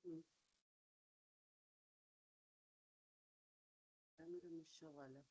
مم. الكاميرا مش شغالة.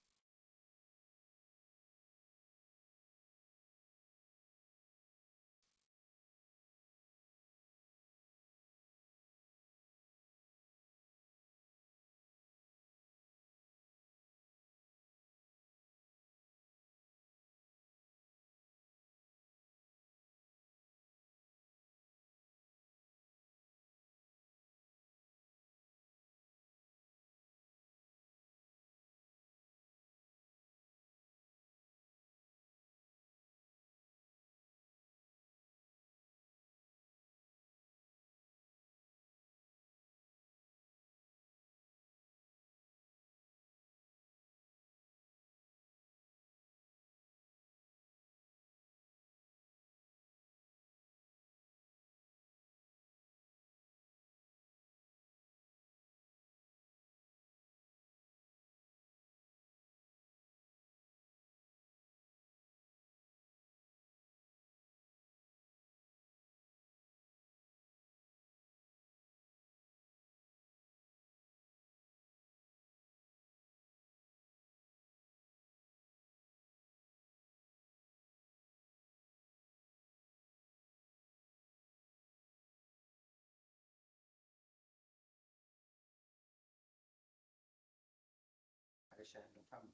معلش يا عم محمد.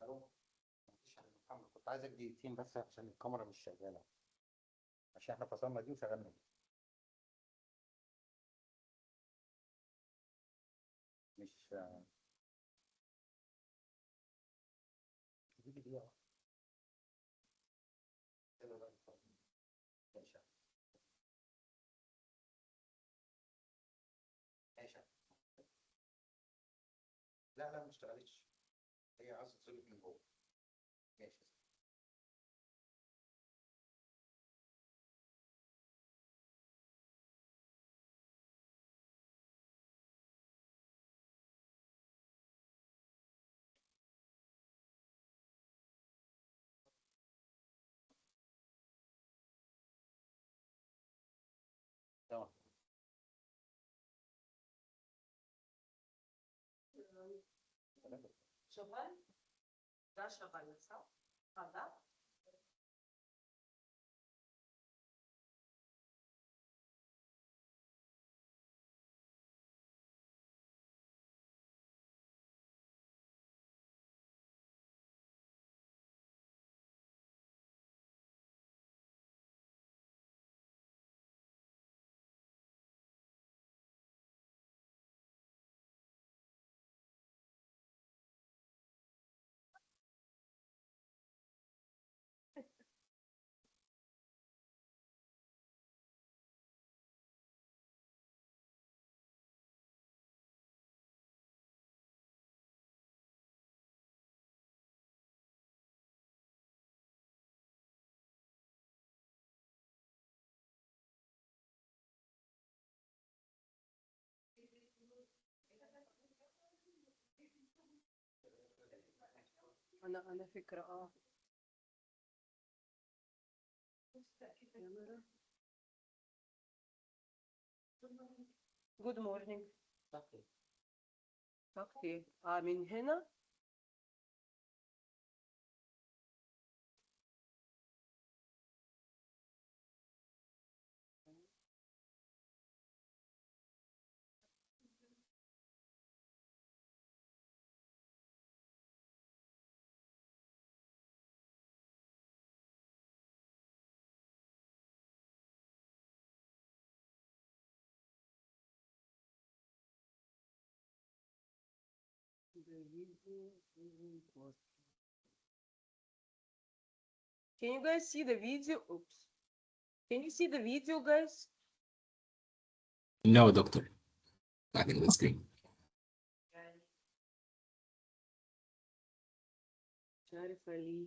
الو. معلش يا عم محمد، كنت عايزك دقيقتين بس عشان الكاميرا مش شغاله، عشان احنا فصلنا دي وشغلنا دي. مش دي دقيقه واحدة. يلا بقى نتفرج. ماشي يا عم. ماشي يا عم. لا لا، ما اشتغلتش. هي عايزه تظبط من جوه. ماشي يا سيدي. تمام. شغال؟ ده شغال صح؟ هذا؟ أنا فكرة كاميرا. جود مورنينج. صحيح. طاقتي من هنا. The video isn't working. Can you guys see the video? Oops. Can you see the video, guys? No, doctor. Not in the screen. مش عارفة ليه.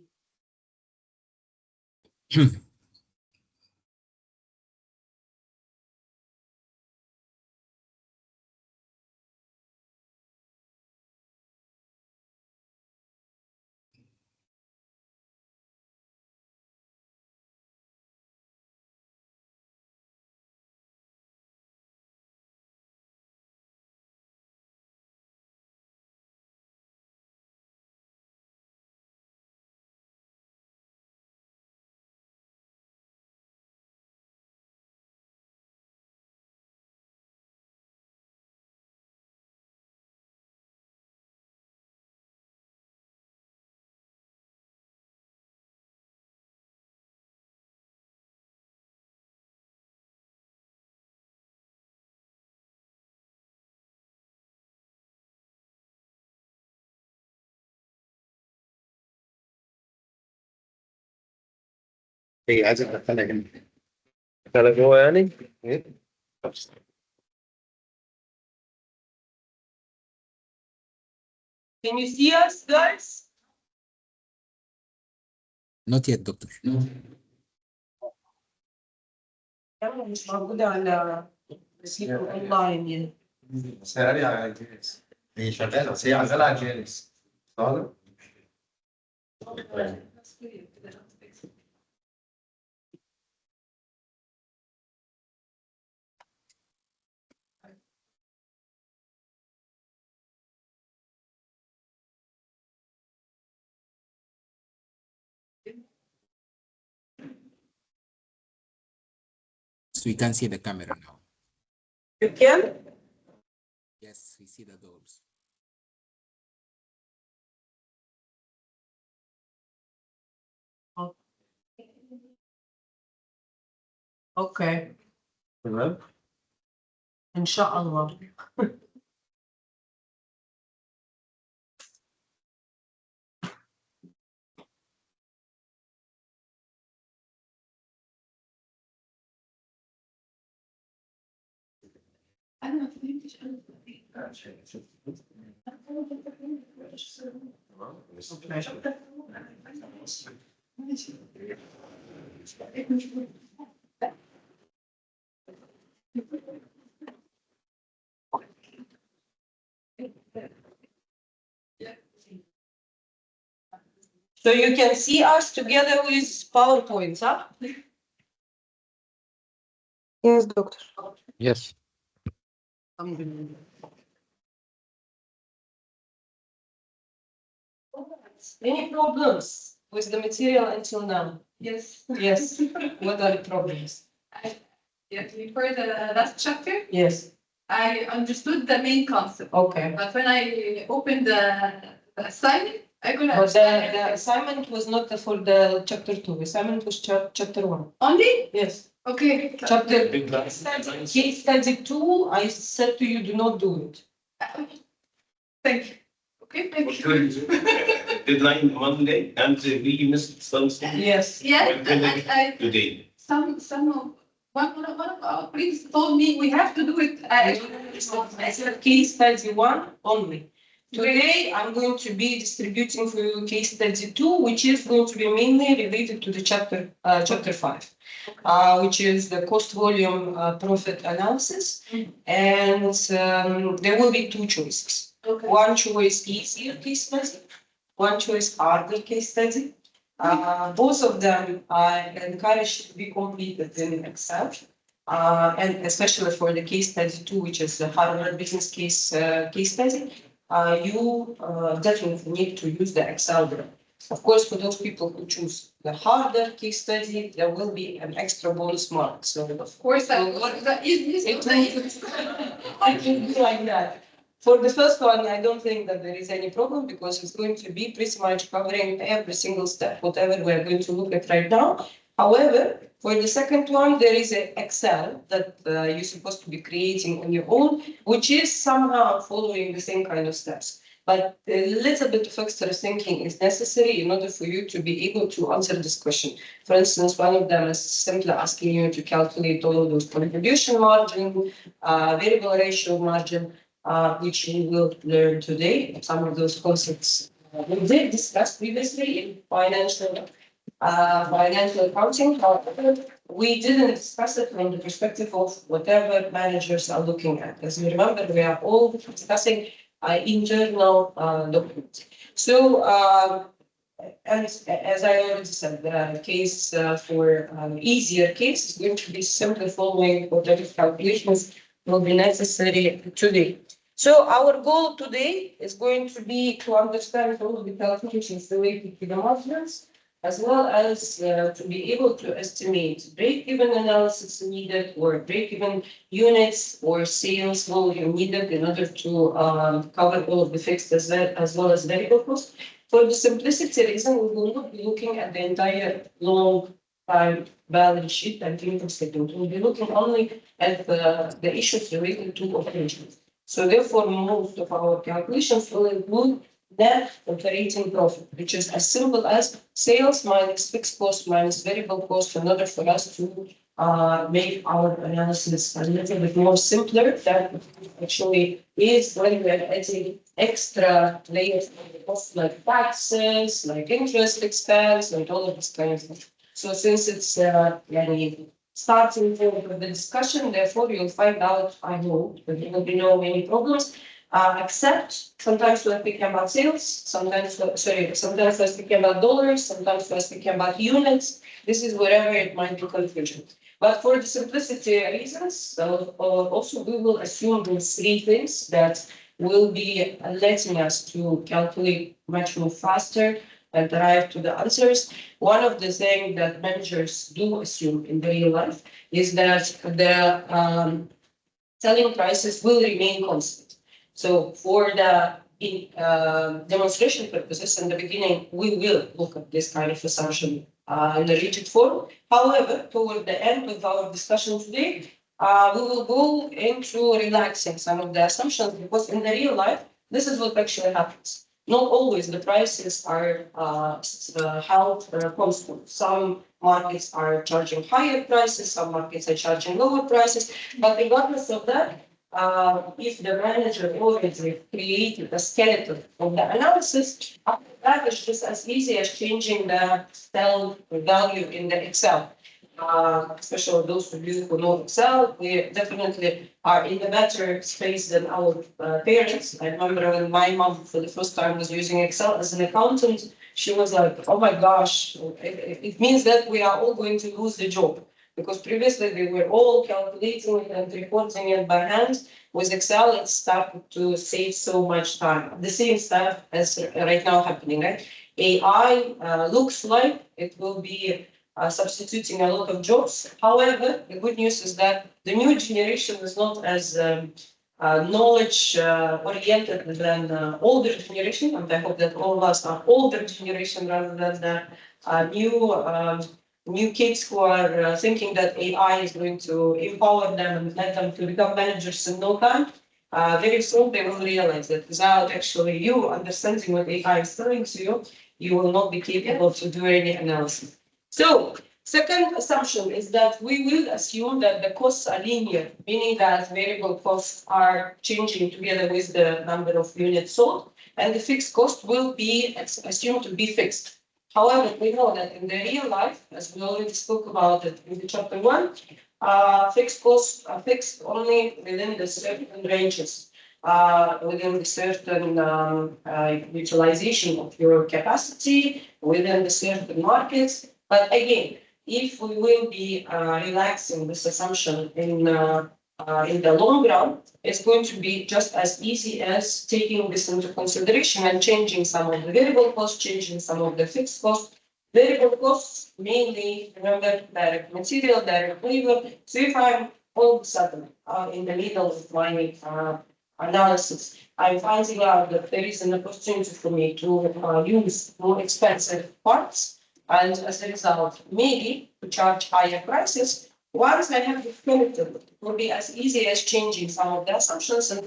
هي عايزة تدخلها هنا. دخلها جوه يعني؟ إيه؟ Can you see us, guys? Not yet, doctor. الكاميرا مش موجودة على ريسيفر اونلاين يعني. بس هي قارية على الجهاز. هي شغالة بس هي عزالة على الجهاز. صح؟ So we can see the camera now. You can? Yes, we see the doors. Okay. تمام. إن شاء الله. أنا ما فهمتش أنا So you can see us together with PowerPoint, huh? Yes, doctor. Yes. Any problems with the material until now? Yes. Yes. What are the problems? Yeah, before the last chapter, Yes. I understood the main concept. Okay. But when I opened the assignment, I couldn't But the understand assignment was not for the chapter 2. Assignment was chapter 1. only? Yes. Okay. Chapter case study 2, I said to you, do not do it. Thank you. Okay, thank Was you. good deadline Monday and we missed something Yes. Yes, I today. some of one of our colleagues told me we have to do it. I said case study 1 only. Today, I'm going to be distributing for you case study 2, which is going to be mainly related to the chapter 5, which is the cost volume profit analysis. And there will be 2 choices. Okay. One choice easier case study, one choice harder case study. Both of them are encouraged to be completed in Excel. And especially for the case study 2, which is the Harvard business case study, you definitely need to use the Excel. Of course, for those people who choose the harder case study, there will be an extra bonus mark. So Of course, that is it will be like that. For the first one, I don't think that there is any problem because it's going to be pretty much covering every single step, whatever we're going to look at right now. However, for the second one, there is an Excel that you're supposed to be creating on your own, which is somehow following the same kind of steps. But a little bit of extra thinking is necessary in order for you to be able to answer this question. For instance, one of them is simply asking you to calculate all of those contribution margin, variable ratio margin, which you will learn today. Some of those concepts we did discuss previously in financial accounting. However, we didn't discuss it from the perspective of whatever managers are looking at. As you remember, we are all discussing internal documents. So, and as I already said, the case for easier case is going to be simply following whatever calculations will be necessary today. So our goal today is going to be to understand all the calculations related to the margins, as well as to be able to estimate break-even analysis needed or break-even units or sales volume needed in order to cover all of the fixed as well as variable costs. For the simplicity reason, we will not be looking at the entire long time balance sheet and income statement. We'll be looking only at the issues related to operations. So therefore, most of our calculations will include net operating profit, which is as simple as sales minus fixed cost minus variable cost in order for us to make our analysis a little bit more simpler than actually is when we are adding extra layers of the cost like taxes, like interest expense, and all of this kind of stuff. So since it's يعني starting point of the discussion, therefore you'll find out, I hope, that there will be no many problems. Except sometimes we're speaking about sales, sometimes we're speaking about dollars, sometimes we're speaking about units. This is wherever it might be confusion. But for the simplicity reasons, also we will assume these three things that will be letting us to calculate much more faster and arrive to the answers. One of the things that managers do assume in the real life is that the selling prices will remain constant. So for the demonstration purposes in the beginning, we will look at this kind of assumption in the rigid form. However, toward the end of our discussion today, we will go into relaxing some of the assumptions because in the real life, this is what actually happens. Not always the prices are held constant. Some markets are charging higher prices, some markets are charging lower prices, but regardless of that, if the manager already created a skeleton of the analysis, after that it's just as easy as changing the cell value in the Excel. Especially those of you who know Excel, we definitely are in a better space than our parents. I remember when my mom for the first time was using Excel as an accountant, she was like, oh my gosh, it means that we are all going to lose the job. Because previously they were all calculating it and reporting it by hand. With Excel, it started to save so much time. The same stuff as right now happening, right? AI looks like it will be substituting a lot of jobs. However, the good news is that the new generation is not as knowledge oriented than the older generation, and I hope that all of us are older generation rather than the new kids who are thinking that AI is going to empower them and let them to become managers in no time. Very soon they will realize that without actually you understanding what AI is telling to you, you will not be capable to do any analysis. So, second assumption is that we will assume that the costs are linear, meaning that variable costs are changing together with the number of units sold, and the fixed cost will be assumed to be fixed. However, we know that in the real life, as we already spoke about it in the chapter 1, fixed costs are fixed only within the certain ranges, within the certain utilization of your capacity, within the certain markets. But again, if we will be relaxing this assumption in the long run, it's going to be just as easy as taking this into consideration and changing some of the variable costs, changing some of the fixed costs. Variable costs mainly, remember, direct material, direct labor. So if I'm all of a sudden in the middle of my analysis, I'm finding out that there is an opportunity for me to use more expensive parts, and as a result, maybe to charge higher prices. Once I have this skeleton, it will be as easy as changing some of the assumptions, and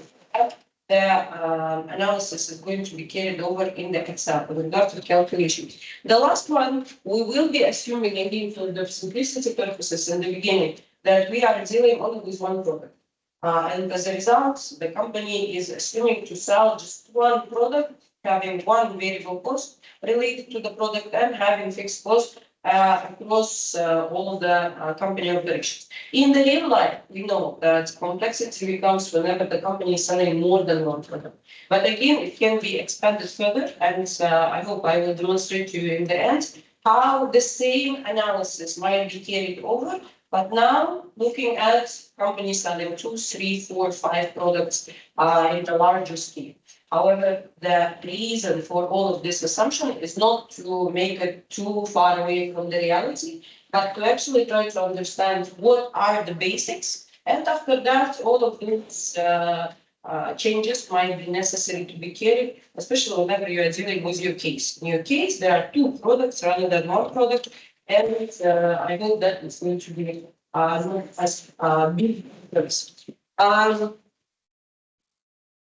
the analysis is going to be carried over in the Excel with regard to calculation. The last one, we will be assuming again for the simplicity purposes in the beginning that we are dealing only with one product. And as a result, the company is assuming to sell just one product, having one variable cost related to the product and having fixed cost across all of the company operations. In the real life, we know that complexity becomes whenever the company is selling more than one product. But again, it can be expanded further, and I hope I will demonstrate to you in the end how the same analysis might be carried over. But now, looking at companies selling 2, 3, 4, 5 products in the larger scale. However, the reason for all of this assumption is not to make it too far away from the reality, but to actually try to understand what are the basics. And after that, all of these changes might be necessary to be carried, especially whenever you are dealing with your case. In your case, there are 2 products rather than 1 product, and I hope that it's going to be not as big.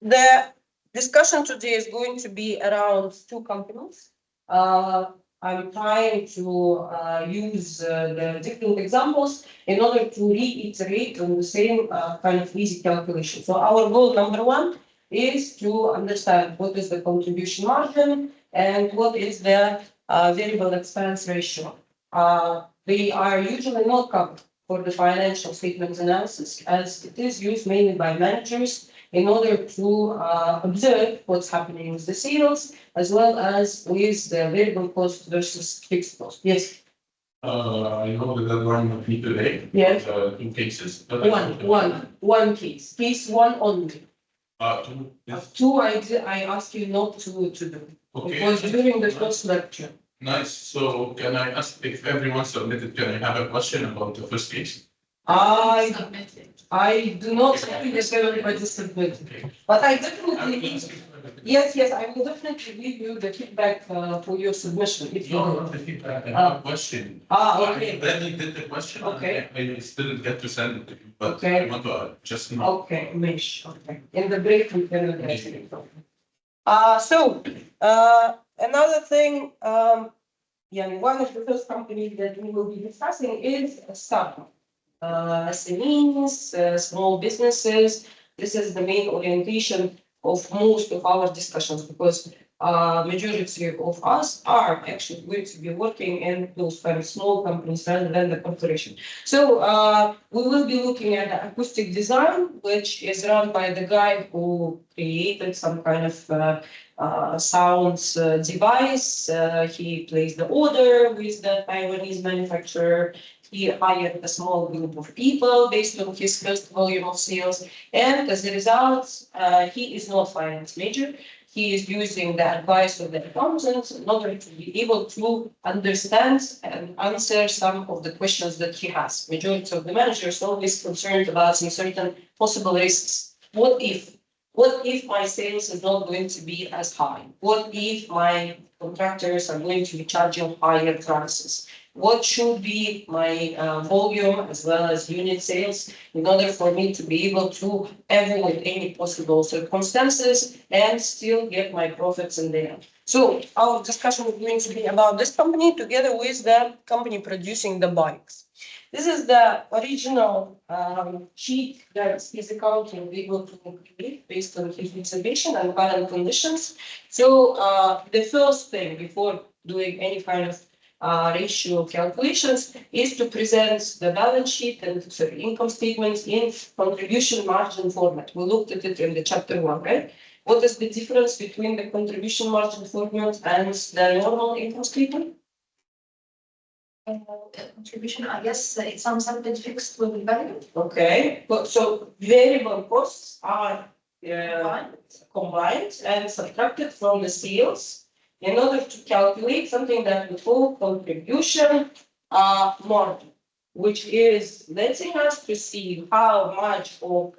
The discussion today is going to be around two companies. I'm trying to use the different examples in order to reiterate on the same kind of easy calculation. So our goal number one is to understand what is the contribution margin and what is the variable expense ratio. They are usually not covered for the financial statements analysis, as it is used mainly by managers in order to observe what's happening with the sales, as well as with the variable cost versus fixed cost. Yes. I know that that one would be today. Yes. Two cases. But I One case. Case one only. Two. Yes. Two, I ask you not to do. Okay. Because during the first lecture. Nice. So can I ask if everyone submitted, can I have a question about the first case? I do not think that everybody submitted, but I definitely, yes, I will definitely give you the feedback for your submission. If you No, not the feedback, I have a question. okay. I already did the question. Okay. I still didn't get to send it to you, but Okay. I want to just know. Okay, Mish, okay. In the break, we can address it. So, another thing, one of the first companies that we will be discussing is Starbucks. SMEs, small businesses. This is the main orientation of most of our discussions because majority of us are actually going to be working in those kind of small companies rather than the corporation. So we will be looking at the acoustic design, which is run by the guy who created some kind of sounds device. He placed the order with the Taiwanese manufacturer. He hired a small group of people based on his first volume of sales. And as a result, he is not finance major. He is using the advice of the accountants in order to be able to understand and answer some of the questions that he has. Majority of the managers are always concerned about some certain possible risks. What if my sales is not going to be as high? What if my contractors are going to be charging higher prices? What should be my volume as well as unit sales in order for me to be able to avoid any possible circumstances and still get my profits in there? So our discussion is going to be about this company together with the company producing the bikes. This is the original sheet that his accountant was able to create based on his observation and current conditions. So the first thing before doing any kind of ratio calculations is to present the balance sheet and income statements in contribution margin format. We looked at it in the chapter 1, right? What is the difference between the contribution margin format and the normal income statement? Contribution, I guess it's something fixed with the value. Okay, so variable costs are combined and subtracted from the sales in order to calculate something that we call contribution margin, which is letting us perceive how much of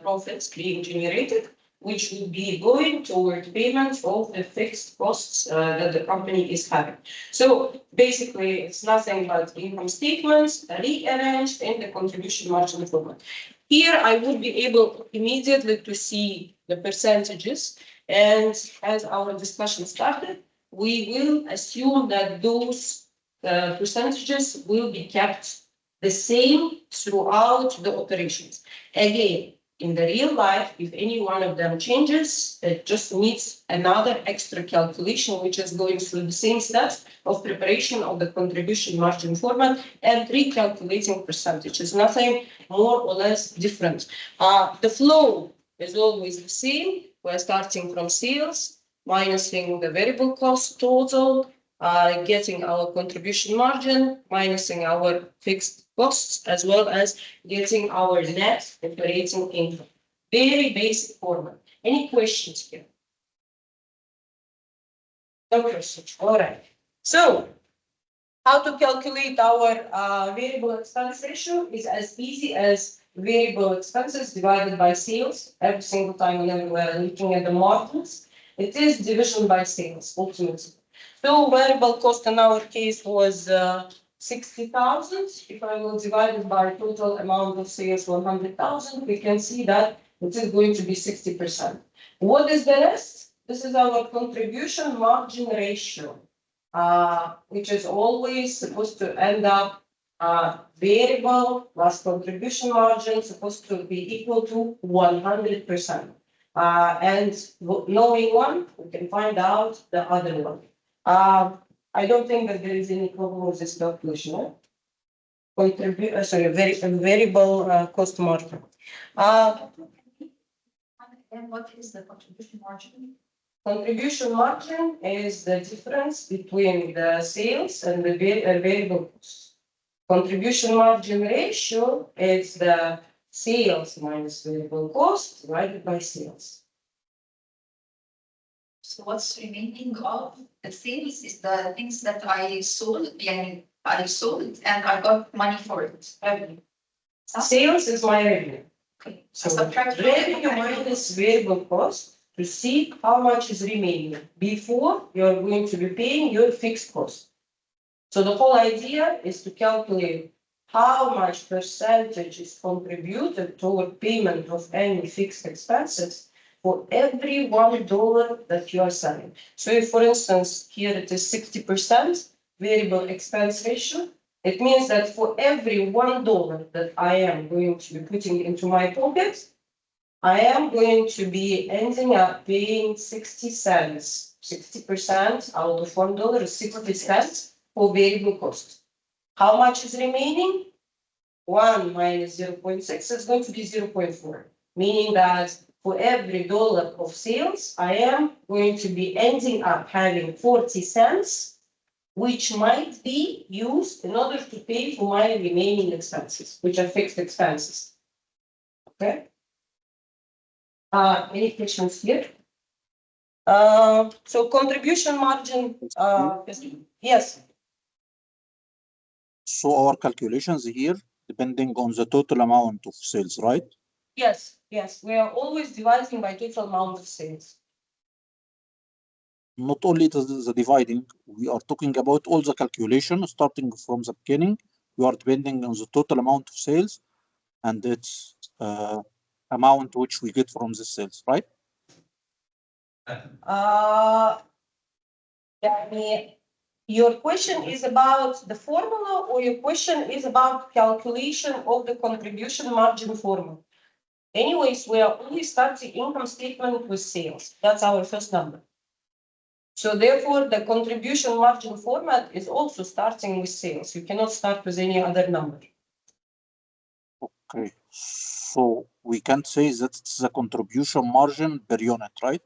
profits being generated, which would be going toward payments of the fixed costs that the company is having. So basically, it's nothing but income statements rearranged in the contribution margin format. Here, I would be able immediately to see the percentages. And as our discussion started, we will assume that those percentages will be kept the same throughout the operations. Again, in the real life, if any one of them changes, it just needs another extra calculation, which is going through the same steps of preparation of the contribution margin format and recalculating percentages. Nothing more or less different. The flow is always the same. We're starting from sales, minusing the variable cost total, getting our contribution margin, minusing our fixed costs, as well as getting our net operating income. Very basic format. Any questions here? No questions. All right. So, how to calculate our variable expense ratio is as easy as variable expenses divided by sales. Every single time whenever we're looking at the margins, it is division by sales ultimately. So variable cost in our case was 60,000. If I will divide it by total amount of sales 100,000, we can see that it is going to be 60%. What is the rest? This is our contribution margin ratio, which is always supposed to end up variable plus contribution margin supposed to be equal to 100%. And knowing one, we can find out the other one. I don't think that there is any problem with this calculation. No? Variable cost margin. And what is the contribution margin? Contribution margin is the difference between the sales and the variable costs. Contribution margin ratio is the sales minus variable cost divided by sales. So what's remaining of the sales is the things that I sold, and I sold and I got money for it. Revenue. Sales is my revenue. Okay. So subtract revenue minus variable cost to see how much is remaining before you're going to be paying your fixed cost. So the whole idea is to calculate how much percentage is contributed toward payment of any fixed expenses for every $1 that you are selling. So if, for instance, here it is 60% variable expense ratio, it means that for every $1 that I am going to be putting into my pocket, I am going to be ending up paying 60 cents. 60% out of $1 is 60 cents for variable cost. How much is remaining? 1 minus 0.6 is going to be 0.4, meaning that for every $1 of sales, I am going to be ending up having 40 cents, which might be used in order to pay for my remaining expenses, which are fixed expenses. Okay? Any questions here? So contribution margin, yes. So our calculations here, depending on the total amount of sales, right? Yes, yes, we are always dividing by total amount of sales. Not only the dividing, we are talking about all the calculation starting from the beginning. We are depending on the total amount of sales and its amount which we get from the sales, right? Your question is about the formula, or your question is about calculation of the contribution margin formula? Anyways, we are only starting income statement with sales. That's our first number. So therefore, the contribution margin format is also starting with sales. You cannot start with any other number. Okay, so we can say that it's the contribution margin per unit, right?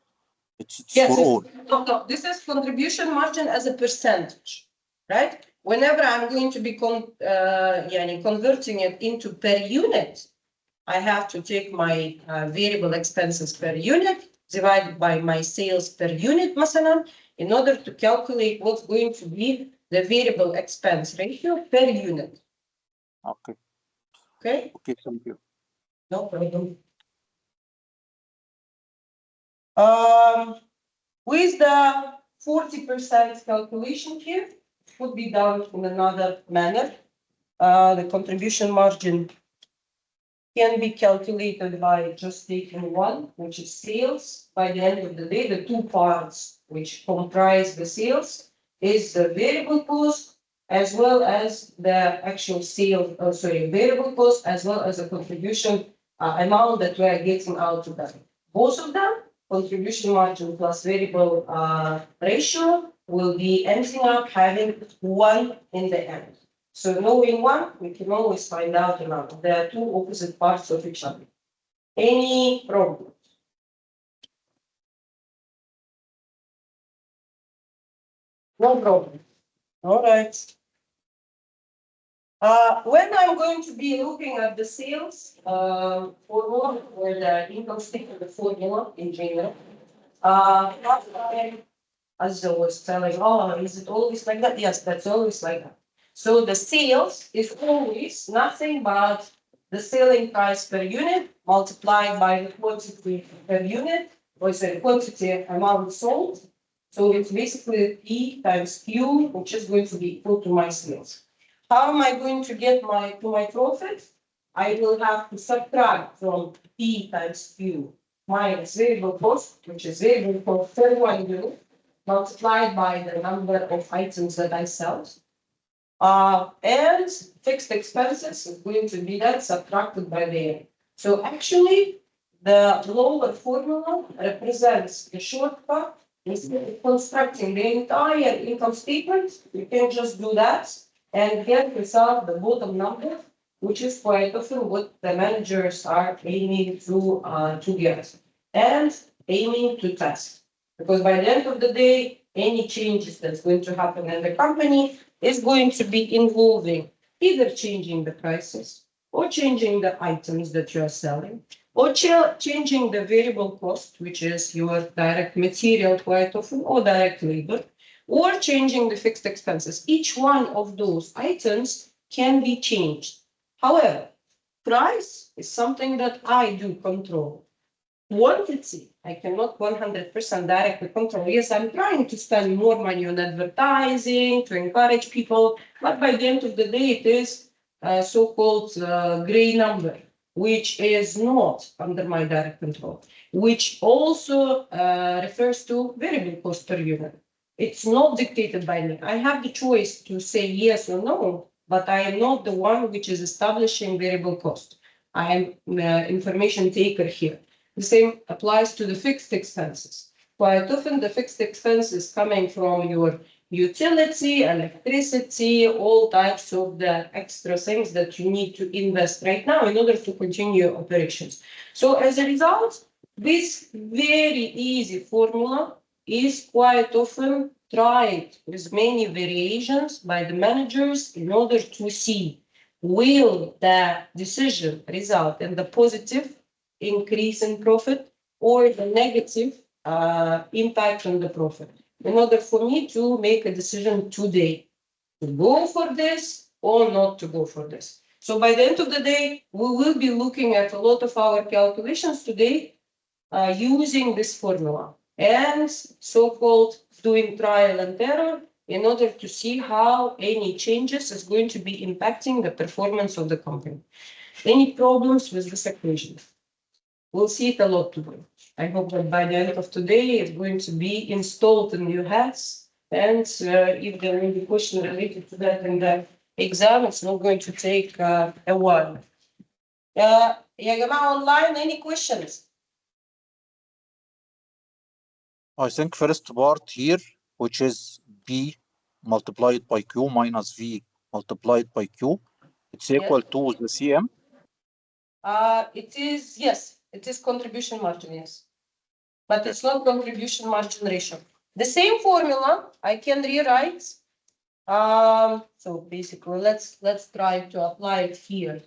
It's Yes, for all. no, this is contribution margin as a percentage, right? Whenever I'm going to be converting it into per unit, I have to take my variable expenses per unit divided by my sales per unit, مثلا, in order to calculate what's going to be the variable expense ratio per unit. Okay. Okay? Okay, thank you. No problem. With the 40% calculation here, it would be done in another manner. The contribution margin can be calculated by just taking one, which is sales. By the end of the day, the two parts which comprise the sales is the variable cost as well as the actual variable cost as well as the contribution amount that we are getting out of that. Both of them, contribution margin plus variable ratio, will be ending up having 1 in the end. So knowing one, we can always find out another. There are two opposite parts of each other. Any problem? No problem. All right. When I'm going to be looking at the sales formula or the income statement, the formula in general, as I was telling, is it always like that? Yes, that's always like that. So the sales is always nothing but the selling price per unit multiplied by the quantity per unit, or sorry, quantity amount sold. So it's basically P times Q, which is going to be equal to my sales. How am I going to get my profit? I will have to subtract from P times Q minus variable cost, which is variable cost per 1 unit, multiplied by the number of items that I sell. And fixed expenses is going to be that subtracted by the end. So actually, the lower formula represents the shortcut. Instead of constructing the entire income statement, you can just do that and get yourself the bottom number, which is quite often what the managers are aiming to get and aiming to test. Because by the end of the day, any changes that's going to happen in the company is going to be involving either changing the prices or changing the items that you are selling or changing the variable cost, which is your direct material quite often or direct labor, or changing the fixed expenses. Each one of those items can be changed. However, price is something that I do control. Quantity, I cannot 100% directly control. Yes, I'm trying to spend more money on advertising to encourage people, but by the end of the day, it is a so-called gray number, which is not under my direct control, which also refers to variable cost per unit. It's not dictated by me. I have the choice to say yes or no, but I am not the one which is establishing variable cost. I am information taker here. The same applies to the fixed expenses. Quite often, the fixed expenses coming from your utility, electricity, all types of the extra things that you need to invest right now in order to continue your operations. So as a result, this very easy formula is quite often tried with many variations by the managers in order to see will the decision result in the positive increase in profit or the negative impact on the profit, in order for me to make a decision today to go for this or not to go for this. So by the end of the day, we will be looking at a lot of our calculations today using this formula and so-called doing trial and error in order to see how any changes is going to be impacting the performance of the company. Any problems with this equation? We'll see it a lot today. I hope that by the end of today, it's going to be installed in your heads. And if there will be questions related to that in the exam, it's not going to take a while. يا جماعة online, any questions? I think first part here, which is B multiplied by Q minus V multiplied by Q, it's equal to the CM. It is, yes, it is contribution margin, yes. But it's not contribution margin ratio. The same formula I can rewrite. So basically, let's try to apply it here.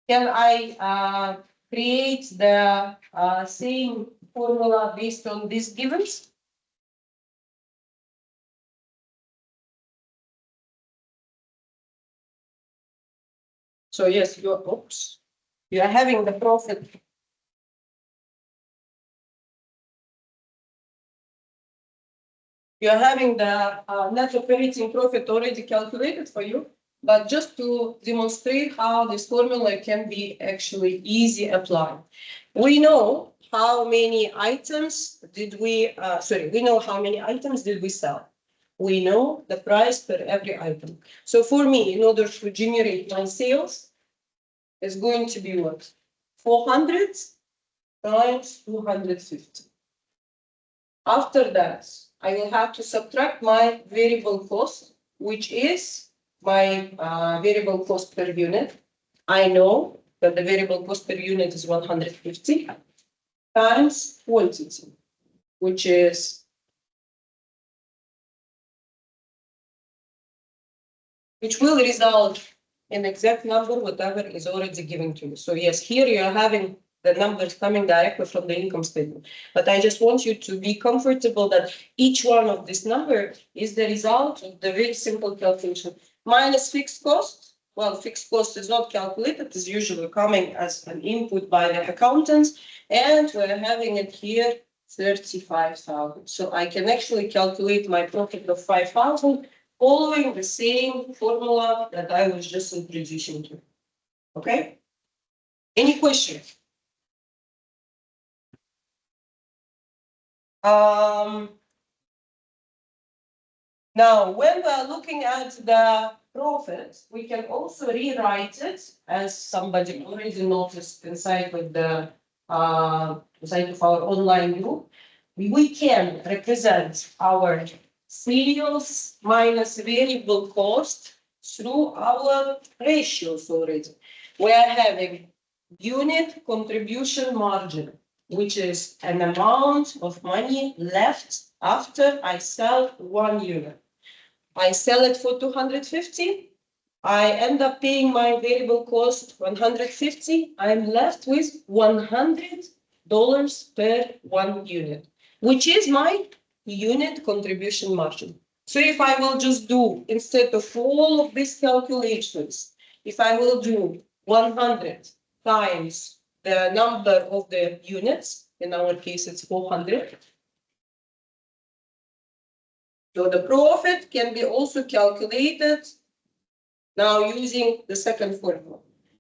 Can I create the same formula based on these givens? So yes, you're having the profit. You're having the net operating profit already calculated for you, but just to demonstrate how this formula can be actually easy applied. We know how many items did we, we know how many items did we sell. We know the price per every item. So for me, in order to generate my sales, is going to be what? 400 times 250. After that, I will have to subtract my variable cost, which is my variable cost per unit. I know that the variable cost per unit is 150 times quantity, which is which will result in exact number, whatever is already given to you. So yes, here you are having the numbers coming directly from the income statement. But I just want you to be comfortable that each one of this number is the result of the very simple calculation. Minus fixed cost. Well, fixed cost is not calculated, it's usually coming as an input by the accountants. And we're having it here, 35,000. So I can actually calculate my profit of 5,000 following the same formula that I was just introducing to. Okay? Any questions? Now, when we are looking at the profit, we can also rewrite it as somebody already noticed inside of the inside of our online group. We can represent our sales minus variable cost through our ratios already. We are having unit contribution margin, which is an amount of money left after I sell 1 unit. I sell it for 250. I end up paying my variable cost 150. I'm left with $100 per 1 unit, which is my unit contribution margin. So if I will just do, instead of all of these calculations, if I will do 100 times the number of the units, in our case it's 400. So the profit can be also calculated now using the second formula.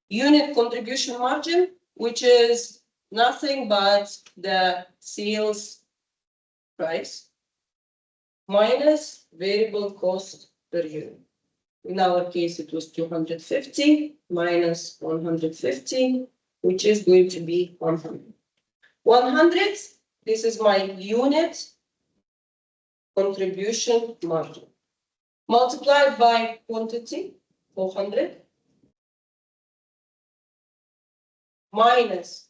Unit contribution margin, which is nothing but the sales price minus variable cost per unit. In our case, it was 250 minus 150, which is going to be 100. 100, this is my unit contribution margin. Multiplied by quantity, 400, minus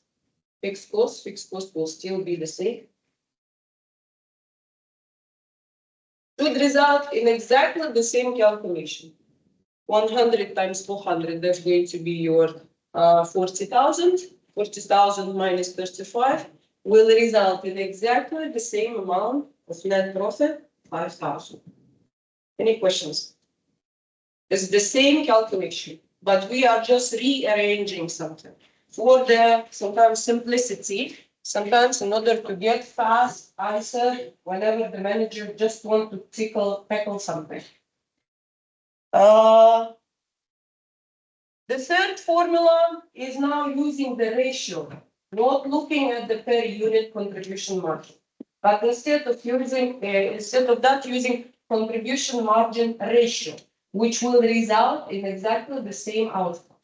fixed cost will still be the same. Should result in exactly the same calculation. 100 times 400, that's going to be your 40,000. 40,000 minus 35 will result in exactly the same amount of net profit, 5,000. Any questions? It's the same calculation, but we are just rearranging something. For the sometimes simplicity, sometimes in order to get fast answer, whenever the manager just want to tackle something. The third formula is now using the ratio, not looking at the per unit contribution margin, but instead of that using contribution margin ratio, which will result in exactly the same outcome.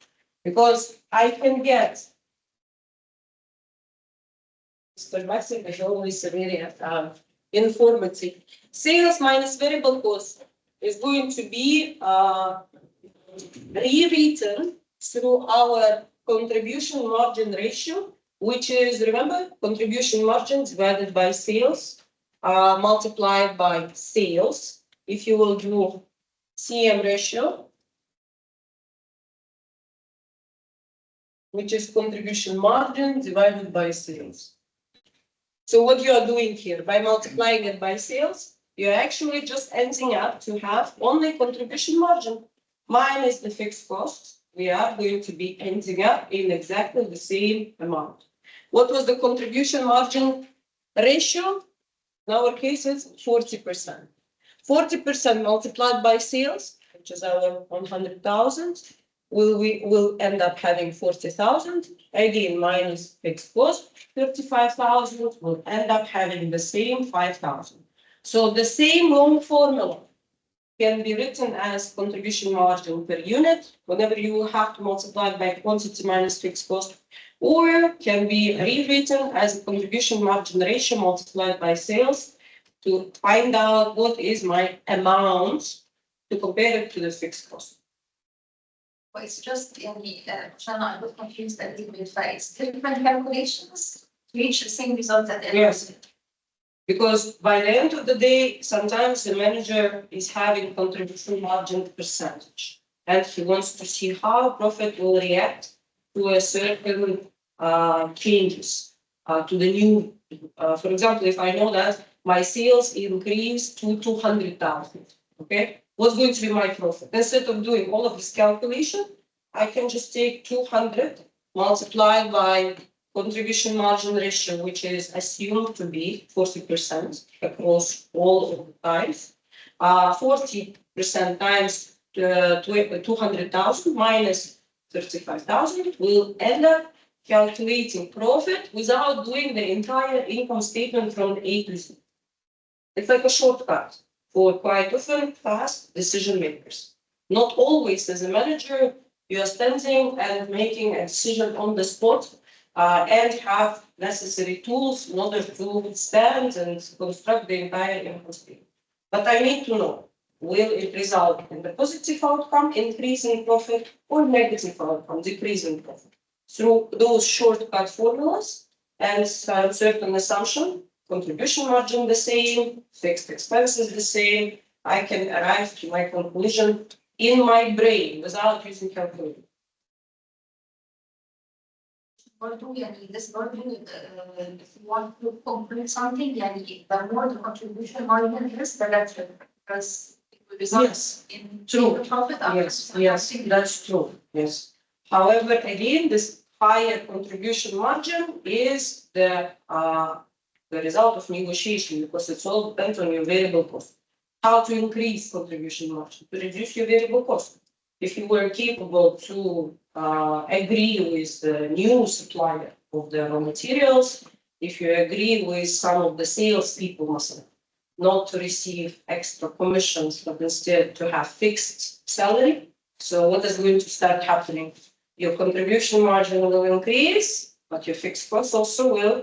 Because I can get, Mr. Maxim is always very informative. Sales minus variable cost is going to be rewritten through our contribution margin ratio, which is, remember, contribution margin divided by sales, multiplied by sales. If you will do CM ratio, which is contribution margin divided by sales. So what you are doing here, by multiplying it by sales, you're actually just ending up to have only contribution margin minus the fixed costs. We are going to be ending up in exactly the same amount. What was the contribution margin ratio? In our case, it's 40%. 40% multiplied by sales, which is our 100,000, will end up having 40,000. Again, minus fixed cost, 35,000 will end up having the same 5,000. So the same long formula can be written as contribution margin per unit whenever you have to multiply by quantity minus fixed cost, or can be rewritten as a contribution margin ratio multiplied by sales to find out what is my amount to compare it to the fixed cost. Well, it's just in the, Shana, I was confused a little bit, but it's different calculations to reach the same result at the end. Yes. Because by the end of the day, sometimes the manager is having contribution margin percentage, and he wants to see how profit will react to a certain changes to the new. For example, if I know that my sales increase to 200,000, okay, what's going to be my profit? Instead of doing all of this calculation, I can just take 200 multiplied by contribution margin ratio, which is assumed to be 40% across all of the times. 40% times 200,000 minus 35,000 will end up calculating profit without doing the entire income statement from A to Z. It's like a shortcut for quite often fast decision makers. Not always as a manager, you are standing and making a decision on the spot and have necessary tools in order to stand and construct the entire income statement. But I need to know, will it result in the positive outcome, increase in profit, or negative outcome, decrease in profit? Through those shortcut formulas and certain assumption, contribution margin the same, fixed expenses the same, I can arrive to my conclusion in my brain without using calculator. برضو يعني this برضو if you want to complete something يعني the more the contribution margin is the better because it will result Yes, in true. profit after Yes, yes, subtracting that's true, yes. However, again, this higher contribution margin is the result of negotiation because it's all depends on your variable cost. How to increase contribution margin, to reduce your variable cost. If you were capable to agree with the new supplier of the raw materials, if you agree with some of the sales people, not to receive extra commissions, but instead to have fixed salary. So what is going to start happening? Your contribution margin will increase, but your fixed costs also will,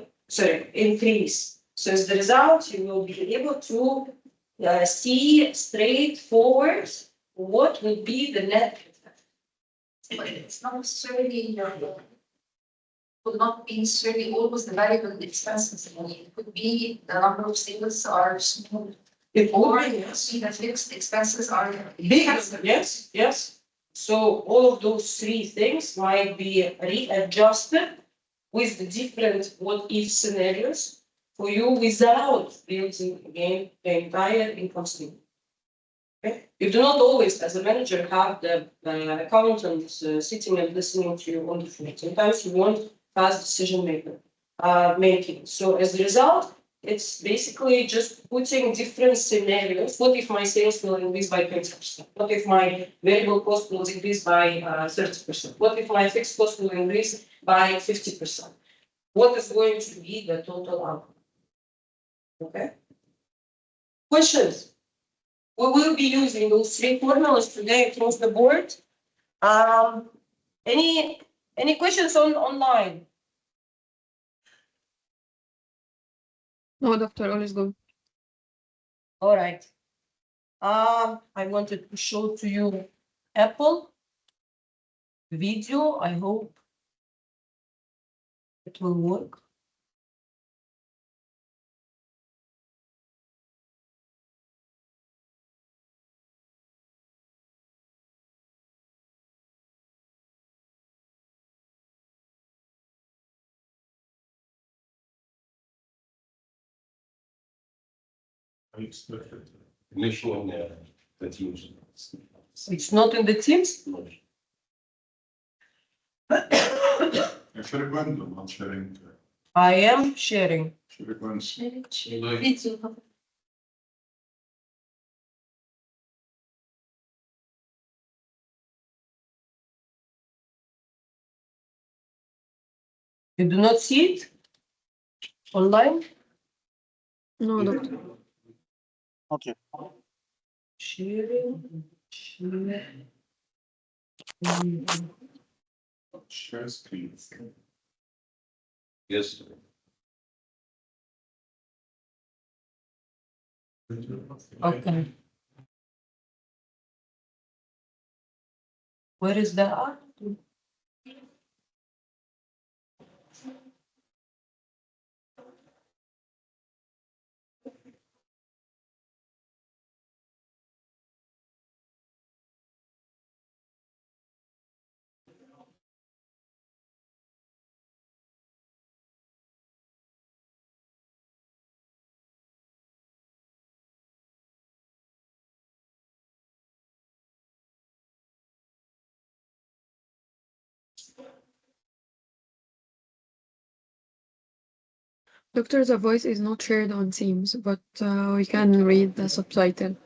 increase. So as the result, you will be able to see straightforward what will be the net effect. but it's not necessarily will not be necessarily always the variable expenses. I mean, it could be the number of sales are small. It Or will be, you yes. see the fixed expenses are Bigger, yes, yes. So all of those three things might be readjusted with the different what-if scenarios for you without building again the entire income statement. Okay? You do not always, as a manager, have the accountant sitting and listening to you on the phone. Sometimes you want fast decision making. So as a result, it's basically just putting different scenarios. What if my sales will increase by 20%? What if my variable cost will increase by 30%? What if my fixed cost will increase by 50%? What is going to be the total outcome? Okay. Questions? We will be using those three formulas today across the board. Any questions online? No, doctor, all is good. All right. I wanted to show to you Apple video. I hope it will work. Initial the teams. It's not in the Teams. Share window, not sharing. I am sharing. Share window. video. You do not see it online? No, doctor. Okay. Sharing. Share screen. Yes. Okay. Where is the art? Doctor, the voice is not shared on Teams, but we can read the subtitle.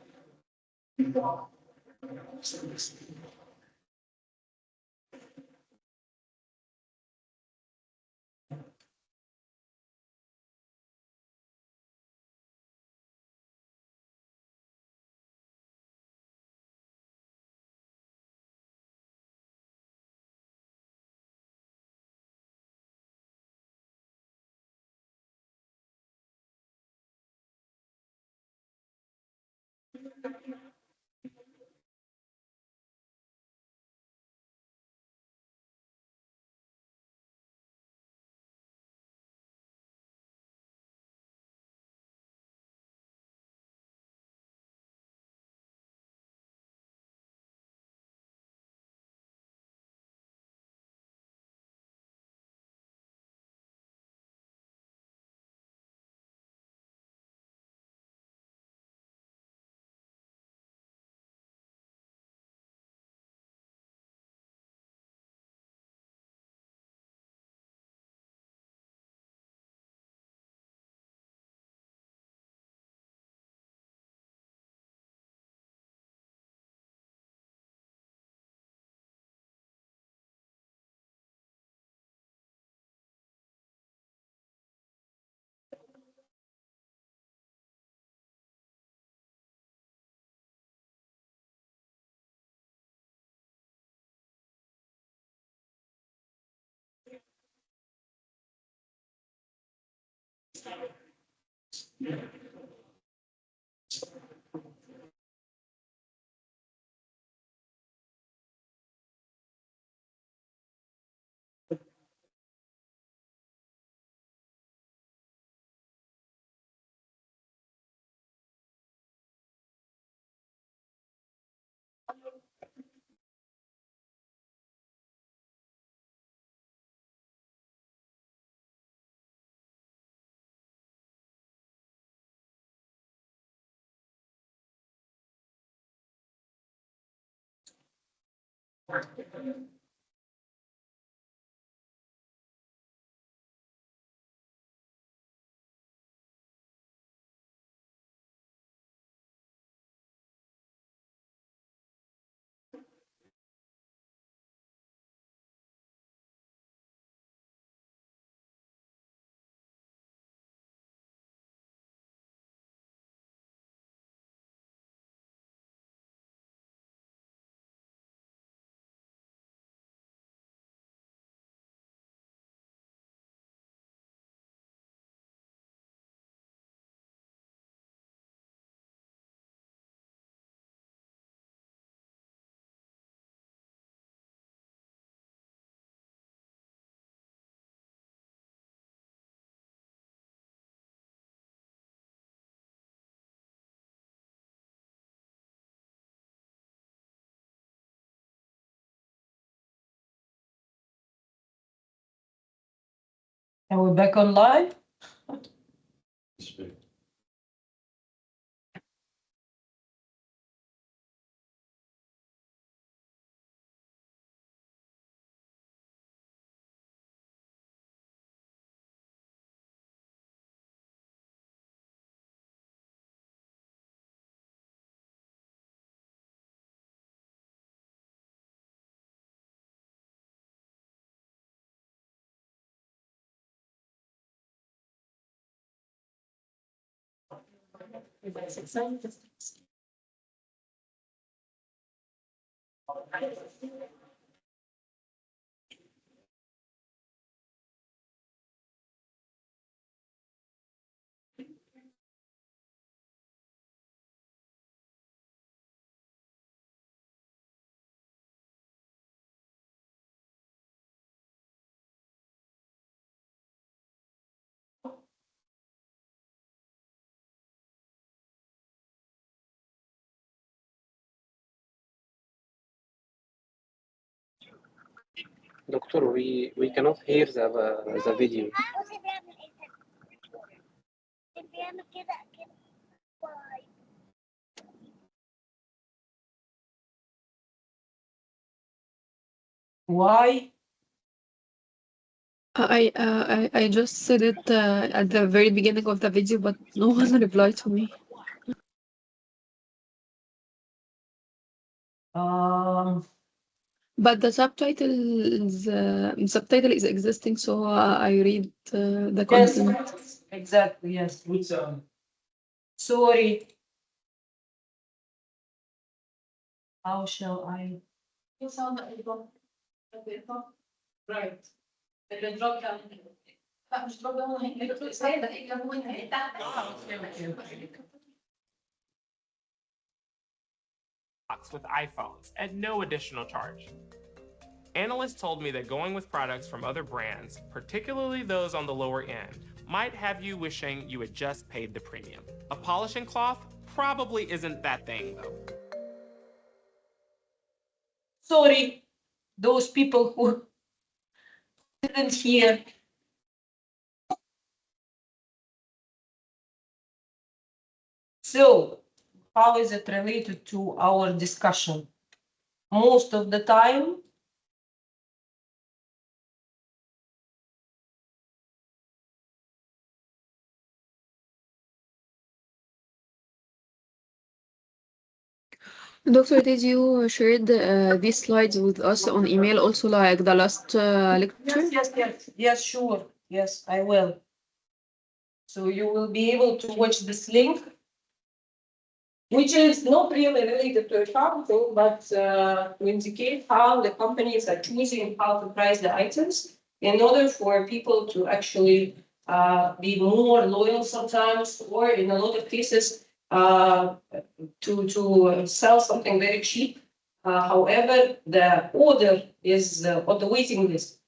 And we're back online. Doctor, we cannot hear the video. Why? I just said it at the very beginning of the video, but no one replied to me. But the subtitle is existing, so I read the Yes, content. exactly, yes. Sorry. How shall I? Right. الدروب داون لا مش دروب داون هي زي ده هو هنا تحت Okay, okay, okay. box with iPhones at no additional charge. Analysts told me that going with products from other brands, particularly those on the lower end, might have you wishing you had just paid the premium. A polishing cloth probably isn't that thing though. Sorry, those people who didn't hear. So, how is it related to our discussion? Most of the time, Doctor, did you share these slides with us on email also, like the last lecture? yes, sure. Yes, I will. So you will be able to watch this link, which is not really related to accounting, but to indicate how the companies are choosing how to price the items in order for people to actually be more loyal sometimes, or in a lot of cases, to sell something very cheap. However, the order is on the waiting list.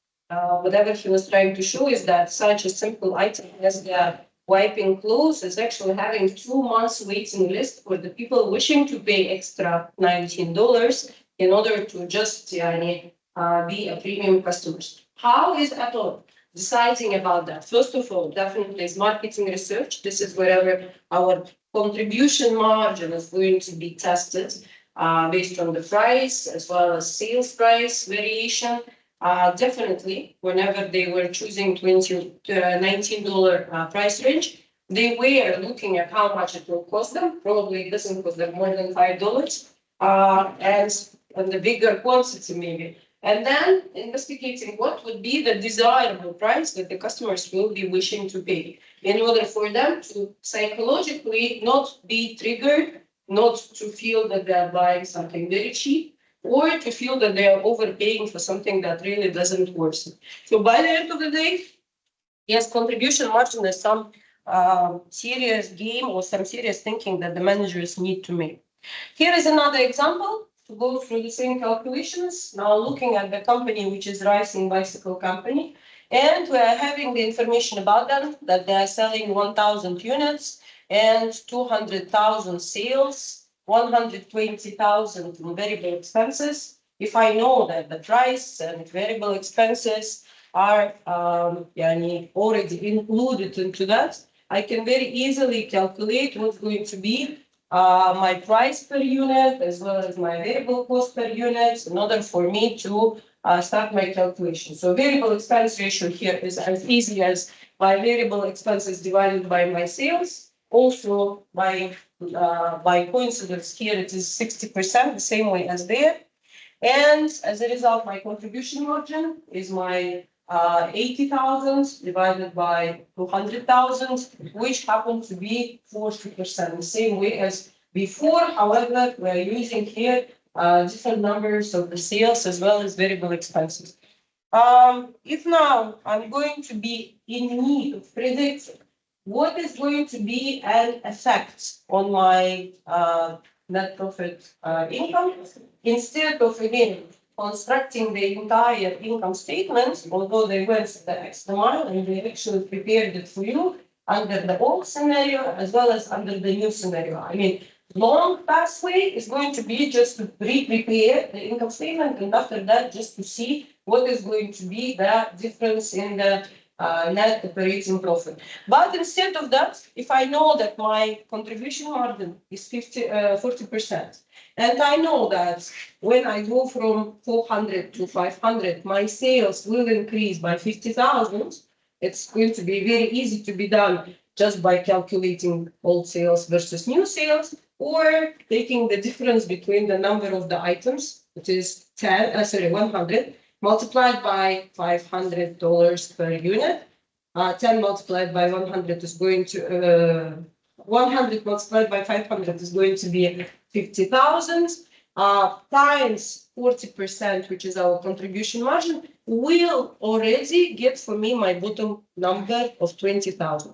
Whatever he was trying to show is that such a simple item as the wiping clothes is actually having 2 months waiting list for the people wishing to pay extra $19 in order to just be a premium customers. How is Apple deciding about that? First of all, definitely is marketing research. This is wherever our contribution margin is going to be tested based on the price as well as sales price variation. Definitely, whenever they were choosing $19 price range, they were looking at how much it will cost them. Probably it doesn't cost them more than $5, and on the bigger quantity maybe. And then investigating what would be the desirable price that the customers will be wishing to pay in order for them to psychologically not be triggered, not to feel that they're buying something very cheap, or to feel that they are overpaying for something that really doesn't worsen. So by the end of the day, yes, contribution margin is some serious game or some serious thinking that the managers need to make. Here is another example to go through the same calculations. Now looking at the company, which is Rising Bicycle Company, and we are having the information about them, that they are selling 1,000 units and 200,000 sales, 120,000 in variable expenses. If I know that the price and variable expenses are already included into that, I can very easily calculate what's going to be my price per unit as well as my variable cost per unit in order for me to start my calculation. So variable expense ratio here is as easy as my variable expenses divided by my sales. Also, by coincidence here, it is 60%, the same way as there. And as a result, my contribution margin is my 80,000 divided by 200,000, which happens to be 40%, the same way as before. However, we are using here different numbers of the sales as well as variable expenses. If now I'm going to be in need of predicting what is going to be an effect on my net profit income, instead of again constructing the entire income statement, although they went the extra mile and they actually prepared it for you under the old scenario as well as under the new scenario. I mean, long pathway is going to be just to pre-prepare the income statement, and after that, just to see what is going to be the difference in the net operating profit. But instead of that, if I know that my contribution margin is 40%, and I know that when I go from 400 to 500, my sales will increase by 50,000, it's going to be very easy to be done just by calculating old sales versus new sales, or taking the difference between the number of the items, which is 100, multiplied by $500 per unit. 10 multiplied by 100 is going to 100 multiplied by 500 is going to be 50,000 times 40%, which is our contribution margin, will already get for me my bottom number of 20,000.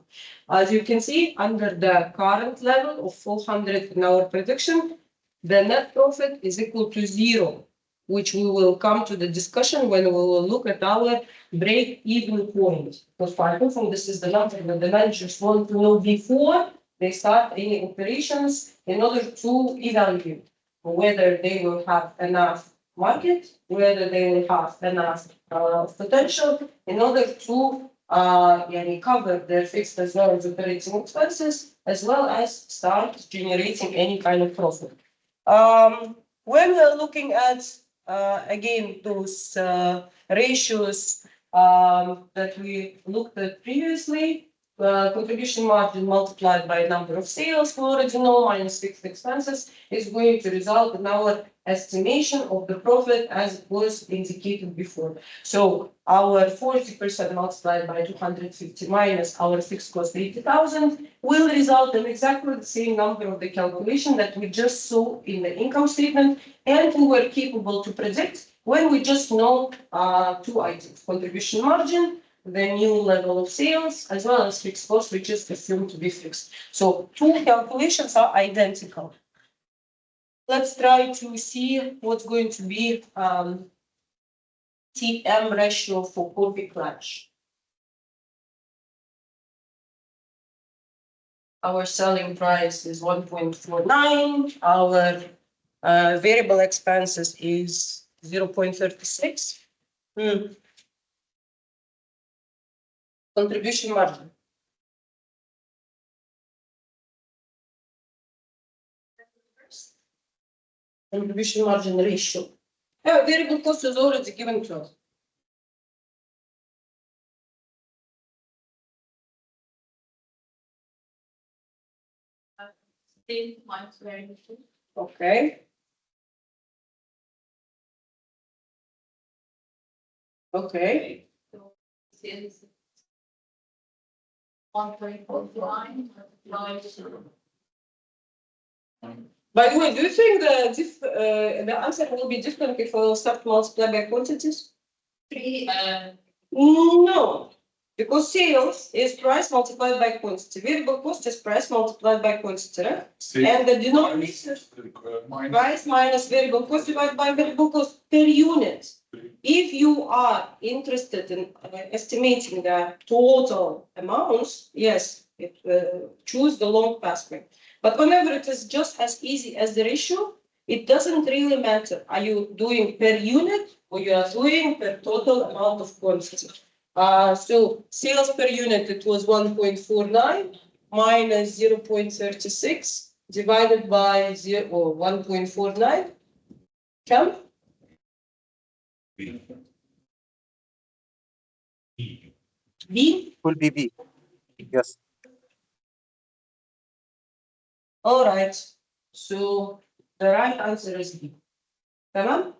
As you can see, under the current level of 400 in our prediction, the net profit is equal to zero, which we will come to the discussion when we will look at our break-even point. Because quite often this is the number that the managers want to know before they start any operations in order to evaluate whether they will have enough market, whether they will have enough potential in order to cover their fixed as well as operating expenses, as well as start generating any kind of profit. When we're looking at again those ratios that we looked at previously, contribution margin multiplied by number of sales, we already know, minus fixed expenses is going to result in our estimation of the profit as it was indicated before. So our 40% multiplied by 250 minus our fixed cost 80,000 will result in exactly the same number of the calculation that we just saw in the income statement, and we were capable to predict when we just know two items: contribution margin, the new level of sales, as well as fixed cost, which is assumed to be fixed. So two calculations are identical. Let's try to see what's going to be TM ratio for Coffee Clutch. Our selling price is 1.49. Our variable expenses is 0.36. Contribution margin. Contribution margin ratio. Variable cost is already given to us. Okay. Okay. By the way, do you think the answer will be different if we start to multiply by quantities? No, because sales is price multiplied by quantity. Variable cost is price multiplied by quantity, right? And the denominator price minus variable cost divided by variable cost per unit. If you are interested in estimating the total amounts, yes, choose the long aspect. But whenever it is just as easy as the ratio, it doesn't really matter. Are you doing per unit or you are doing per total amount of quantity? So sales per unit, it was 1.49 minus 0.36 divided by 1.49. Come. B? Will be B. Yes. All right. So the right answer is B. Tamam?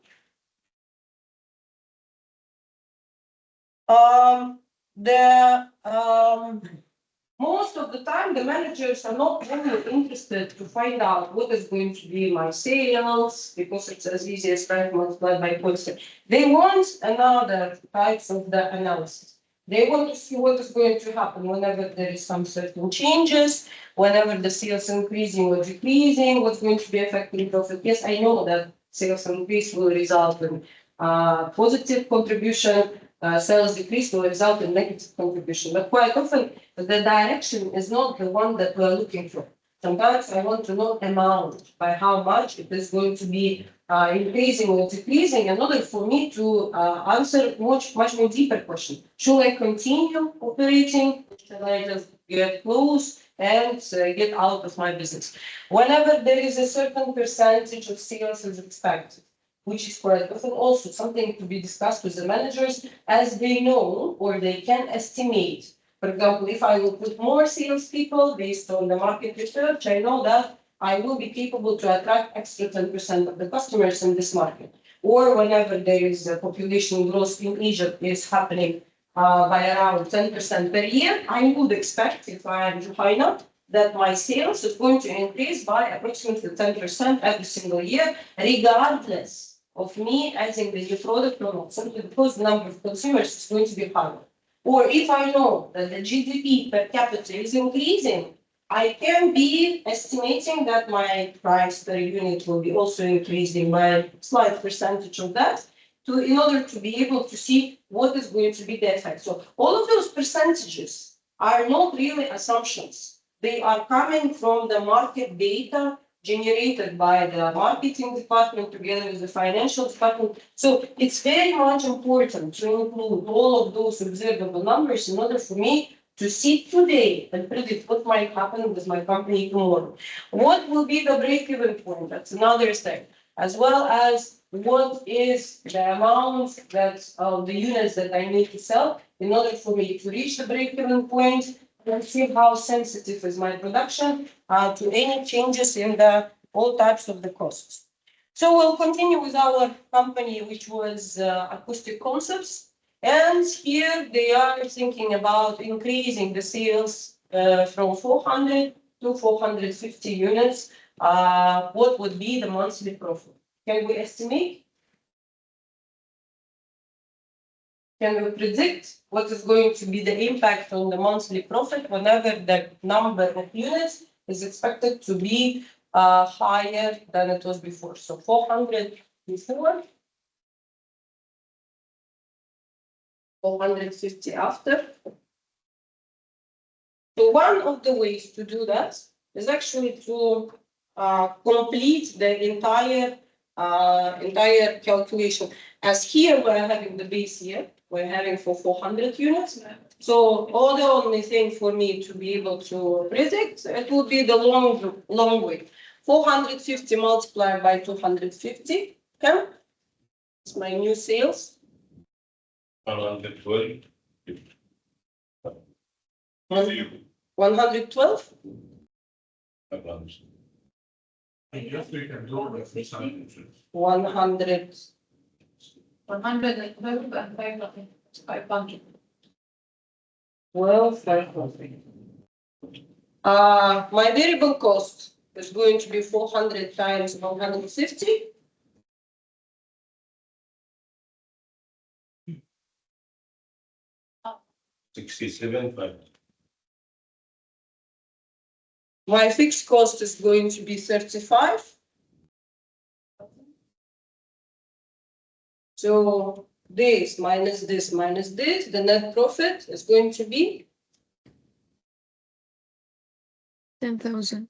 Most of the time, the managers are not really interested to find out what is going to be my sales, because it's as easy as price multiplied by quantity. They want another types of the analysis. They want to see what is going to happen whenever there is some certain changes, whenever the sales increasing or decreasing, what's going to be affecting profit. Yes, I know that sales increase will result in positive contribution. Sales decrease will result in negative contribution. But quite often, the direction is not the one that we're looking for. Sometimes I want to know amount, by how much it is going to be increasing or decreasing, in order for me to answer much more deeper question. Should I continue operating? Should I just get close and get out of my business? Whenever there is a certain percentage of sales is expected, which is quite often also something to be discussed with the managers, as they know or they can estimate. For example, if I will put more salespeople based on the market research, I know that I will be capable to attract extra 10% of the customers in this market. Or whenever there is a population growth in Egypt is happening by around 10% per year, I would expect, if I am Juhaina, that my sales is going to increase by approximately 10% every single year, regardless of me adding the new product or not, simply because the number of consumers is going to be higher. Or if I know that the GDP per capita is increasing, I can be estimating that my price per unit will be also increasing by a slight percentage of that in order to be able to see what is going to be the effect. So all of those percentages are not really assumptions. They are coming from the market data generated by the marketing department together with the financial department. So it's very much important to include all of those observable numbers in order for me to see today and predict what might happen with my company tomorrow. What will be the break-even point? That's another step, as well as what is the amount that of the units that I need to sell in order for me to reach the break-even point, and see how sensitive is my production to any changes in the all types of the costs. So we'll continue with our company, which was Acoustic Concepts. And here they are thinking about increasing the sales from 400 to 450 units. What would be the monthly profit? Can we estimate? Can we predict what is going to be the impact on the monthly profit whenever the number of units is expected to be higher than it was before? So 400 before, 450 after. So one of the ways to do that is actually to complete the entire calculation. As here we're having the base year, we're having for 400 units. So all the only thing for me to be able to predict, it would be the long way. 450 multiplied by 250, okay? It's my new sales. 112. 112? I guess we can do the percentages. 100. 112 and 500. Well, 500. My variable cost is going to be 400 times 150. Oh. 67, 5. My fixed cost is going to be 35. So this minus this minus this, the net profit is going to be 10,000.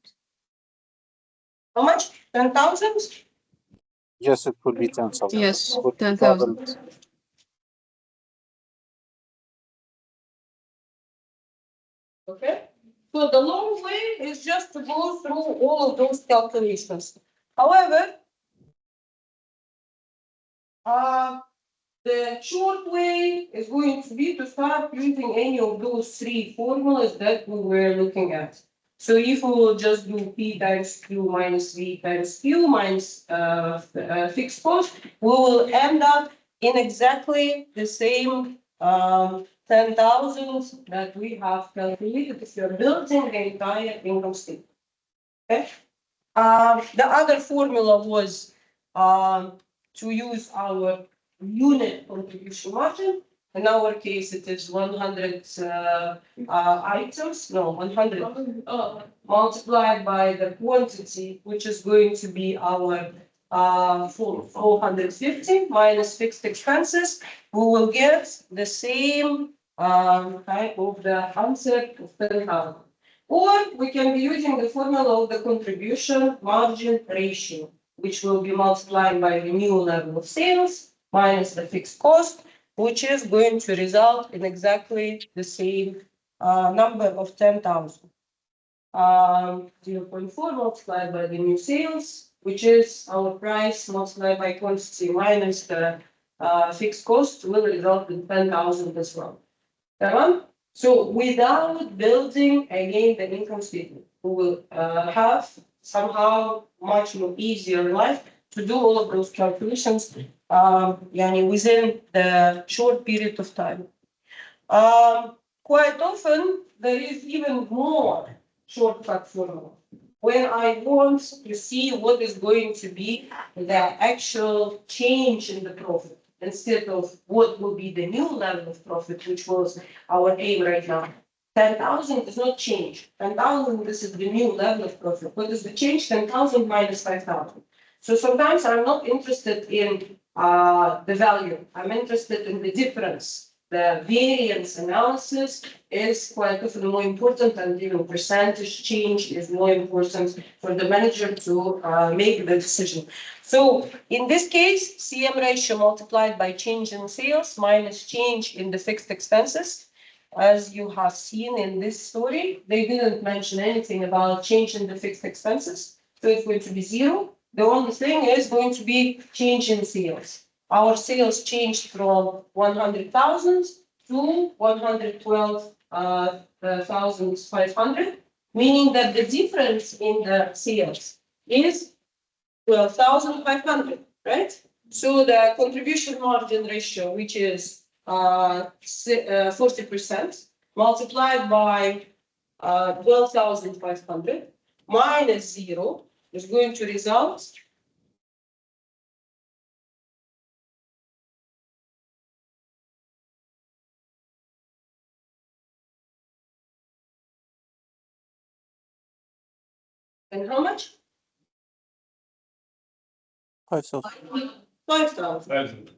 how much? 10,000? Yes, it will be 10,000. Yes, It will be 10,000. doubled. Okay. So the long way is just to go through all of those calculations. However, the short way is going to be to start using any of those three formulas that we were looking at. So if we will just do P times Q minus V times Q minus fixed cost, we will end up in exactly the same 10,000 that we have calculated if you're building the entire income statement. Okay. The other formula was to use our unit contribution margin. In our case, it is 100 items, no, 100 multiplied by the quantity, which is going to be our 450 minus fixed expenses. We will get the same type of the answer of 10,000. Or we can be using the formula of the contribution margin ratio, which will be multiplied by the new level of sales minus the fixed cost, which is going to result in exactly the same number of 10,000. 0.4 multiplied by the new sales, which is our price multiplied by quantity minus the fixed cost, will result in 10,000 as well. So without building again the income statement, we will have somehow much more easier life to do all of those calculations within the short period of time. Quite often there is even more shortcut formula. When I want to see what is going to be the actual change in the profit, instead of what will be the new level of profit, which was our aim right now. 10,000 is not change. 10,000, this is the new level of profit. What is the change? 10,000 minus 5,000. So sometimes I'm not interested in the value. I'm interested in the difference. The variance analysis is quite often more important, and even percentage change is more important for the manager to make the decision. So in this case, CM ratio multiplied by change in sales minus change in the fixed expenses. As you have seen in this story, they didn't mention anything about change in the fixed expenses. So it's going to be zero. The only thing is going to be change in sales. Our sales changed from 100,000 to 112,500, meaning that the difference in the sales is 12,500, right? So the contribution margin ratio, which is 40%, multiplied by 12,500 minus 0 is going to result in how much? 5,000. 5,000.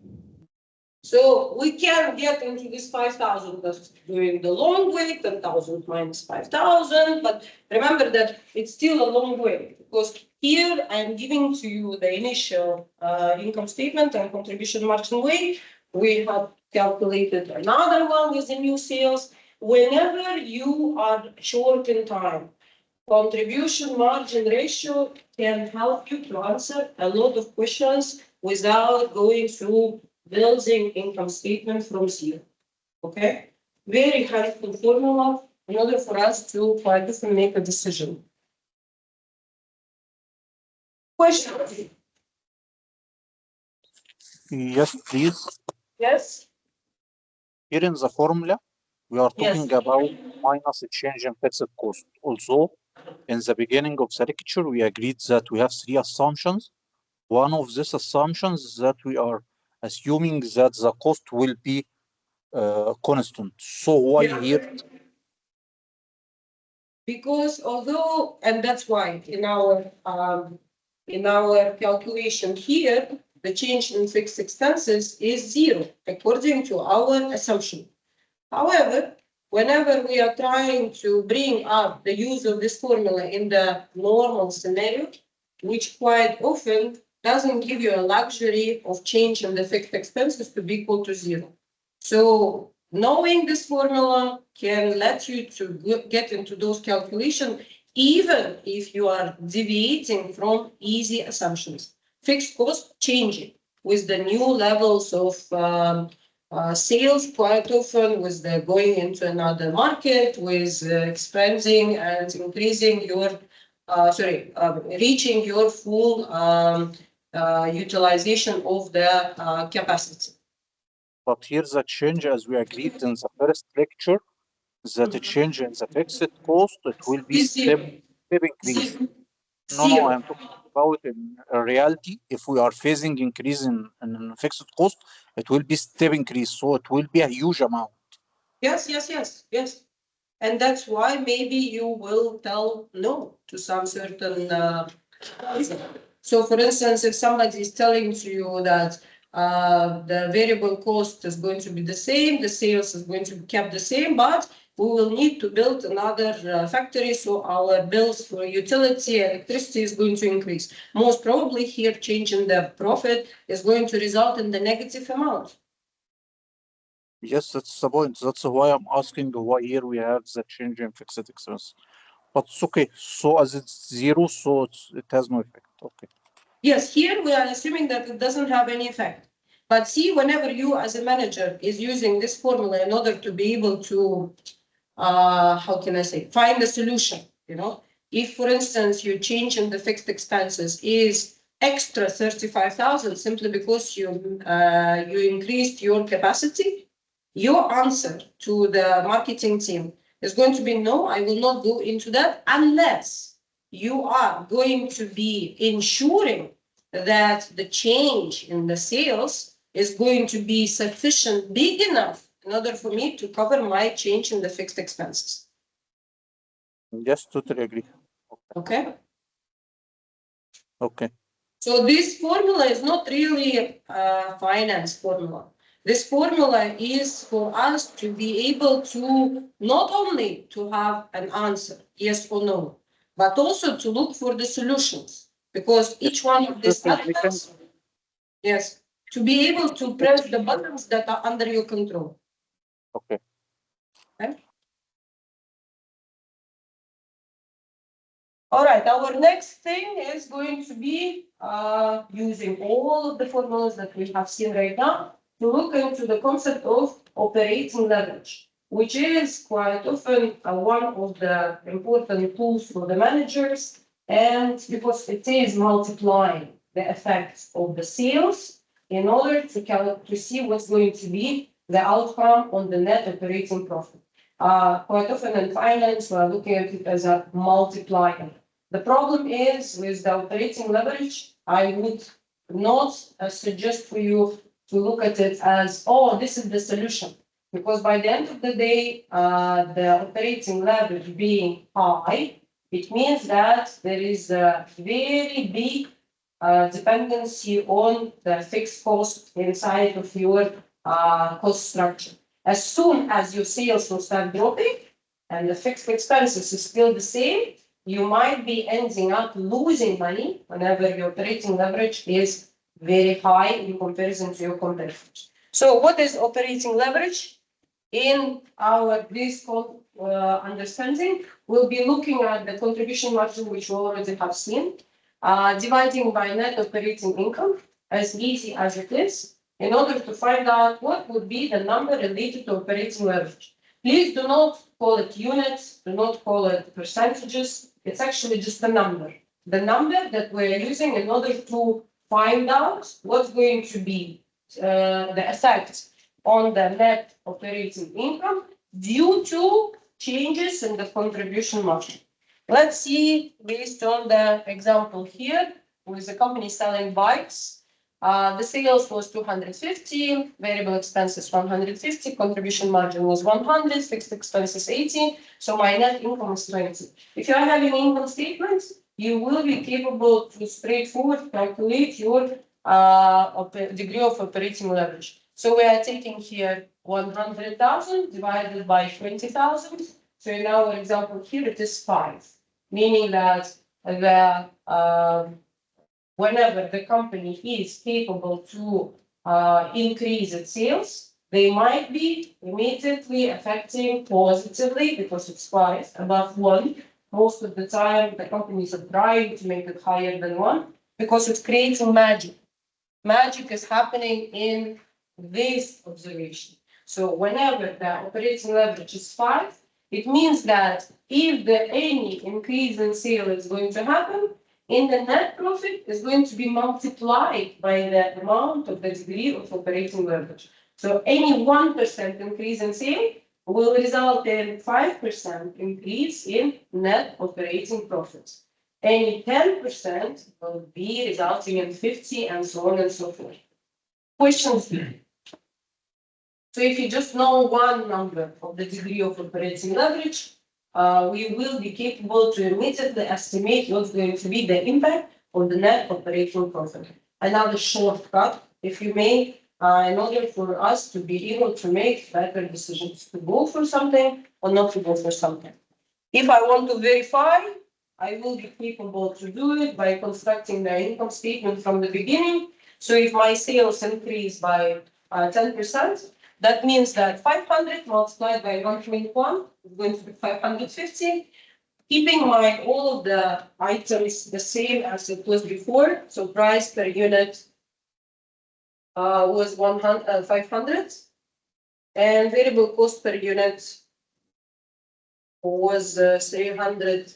So we can get into this 5,000 just doing the long way, 10,000 minus 5,000. But remember that it's still a long way, because here I'm giving to you the initial income statement and contribution margin way. We have calculated another one with the new sales. Whenever you are short in time, contribution margin ratio can help you to answer a lot of questions without going through building income statement from zero. Okay? Very helpful formula in order for us to quite often make a decision. Question? Yes, please. Yes? Here in the formula, we are Yes. talking about minus change in fixed cost. Also, in the beginning of the lecture, we agreed that we have three assumptions. One of these assumptions is that we are assuming that the cost will be constant. So why here? Because although, and that's why in our calculation here, the change in fixed expenses is zero, according to our assumption. However, whenever we are trying to bring up the use of this formula in the normal scenario, which quite often doesn't give you a luxury of change in the fixed expenses to be equal to zero. So knowing this formula can let you to get into those calculations, even if you are deviating from easy assumptions. Fixed cost changing with the new levels of sales quite often, with the going into another market, with expanding and increasing your, reaching your full utilization of the capacity. But here's a change, as we agreed in the first lecture, that the change in the fixed cost, it will be step increase. No, I am talking about in reality. If we are facing increase in fixed cost, it will be step increase. So it will be a huge amount. Yes. And that's why maybe you will tell no to some certain reason. So for instance, if somebody is telling to you that the variable cost is going to be the same, the sales is going to be kept the same, but we will need to build another factory, so our bills for utility, electricity is going to increase. Most probably here, change in the profit is going to result in the negative amount. Yes, that's the point. That's why I'm asking why here we have the change in fixed expense. But it's okay. So as it's zero, so it has no effect. Okay. Yes, here we are assuming that it doesn't have any effect. But see, whenever you as a manager is using this formula in order to be able to, how can I say, find a solution, if for instance, your change in the fixed expenses is extra 35,000 simply because you increased your capacity, your answer to the marketing team is going to be no, I will not go into that unless you are going to be ensuring that the change in the sales is going to be sufficient, big enough in order for me to cover my change in the fixed expenses. Yes, totally agree. Okay? Okay. So this formula is not really a finance formula. This formula is for us to be able to not only to have an answer, yes or no, but also to look for the solutions. Because each one of these Doctor, we can- elements, yes, to be able to press the buttons that are under your control. Okay. All right, our next thing is going to be using all of the formulas that we have seen right now to look into the concept of operating leverage, which is quite often one of the important tools for the managers, and because it is multiplying the effects of the sales in order to see what's going to be the outcome on the net operating profit. Quite often in finance, we're looking at it as a multiplier. The problem is with the operating leverage, I would not suggest for you to look at it as, oh, this is the solution. Because by the end of the day, the operating leverage being high, it means that there is a very big dependency on the fixed cost inside of your cost structure. As soon as your sales will start dropping and the fixed expenses is still the same, you might be ending up losing money whenever your operating leverage is very high in comparison to your competitors. So what is operating leverage? In our understanding, we'll be looking at the contribution margin, which we already have seen, dividing by net operating income, as easy as it is, in order to find out what would be the number related to operating leverage. Please do not call it units, do not call it percentages. It's actually just a number. The number that we're using in order to find out what's going to be the effect on the net operating income due to changes in the contribution margin. Let's see, based on the example here, with the company selling bikes, the sales was 250, variable expenses 150, contribution margin was 100, fixed expenses 80, so my net income is 20. If you are having income statements, you will be capable to straightforward calculate your degree of operating leverage. So we are taking here 100,000 divided by 20,000. So in our example here, it is 5, meaning that the whenever the company is capable to increase its sales, they might be immediately affecting positively because it's 5 above 1. Most of the time, the companies are trying to make it higher than 1 because it creates magic. Magic is happening in this observation. So whenever the operating leverage is 5, it means that if any increase in sale is going to happen, in the net profit is going to be multiplied by the amount of the degree of operating leverage. So any 1% increase in sale will result in 5% increase in net operating profits. Any 10% will be resulting in 50 and so on and so forth. Questions here? So if you just know one number of the degree of operating leverage, we will be capable to immediately estimate what's going to be the impact on the net operating profit. Another shortcut, if you may, in order for us to be able to make better decisions to go for something or not to go for something. If I want to verify, I will be capable to do it by constructing the income statement from the beginning. So if my sales increase by 10%, that means that 500 multiplied by 1.1 is going to be 550. Keeping in mind all of the items the same as it was before, so price per unit was 500, and variable cost per unit was $300.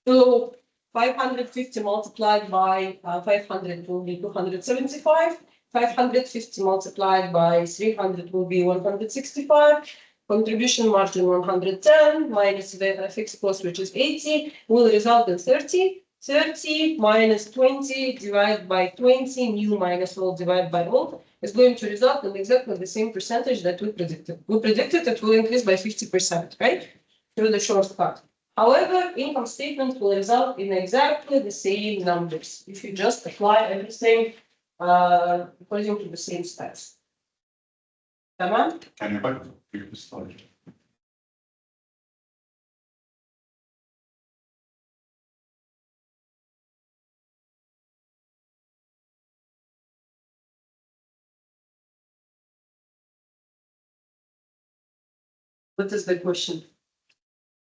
So 550 multiplied by 500 will be 275. 550 multiplied by 300 will be 165. Contribution margin 110 minus the fixed cost, which is 80, will result in 30. 30 minus 20 divided by 20, new minus old divided by old, is going to result in exactly the same percentage that we predicted. We predicted it will increase by 50%, right? Through the shortcut. However, income statement will result in exactly the same numbers if you just apply everything according to the same steps. تمام؟ Can you back to the slide? What is the question?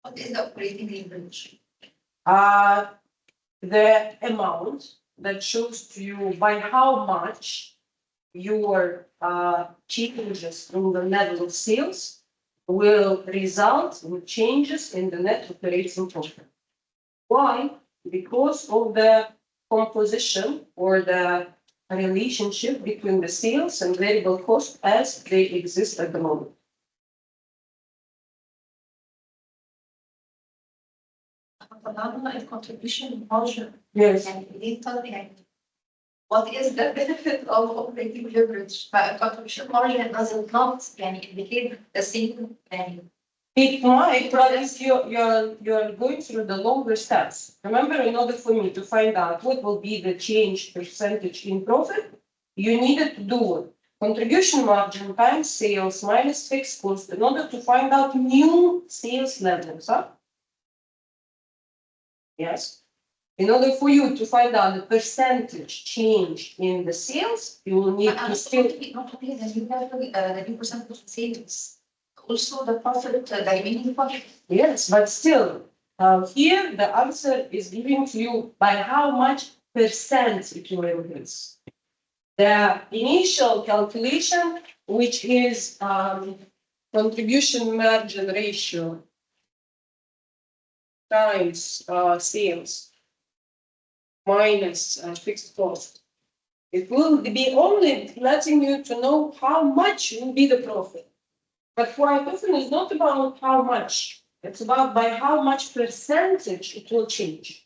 What is the operating leverage? The amount that shows to you by how much your changes in the level of sales will result in changes in the net operating profit. Why? Because of the composition or the relationship between the sales and variable cost as they exist at the moment. طلعنا الcontribution margin. Yes. يعني دي يعني what is the benefit of operating leverage? Contribution margin does not يعني indicate the same يعني. It might, but if you're going through the longer steps. Remember, in order for me to find out what will be the change percentage in profit, you needed to do contribution margin times sales minus fixed cost in order to find out new sales levels, huh? Yes. In order for you to find out the percentage change in the sales, you will need to still. Not only the new level, the new percentage of sales, also the profit, the remaining profit. Yes, but still, here the answer is given to you by how much percent it will increase. The initial calculation, which is contribution margin ratio times sales minus fixed cost, it will be only letting you to know how much will be the profit. But quite often it's not about how much, it's about by how much percentage it will change.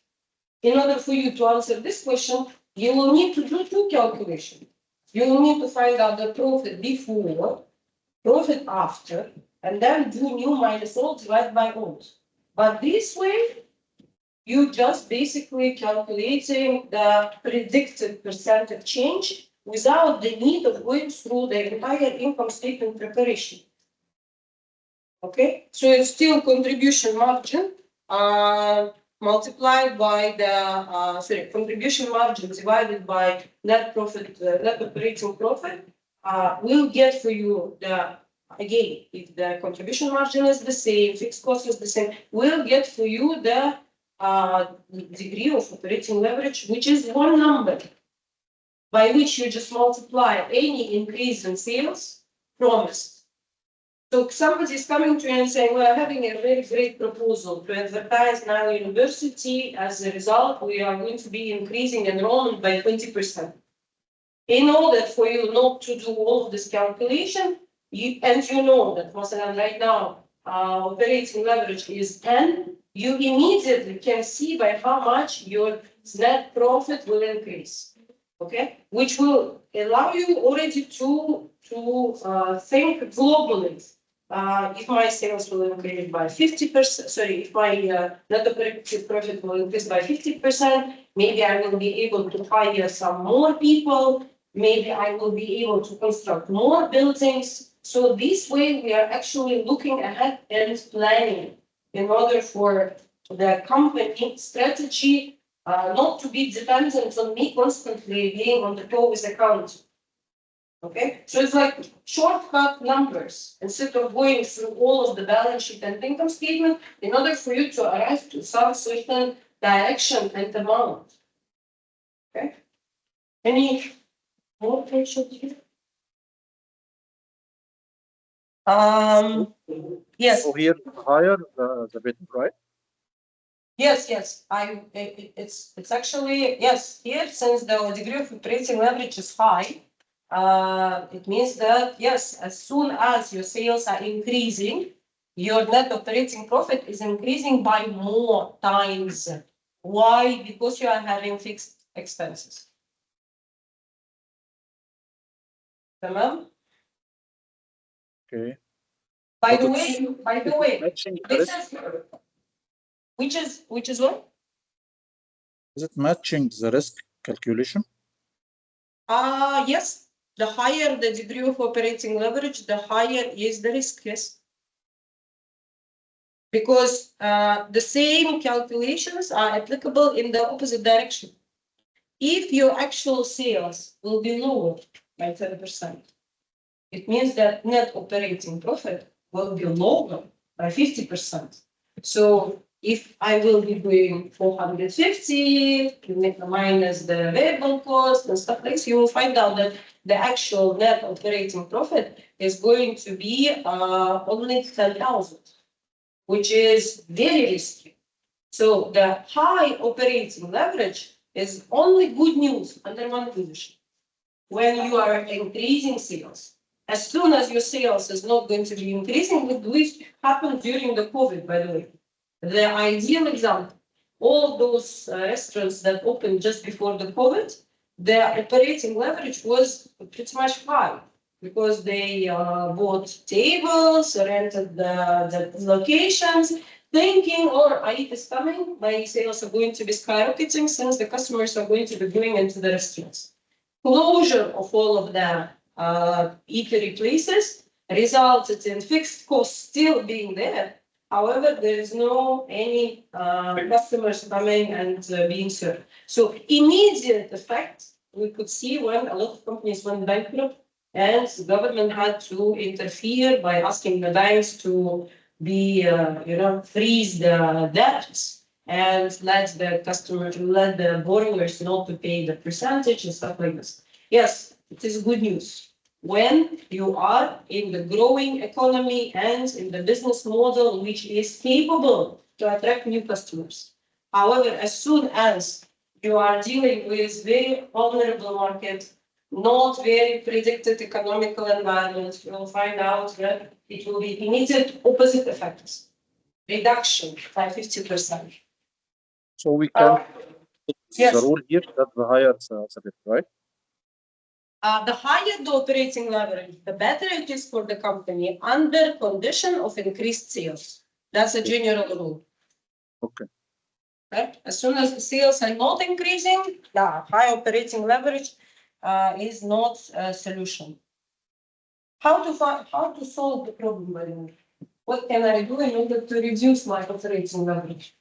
In order for you to answer this question, you will need to do two calculations. You will need to find out the profit before, profit after, and then do new minus old divided by old. But this way, you just basically calculating the predicted percentage change without the need of going through the entire income statement preparation. Okay, so it's still contribution margin multiplied by the contribution margin divided by net profit, net operating profit will get for you the, again, if the contribution margin is the same, fixed cost is the same, will get for you the degree of operating leverage, which is one number by which you just multiply any increase in sales promised. So somebody is coming to you and saying, we're having a very great proposal to advertise Nile University. As a result, we are going to be increasing enrollment by 20%. In order for you not to do all of this calculation, and you know that right now operating leverage is 10, you immediately can see by how much your net profit will increase. Okay, which will allow you already to think globally. If my sales will increase by 50%, sorry, if my net operating profit will increase by 50%, maybe I will be able to hire some more people. Maybe I will be able to construct more buildings. So this way, we are actually looking ahead and planning in order for the company strategy not to be dependent on me constantly being on the go with accounting. Okay, so it's like shortcut numbers instead of going through all of the balance sheet and income statement in order for you to arrive to some certain direction and amount. Okay, any more questions here? Yes. So here higher the better, right? Yes, yes. It's actually yes. Here, since the degree of operating leverage is high, it means that yes, as soon as your sales are increasing, your net operating profit is increasing by more times Why? Because you are having fixed expenses. Tamam? Okay. By But the it's- way, Matching the this risk, is, which is what? is it matching the risk calculation? Yes, the higher the degree of operating leverage, the higher is the risk, yes. Because the same calculations are applicable in the opposite direction. If your actual sales will be lower by 10%, it means that net operating profit will be lower by 50%. So if I will be doing 450, minus the variable cost and stuff like this, you will find out that the actual net operating profit is going to be only 10,000, which is very risky. So the high operating leverage is only good news under one condition. When you are increasing sales, as soon as your sales is not going to be increasing, which happened during the COVID, by the way. The ideal example, all of those restaurants that opened just before the COVID, their operating leverage was pretty much high because they bought tables, rented the locations, thinking, or Eid is coming, my sales are going to be skyrocketing since the customers are going to be going into the restaurants. Closure of all of the eatery places resulted in fixed costs still being there. However, there is no any customers coming and being served. So immediate effect we could see when a lot of companies went bankrupt and the government had to interfere by asking the banks to be, freeze the debts and let the borrowers not to pay the percentage and stuff like this. Yes, it is good news. When you are in the growing economy and in the business model which is capable to attract new customers. However, as soon as you are dealing with very vulnerable market, not very predicted economical environment, you will find out that it will be immediate opposite effects. Reduction by 50%. So we can yes. the rule here that the higher the risk, right? The higher the operating leverage, the better it is for the company under condition of increased sales. That's a general rule. Okay. Right? As soon as the sales are not increasing, the high operating leverage is not a solution. How to solve the problem, by the way? What can I do in order to reduce my operating leverage?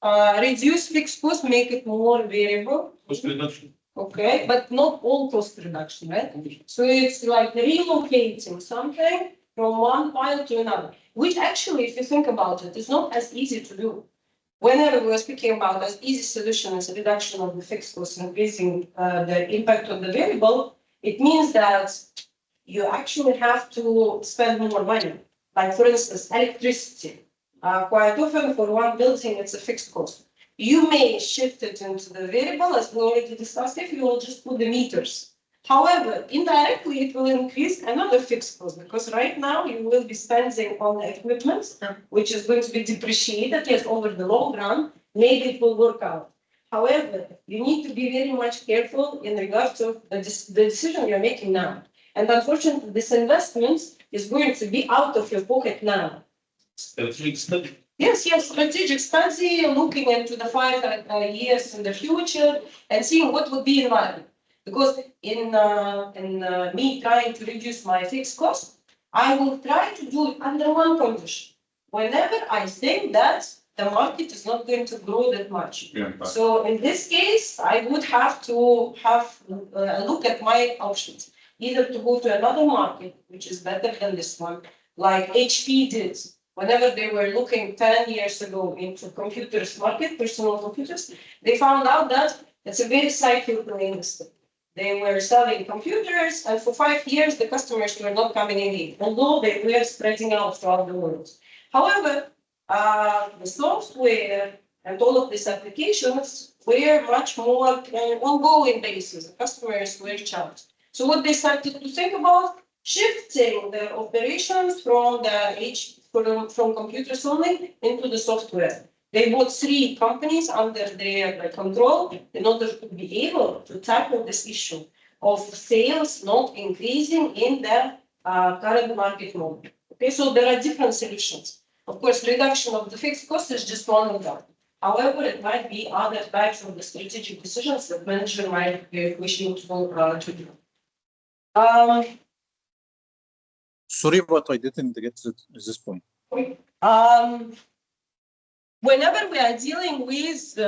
Reduce fixed cost, make it more variable. Cost reduction. Okay, but not all cost reduction, right? So it's like relocating something from one pile to another, which actually, if you think about it, is not as easy to do. Whenever we're speaking about as easy solution as a reduction of the fixed cost, increasing the impact on the variable, it means that you actually have to spend more money. Like for instance, electricity. Quite often for one building, it's a fixed cost. You may shift it into the variable, as we already discussed, if you will just put the meters. However, indirectly, it will increase another fixed cost because right now you will be spending on the equipment, which is going to be depreciated. Yes, over the long run, maybe it will work out. However, you need to be very much careful in regards to the decision you're making now. And unfortunately, this investment is going to be out of your pocket now. Yes, strategic study, looking into the 5 years in the future and seeing what would be environment. Because in me trying to reduce my fixed cost, I will try to do it under one condition. Whenever I think that the market is not going to grow that much. Yeah, so in this case, I would have to have a look at my options. Either to go to another market, which is better than this one, like HP did. Whenever they were looking 10 years ago into computers market, personal computers, they found out that it's a very cyclical industry. They were selling computers, and for 5 years, the customers were not coming in, although they were spreading out throughout the world. However, the software and all of these applications were much more ongoing basis. The customers were charged. So what they started to think about, shifting the operations from from computers only into the software. They bought 3 companies under their control in order to be able to tackle this issue of sales not increasing in the current market moment. Okay, so there are different solutions. Of course, reduction of the fixed cost is just one of them. However, it might be other types of the strategic decisions that manager might be wishing to do. Sorry, but I didn't get this point. Whenever we are dealing with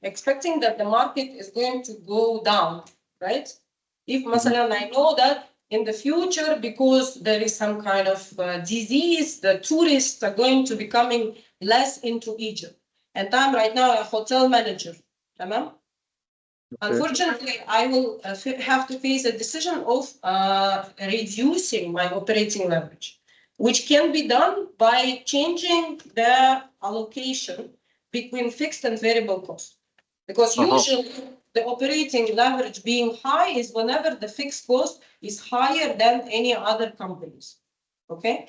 expecting that the market is going to go down, right? If مثلا I know that in the future, because there is some kind of disease, the tourists are going to be coming less into Egypt. And I'm right now a hotel manager. تمام? Unfortunately, I will have to face a decision of reducing my operating leverage, which can be done by changing the allocation between fixed and variable costs. Because usually the operating leverage being high is whenever the fixed cost is higher than any other companies. Okay?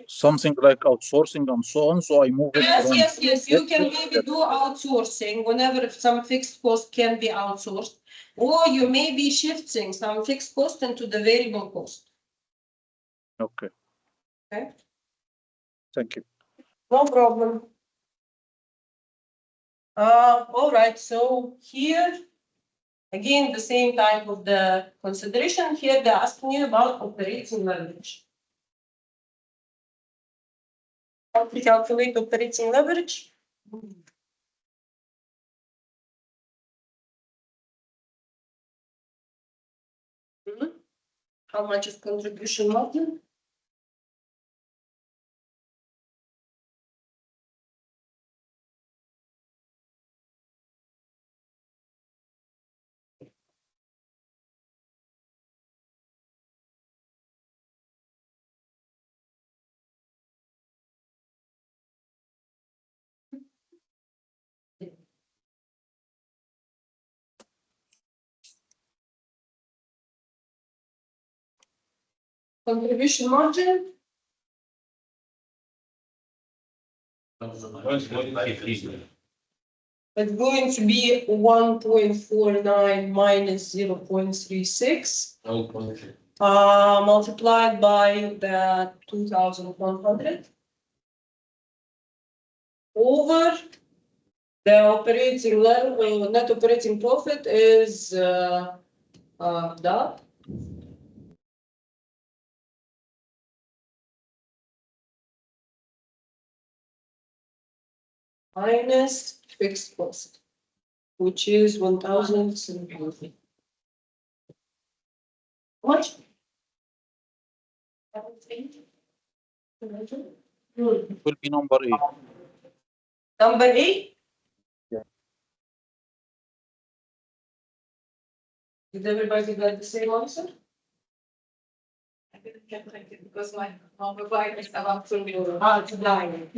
Something like outsourcing and so on. So I move it from. Yes. You can maybe do outsourcing whenever some fixed cost can be outsourced, or you may be shifting some fixed cost into the variable cost. Okay. Okay. Thank you. No problem. All right. So here, again, the same type of the consideration. Here, they're asking you about operating leverage. How to calculate operating leverage? How much is contribution margin? Contribution margin? It's going to be 1.49 minus 0.36 multiplied by the 2,100 over the operating level, net operating profit is that. Minus fixed cost, which is 1,750. How much? Will be number 8. Number 8? Yeah. Did everybody get the same answer? I didn't get it because my mobile is about to be. It's 9.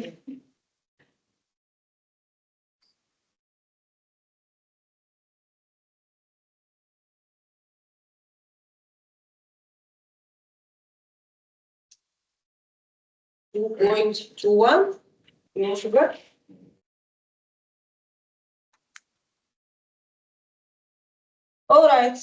Going to 1. You sugar? All right.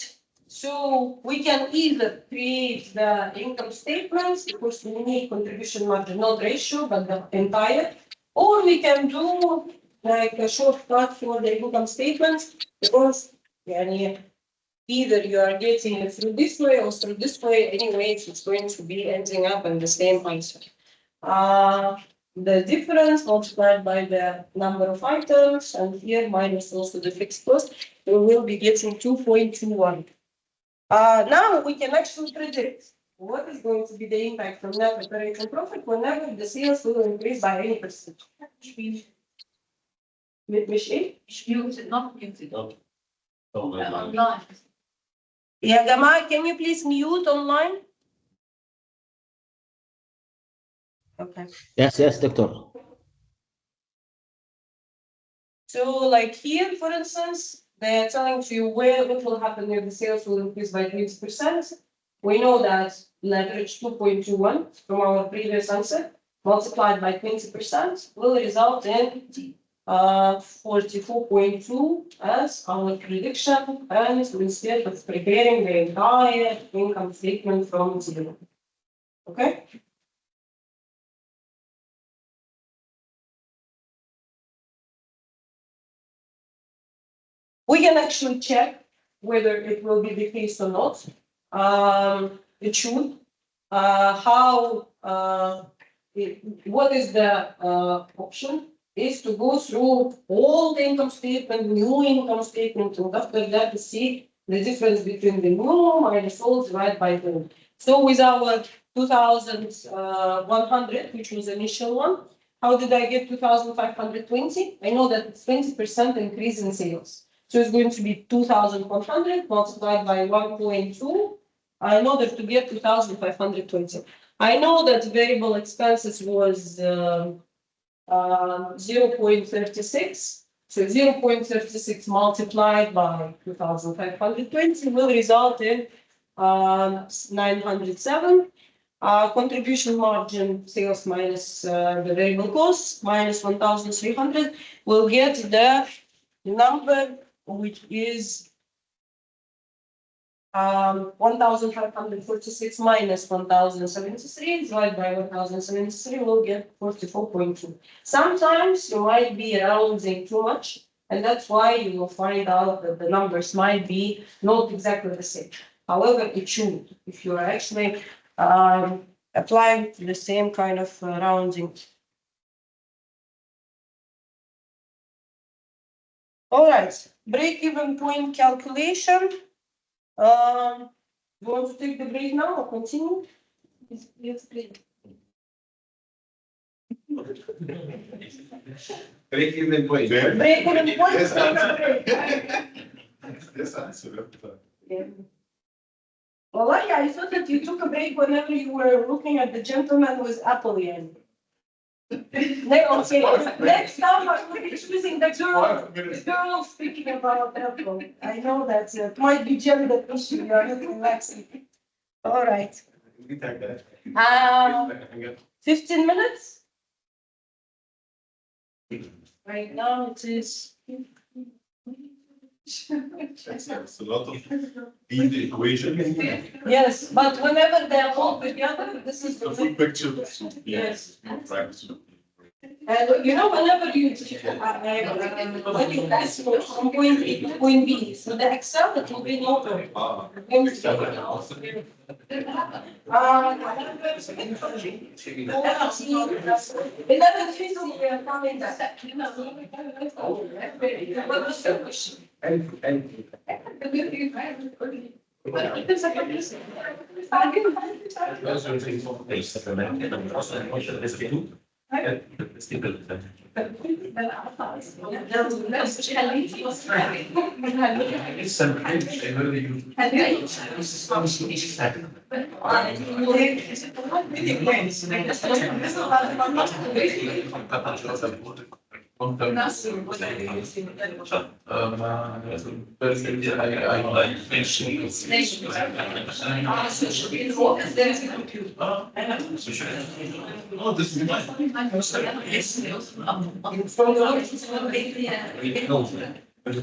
So we can either create the income statements, because we need contribution margin, not ratio, but the entire, or we can do like a shortcut for the income statements, because either you are getting it through this way or through this way, anyways, it's going to be ending up in the same answer. The difference multiplied by the number of items, and here minus also the fixed cost, we will be getting 2.21. Now we can actually predict what is going to be the impact from net operating profit whenever the sales will increase by any percentage. Muted, not muted. Online. Yeah, Gamal, can you please mute online? Okay. Yes, Doctor. So like here, for instance, they're telling you what will happen if the sales will increase by 20%. We know that leverage 2.21 from our previous answer, multiplied by 20%, will result in 44.2 as our prediction, and instead of preparing the entire income statement from zero. Okay? We can actually check whether it will be the case or not. It should. What is the option? Is to go through all the income statement, new income statement, and after that to see the difference between the new minus old divided by the old. So with our 2,100, which was the initial one, how did I get 2,520? I know that it's 20% increase in sales. So it's going to be 2,100 multiplied by 1.2 in order to get 2,520. I know that variable expenses was 0.36. So 0.36 multiplied by 2,520 will result in 907. Contribution margin, sales minus the variable costs, minus 1,300, will get the number which is 1,546 minus 1,073 divided by 1,073 will get 44.2. Sometimes you might be rounding too much, and that's why you will find out that the numbers might be not exactly the same. However, it should, if you are actually applying the same kind of rounding. All right, break-even point calculation. You want to take the break now or continue? Yes, please. Break-even point. Break-even point. Yes, Yeah. Well, I thought that you took a break whenever you were looking at the gentleman with apple in. Okay, next time I will be choosing the girl speaking about apple. I know that it might be gender issue, you are not relaxing. All right. 15 minutes? Right now it is. It's a lot of easy equation. Yes, but whenever they are all together, this is The full picture. Yes. Practice. And you know, whenever you, when you pass from point A to point B, so the Excel, it will be noted.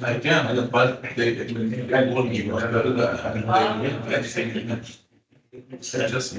I can, but they won't give just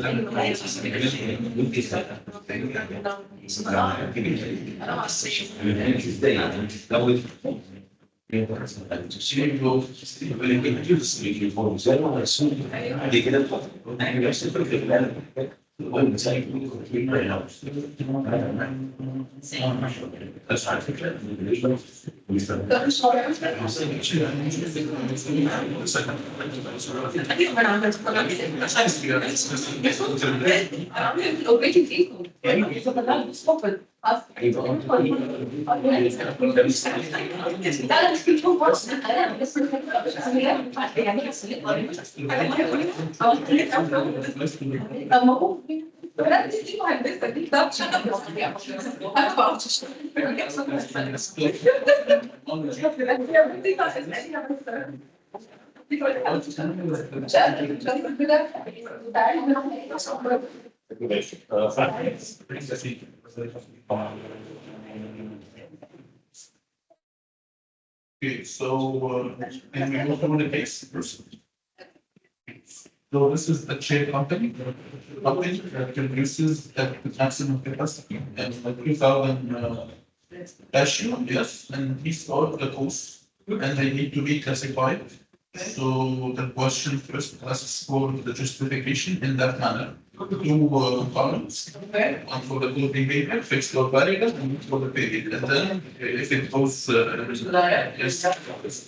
Okay, so, and we move on to the case first. So this is the share company that produces at the maximum capacity and like 2,000 issue, yes, and these are the costs and they need to be classified. So the question first asks for the justification in that manner. Two components, one for the good behavior, fixed or variable, and for the period. And then if it goes, yes,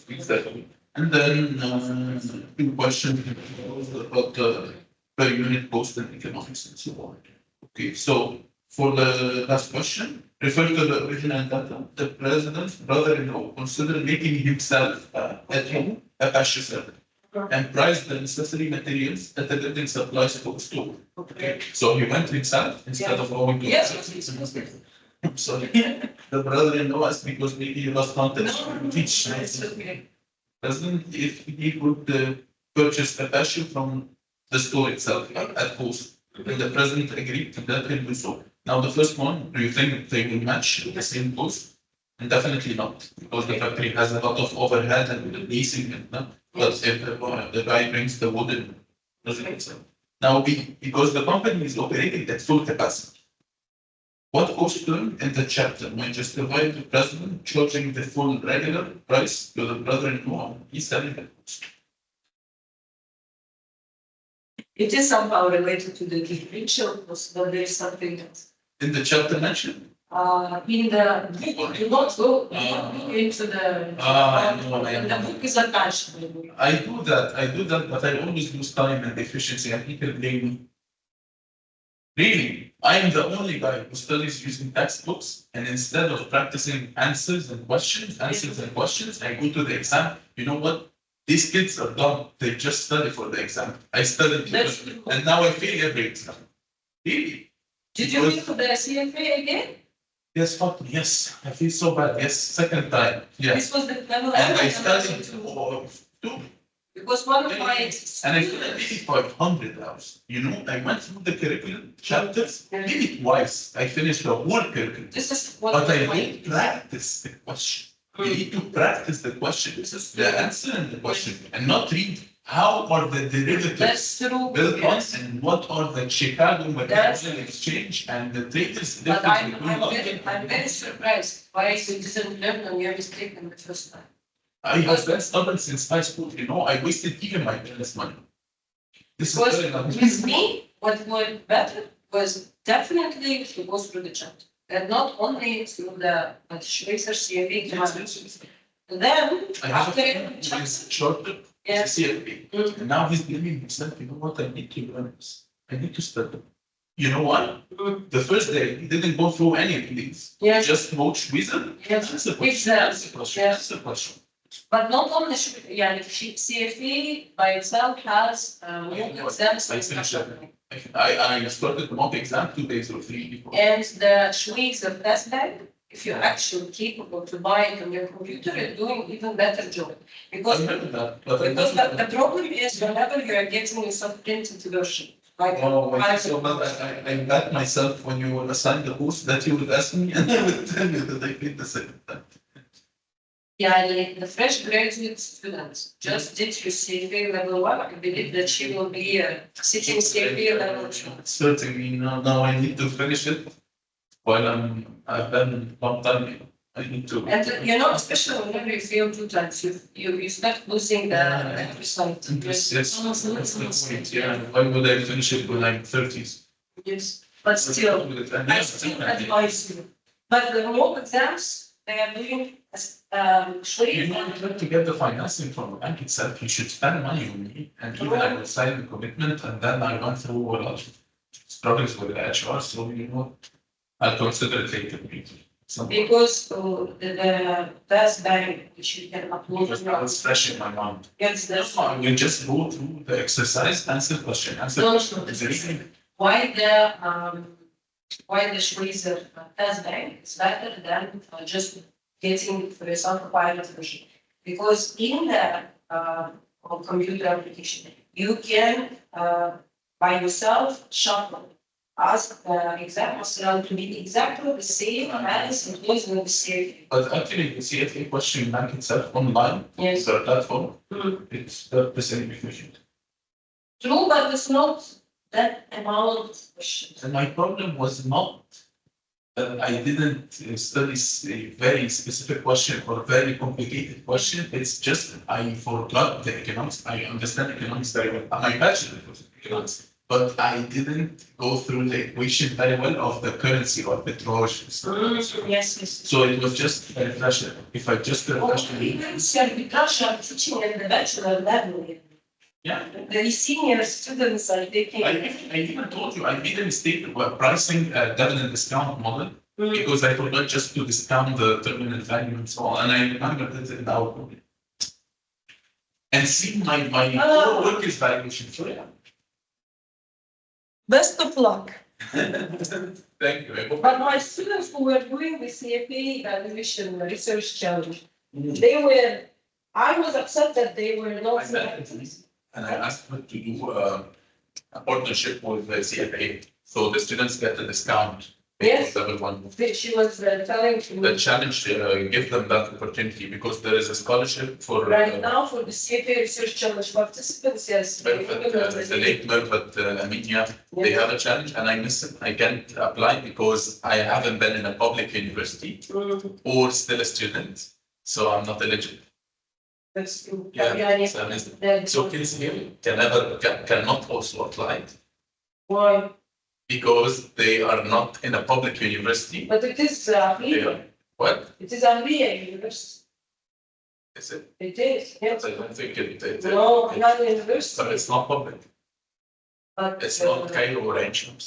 exactly. And then two questions about the per unit cost and economics and so on. Okay, so for the last question, refer to the original data. The president's brother-in-law considered making himself at home a pasture seller and priced the necessary materials that the building supplies to a store. Okay, so he went himself instead of going to. Yes. I'm sorry. The brother-in-law asked because maybe he lost context. Teach. It's okay. President, if he could purchase a pasture from the store itself at cost, then the president agreed to let him do so. Now, the first one, do you think they will match the same cost? And definitely not, because the factory has a lot of overhead and leasing and that. But if the guy brings the wood and doesn't make sense. Now, because the company is operating at full capacity, what cost term in the chapter might justify the president charging the full regular price to the brother-in-law? He's selling the cost. It is somehow related to the differential cost, but there is something else. In the chapter mentioned? In the book, do not go into the. No, The book is attached. I do that, but I always lose time and efficiency, and people blame me. Really, I am the only guy who studies using textbooks, and instead of practicing answers and questions, I go to the exam. You know what? These kids are dumb. They just study for the exam. I studied, That's true. and now I fail every exam. Really? Did you read for the CFA again? Yes, fuck me. Yes, I feel so bad. Yes, second time. Yes, This was the level. and I one studied two. Because one of my. and I feel maybe 500 hours. You know, I went through the curriculum chapters maybe twice. I finished the whole curriculum, This is what. but I don't practice the question. You need to practice the question. This is the answer and the question, and not read how are the derivatives That's true. built on Yes. and what are the Chicago That's- Mercantile Exchange and the traders. But I'm very surprised why you didn't learn on your mistake in the first time. I have been stubborn since high school. You know, I wasted even my parents' money. This is Because very lovely. with me, what went better was definitely to go through the chat. And not only through the Schweizer CFA. And then I have a after friend who chat, is shorter, yes. CFP, and now he's blaming himself. You know what? I need to learn this. I need to study. You know what? The first day he didn't go through any of these. Yes. Just watch Wizard. Yes. Answer question. Exactly. Answer question. Yes. Answer question. But not only يعني CFA by itself has mock exams. I finished that. I started mock exam 2 days or 3 before. And the Schweizer test bank, if you're actually capable to buy it on your computer, you're doing even better job. I Because heard that, but I because never. the problem is whenever you are getting a sub-printed version. Like Oh, I so but I bet myself when you will assign the host that you would ask me and I would tell you that I did the second time. يعني the fresh graduate students just did your CFA level 1. I believe that she will be sitting CFA level 2. Certainly, now I need to finish it while I've been long time. I need to. And you know, especially whenever you fail 2 times, you start losing the interest. Yes, that's the point, yeah. Why would I finish it when I'm 30s? Yes, but still, And I yes, still advise you. But the remote exams, they are doing you Schweizer. know, in order to get the financing from the bank itself, you should spend money on me. And even I will sign the commitment and then I went through a lot of struggles with the HR, so you know, I'll consider it later. Because the best bank which you can upload. Because now it's fresh in my mind. Yes, that's fine. You just go through the exercise, answer question, answer No, question. no, Is there anything? Why the Schweizer test bank is better than just getting, for example, pilot version? Because in the on computer application. You can, by yourself, shuffle. Ask the exam master to be exactly the same as it was in the CFA. But actually, the CFA question bank itself online, Yes. the platform, Mm. it's the same efficient. True, but it's not that amount of questions. And my problem was not that I didn't study a very specific question or a very complicated question. It's just I forgot the economics. I understand economics very well. My bachelor was economics, but I didn't go through the equation very well of the currency or petrol. Yes, yes. So it was just a refresher. If I just refresh me, Even arbitrage are teaching in the bachelor level. yeah. The senior students are taking. I even told you I made a mistake while pricing a dividend discount model Mm. because I forgot just to discount the terminal value and so on. And I remembered it in our book. And see my Oh. work is valuation. So yeah. Best of luck. Thank you. But my students who were doing the CFA evaluation research challenge, they were, I was upset that they were not I met selected. and I asked her to do a partnership with the CFA. So the students get a discount. Yes. Level one. She was telling The me challenge give them that opportunity because there is a scholarship for right now for the CFA research challenge participants, yes. the late Mervat Aminia. They have a challenge and I miss it. I can't apply because I haven't been in a public university Mm, or still a student. So I'm not eligible. that's true. Yeah, Yeah, so I missed it. that's So kids here cannot also apply why, because they are not in a public university. but it is They legal. are, what It is a real university. is it? It is, yes. I don't think it No, not but university. it's not public. But, It's not Cairo or Ain Shams.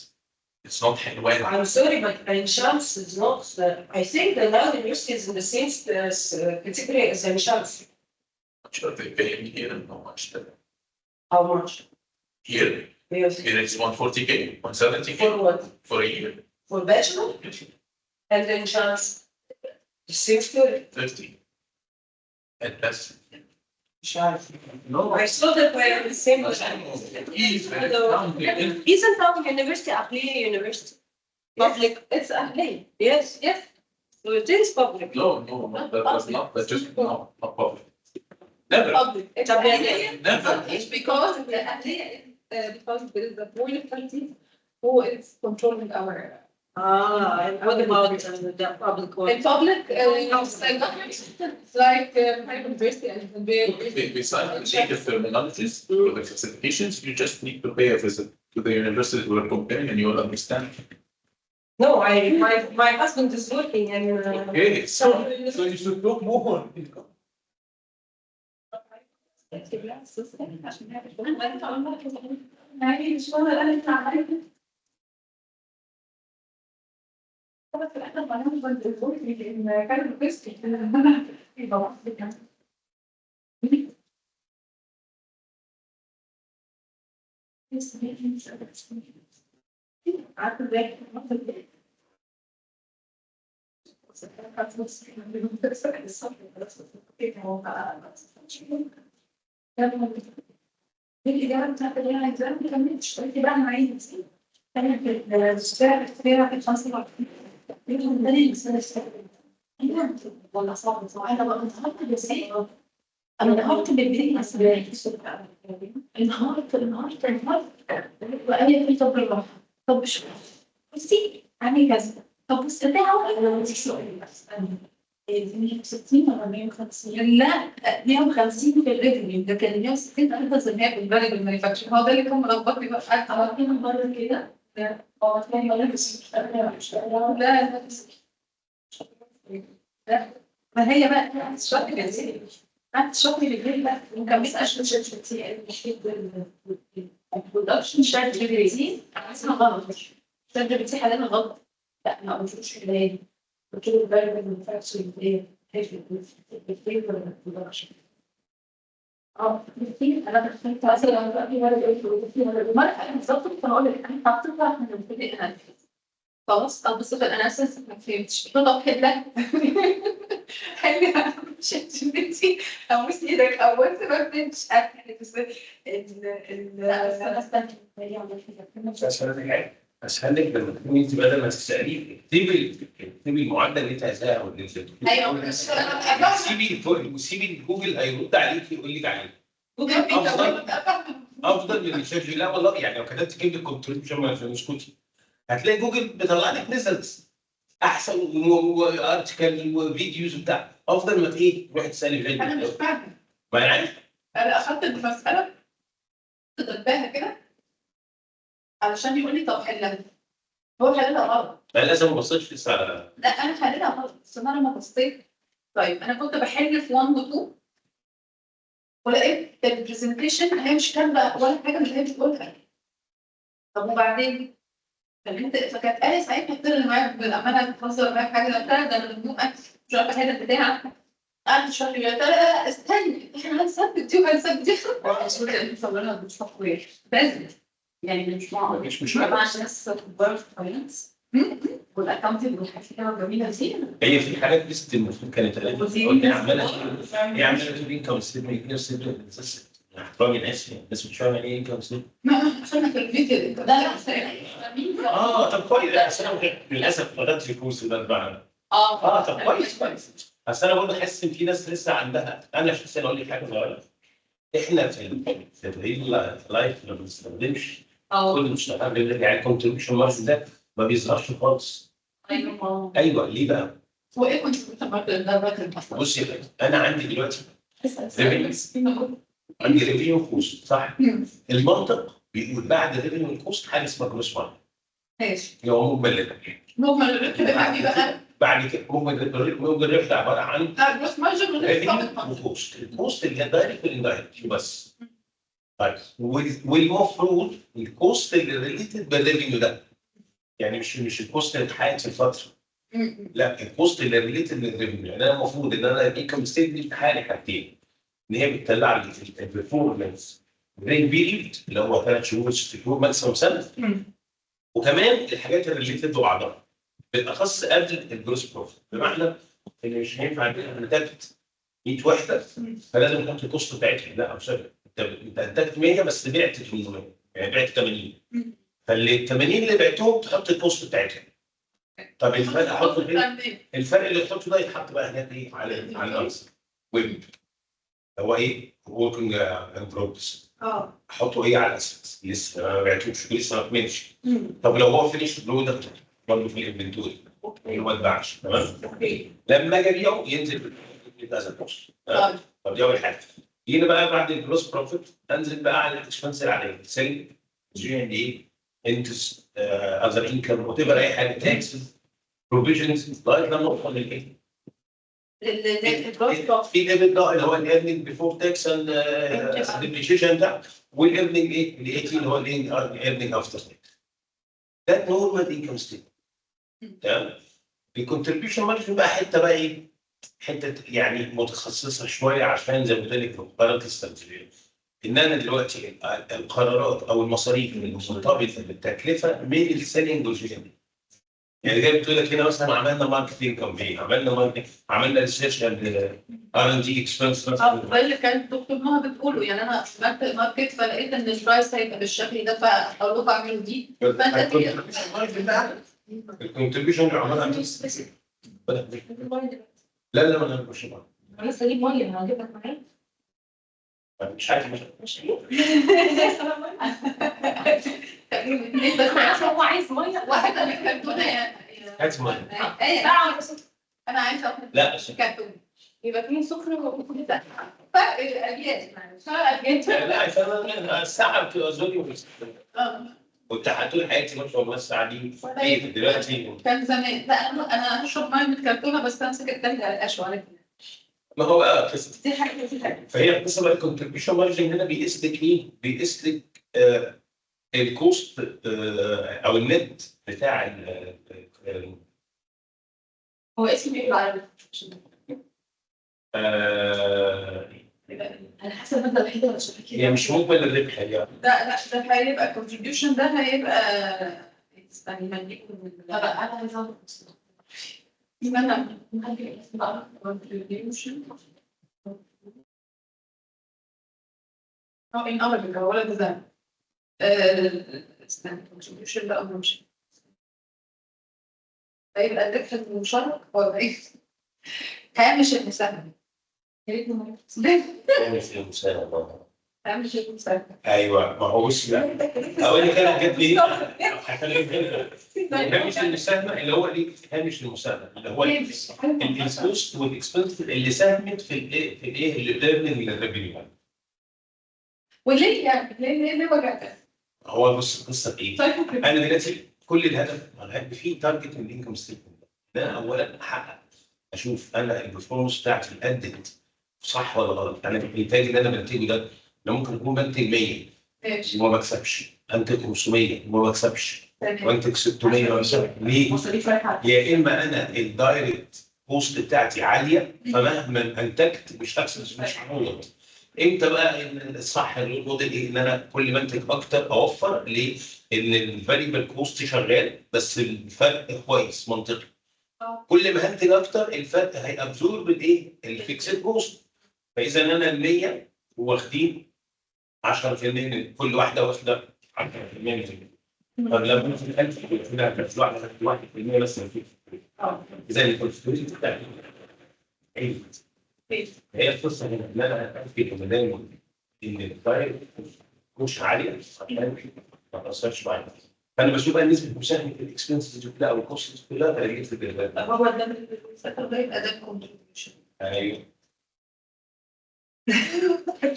It's not Helwan. I'm sorry, but Ain Shams is not, I think the Nile University is in the same category as Ain Shams. Sure, they pay here and how much. How much? Here, Yes. here it's 140K, 170K For what? for a year. For bachelor? And then Shams? The same story. 50. And that's. No. I saw that we are the same. Isn't our university Ahliya University? Public, it's Ahliya. Yes, yes. So it is public. No, that was not, that just, no, not public. Never, Public. It's Ahliya. never. It's because the because there is a municipality who is controlling our. And what about the public one? In public, it's like government, it's like private university and Besides the legal terminologies for the classifications, you just need to pay a visit to the university we're comparing and you will understand. No, my husband is working and. Okay, so you should look more. الإجابة بتاعت الإجابة ما كملتش قلت بقى أنا عايز كانت الشارع فيها في 25 منهم تاني السنة ولا صعب أنا بقى انهارت بإزاي؟ أنا انهارت بالدنيا إزاي؟ انهارت وأنا في طب الراحة طب شو بصي عامل كذا طب بص بتاعه أنا سؤال بس 160 ولا 150 لا 150 في الريفينيو ده كان 160 أنت زمان بالبلد المانيفاكتشر هو ده اللي كان ملخبطني بقى قعدت كده مرة كده هو تاني مرة بس لا ما هي بقى الشرط بنزين الشرط بالليل بقى وكملت أشهر البرودكشن شرط بنزين اسمها غلط شرط بنزين حاليا غلط لا ما قلتلوش حلال قلت له الفاليو مانيفاكتشرنج ايه؟ بالفيل ولا بالبرودكشن؟ بالفيل انا دخلت مثلا بقى في ورقه ايه بالفيل ولا بالمره انا بالظبط كنت هقول لك انا حطيتها من البدايه انا خلاص طب بص انا اساسا ما فهمتش طب حلها حلها شات جي بي تي ابوس ايدك او انت ما فهمتش حاجه بس لا بس انا استنى اسهل لك لما تكوني انت بدل ما تساليه اكتبي المعادله اللي انت عايزاها او اللي انت ايوه مش انا سيبي جوجل هيرد عليك يقول لك عليه جوجل افضل من شات جي. لا والله يعني لو كتبت كلمه كونتريبيوشن في اسكتي هتلاقي جوجل بيطلع لك ريزلتس احسن وارتكل وفيديوز وبتاع. افضل ما تروح تسالي انا مش فاهمه. ما انا عارف. انا اخدت المساله كتبتها كده علشان يقول لي طب حلها. هو حلها غلط. لا لازم ما بصيتش لسه على. لا انا حلها غلط بس انا لما بصيت طيب انا كنت بحل في 1 و 2 ولقيت البرزنتيشن هي مش كاتبه ولا حاجه من اللي هي بتقولها. طب وبعدين فكانت قالت ساعتها قلت لها معاك بالامانه بتهزر معاك حاجه ده انا مجنونه مش عارفه احل البتاع. قعدت تشرح لي لا استني احنا هنثبت دي وهنثبت دي. المفروض ان صورنا بالسوفت لازم يعني مش معقول مش مع ناس كبار في الفاينانس والاكونتنج والحاجات الجميله دي. هي في حاجات بس المفروض كانت قالت هي عماله تقول انكم ستيتمنت احترامي الناس مش فاهمه ايه انكم ستيتمنت. عشان في الفيديو ده طب كويس. اصل انا للاسف ما خدتش الكورس ده بقى. طب كويس. اصل انا برضه حاسس ان في ناس لسه عندها. انا شخصيا اقول لك حاجه صغيره. احنا في الريل لايف ما بنستخدمش كل المشتغل يعني الكونتريبيوشن مارجن ده ما بيظهرش خالص. ايوه ليه بقى؟ وايه كنت ده بصي يا فندم انا عندي دلوقتي عندي ريفينيو كوست صح؟ المنطق بيقول بعد ريفينيو كوست حاجه اسمها جروس مارجن. ماشي. اللي هو مجمل الربح. مجمل الربح ده بقى بعد كده مجمل الربح ده عباره عن جروس مارجن ريفينيو وكوست. الكوست اللي هي دايركت والاندايركت بس. طيب والمفروض الكوست اللي ريليتد بالريفينيو ده يعني مش الكوست اللي اتحققت في الفتره. لا الكوست اللي ريليتد للريفينيو. يعني انا المفروض ان انا الانكم ستيتمنت بتاعي لي حاجتين ان هي بتطلع لي البرفورمانس رين بيريد اللي هو 3 شهور 6 شهور ماكسيموم سنه وكمان الحاجات اللي ريليتد ببعضها بالاخص قبل الجروس بروفيت. بمعنى ان مش هينفع انتجت 100 وحده فلازم تحط الكوست بتاعتها. لا مش انت انتجت 100 بس بعت 800 يعني بعت 80 فال 80 اللي بعتهم تحط الكوست بتاعتها. طب الفرق احطه فين؟ الفرق اللي تحطه ده يتحط بقى هناك على الانسر ويب هو وركينج ان بروجرس. احطه على الاساس لسه ما بعتوش لسه ما كملش. طب لو هو فينيش برودكت برضه في الانفنتوري اللي ما اتباعش تمام. لما اجي ابيعه ينزل بهذا الكوست. طب دي اول حاجه. جينا بقى بعد الجروس بروفيت انزل بقى على الاكسبنس العاديه سيل جي انتس اذر انكم وات ايفر اي حاجه تاكسز بروفيجنز لغايه لما اوصل للايه؟ في الايبت ده اللي هو الايرنينج بيفور تاكس اند ديبريشيشن ده والايرنينج ال 80 اللي هو الايرنينج افتر تاكس. ده نورمال انكم ستيتمنت. تمام. الكونتريبيوشن مارجن بقى حته بقى حته يعني متخصصه شويه عشان زي ما قلت لك القرارات الاستراتيجيه. ان انا دلوقتي القرارات او المصاريف المرتبطه بالتكلفه من السيلينج والجي. يعني زي بتقول لك هنا مثلا عملنا ماركتنج كامبين عملنا ريسيرش اند ار ان دي اكسبنس مثلا. ده اللي كان دكتور مها بتقوله يعني انا عملت ماركت فلقيت ان البرايس هيبقى بالشكل ده فاقول لكم اعملوا دي فانت الكونتريبيوشن اللي عملها لا ما انا مش انا لسه اجيب ميه انا هجيب لك معايا مش عارف مش بس عشان هو عايز ميه واحده من الكرتونه يعني هات ميه انا عايزه لا كرتونه يبقى فيه سكر وفيه ده فرق الاجيال لا فانا الساعه بتبقى زودي كنت هتقول حياتي ما شاء الله الساعه دي ايه دلوقتي كان زمان لا انا هشرب ميه من الكرتونه بس امسك الثلج على القشوه على كده ما هو بقى قصه دي حاجه فهي قصه بقى الكونتريبيوشن مارجن هنا بيقيس لك بيقيس لك الكوست او النت بتاع هو اسمه ايه بالعربي؟ انا حاسه الماده الوحيده اللي شايفاها هي مش مقبل الربح هي لا ده هيبقى الكونتريبيوشن ده هيبقى استني ما نجيبه انا عايزه أنا هذه اسمها contribution أو in Arabic ولا بزان استنى contribution لا مش هيبقى الربح المشترك ولا إيه؟ هامش المساهمة يا ريت ما هامش المساهمة. هامش المساهمة ايوه ما هو بص بقى اقول لك انا جت لي هامش المساهمه اللي هو ايه هامش المساهمه اللي هو الكوست والاكسبنس اللي ساهمت في الايه الليرنينج للريفينيو. وليه يعني ليه وجعتك؟ هو بص القصه ايه؟ انا دلوقتي كل الهدف في تارجت من الانكم ستيتمنت ده اولا احقق اشوف انا البرفورمانس بتاعتي ادت صح ولا غلط. انا الانتاج اللي انا بنتجه ده انا ممكن اكون بنتج 100 وما بكسبش، انتج 500 وما بكسبش، وانتج 600 وما بكسبش. ليه؟ يا اما انا الدايركت كوست بتاعتي عاليه فمهما انتجت مش هكسب مش هعوض. امتى بقى الصح الموديل ايه؟ ان انا كل ما انتج اكتر اوفر ليه؟ ان الفاريبل كوست شغال بس الفرق كويس منطقي. كل ما هنتج اكتر الفرق هيابزورب الايه؟ الفيكسد كوست. فاذا انا ال 100 واخدين 10% من كل واحده واخده 10% من طب لما في 1000 كده في واحده خدت 1% بس اذا الكونستيتيوشن بتاعتي هي القصه هنا ان انا اتاكد ان دايما ان الفايل مش عاليه عشان ما تاثرش معايا. فانا بشوف بقى نسبه مساهمه الاكسبنسز كلها او الكوست كلها 30%. هو ده ده يبقى ده الكونتريبيوشن. ايوه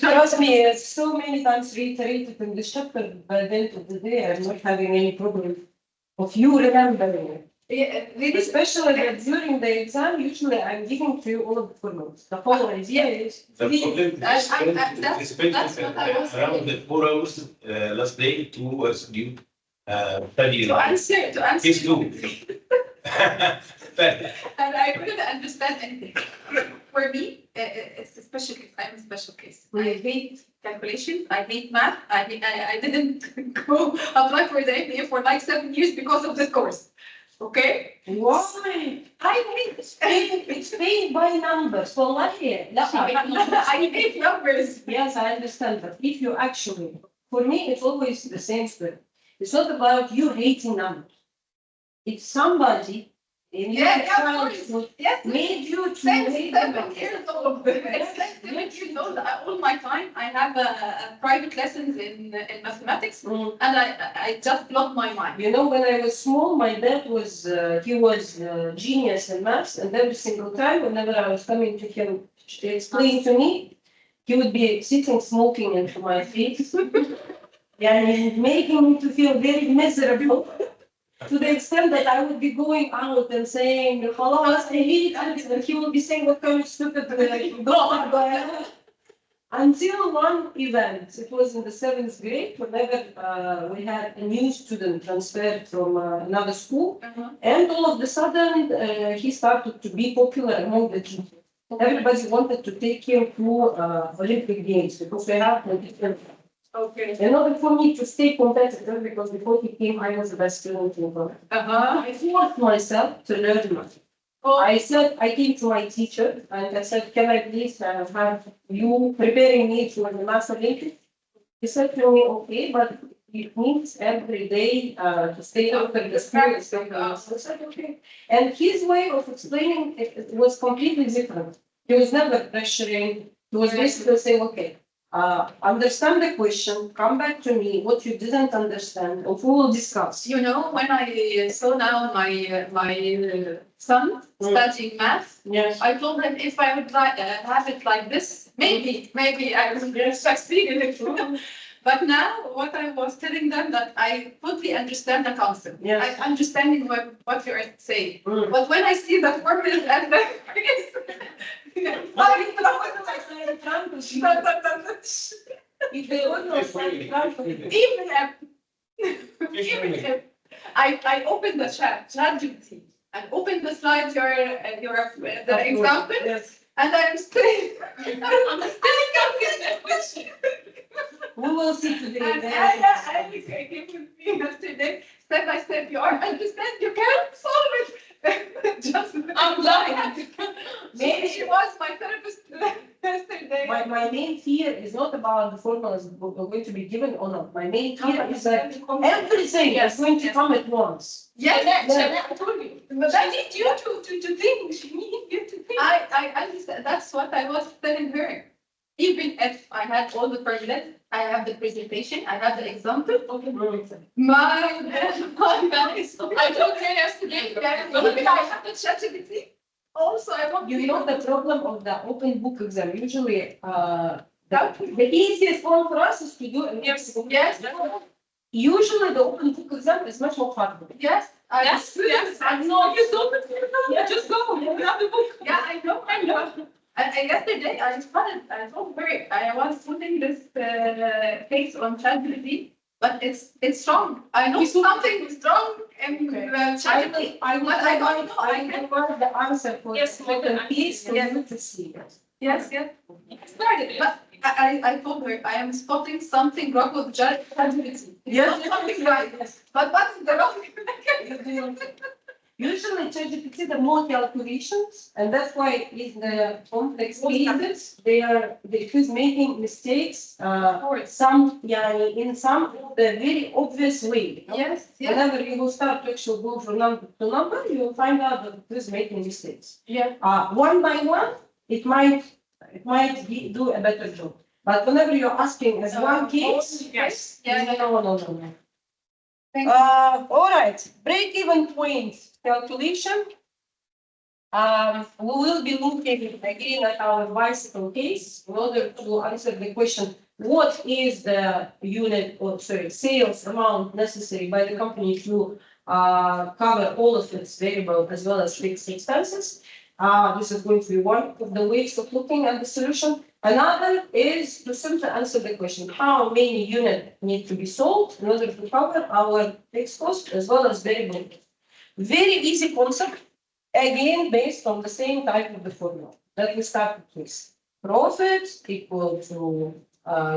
Trust me, it's so many times reiterated in the chapter by the end of the day. I'm not having any problem of you remembering it. Especially that during the exam, usually I'm giving to you all of the formulas. The whole idea is the problem that's what I was around the 4 hours last day to you study. To answer. Please do. And I couldn't understand anything. For me, it's a special case. I'm a special case. I hate calculations. I hate math. I didn't go apply for the MBA for like 7 years because of this course. Okay? why? I hate It's paid by numbers. Wallahi. I hate numbers. Yes, I understand. But if you actually, for me, it's always the same story. It's not about you hating numbers. It's somebody in your childhood made you to hate 7 years old. 7 years old. All my time, I have a private lessons in mathematics, and I just blocked my mind. You know, when I was small, my dad was, he was genius in maths, and every single time, whenever I was coming to him to explain to me, he would be sitting smoking into my face, and making me to feel very miserable. To the extent that I would be going out and saying, "Khalas, I hate it," and he would be saying, "What kind of stupid God?" Until one event, it was in the 7th grade, whenever we had a new student transferred from another school, and all of a sudden he started to be popular among the teachers. Everybody wanted to take him to Olympic Games because we have different. Okay. In order for me to stay competitive, because before he came, I was the best student in the world. I forced myself to learn math. I said, I came to my teacher and I said, "Can I please have you preparing me for the math Olympics?" He said to me, "Okay, but it means every day to stay after the school." I said, "Okay." And his way of explaining it was completely different. He was never pressuring. He was basically saying, "Okay, understand the question, come back to me, what you didn't understand, and we will discuss." You know, when I saw now my son studying math, Yes. I told him if I would have it like this, maybe I would succeed in it. But now, what I was telling them that I totally understand the concept. Yes. I understanding what you are saying. But when I see the formulas and the even I opened the ChatGPT and opened the slides, the example, and I'm still calculating. We will see today. And he came with me yesterday, step by step. You understand? You can't solve it. Just I'm lying. maybe she was my therapist yesterday. My main fear is not about the formulas we're going to be given or not. My main fear is that everything is going to come at once. Yes, Yeah. I told you. But I need you to think. She needs you to think. I understand. That's what I was telling her. Even if I had all the formulas, I have the presentation, I have the example. My guys, I told her yesterday that even I have the ChatGPT. Also, I want. You know the problem of the open book exam, usually, the easiest one for us is to do an Yes. Usually the open book exam is much more harder. Yes. Yes. I know. You don't. Yeah. Just go. You have the book. Yeah, I know. And yesterday I told her I was putting this case on ChatGPT, but it's wrong. I know something is wrong in ChatGPT. I will But I don't know. I can. provide the answer for Yes, the second piece for yes. you to see it. Yes. But I told her I am spotting something wrong with ChatGPT. Yes. Something right. But what is the wrong? Usually ChatGPT, the more calculations, and that's why in the complex cases, it is making mistakes, in some the very obvious way. Yes. Whenever you will start to actually go from number to number, you will find out that it is making mistakes. Yeah. One by one, it might do a better job. But whenever you're asking as one case, Yes. no. Thank you. All right, break-even point calculation. We will be looking again at our bicycle case in order to answer the question, what is the sales amount necessary by the company to cover all of its variable as well as fixed expenses? This is going to be one of the ways of looking at the solution. Another is to simply answer the question, how many units need to be sold in order to cover our fixed cost as well as variable cost. Very easy concept, again, based on the same type of the formula. Let me start with this. Profit equal to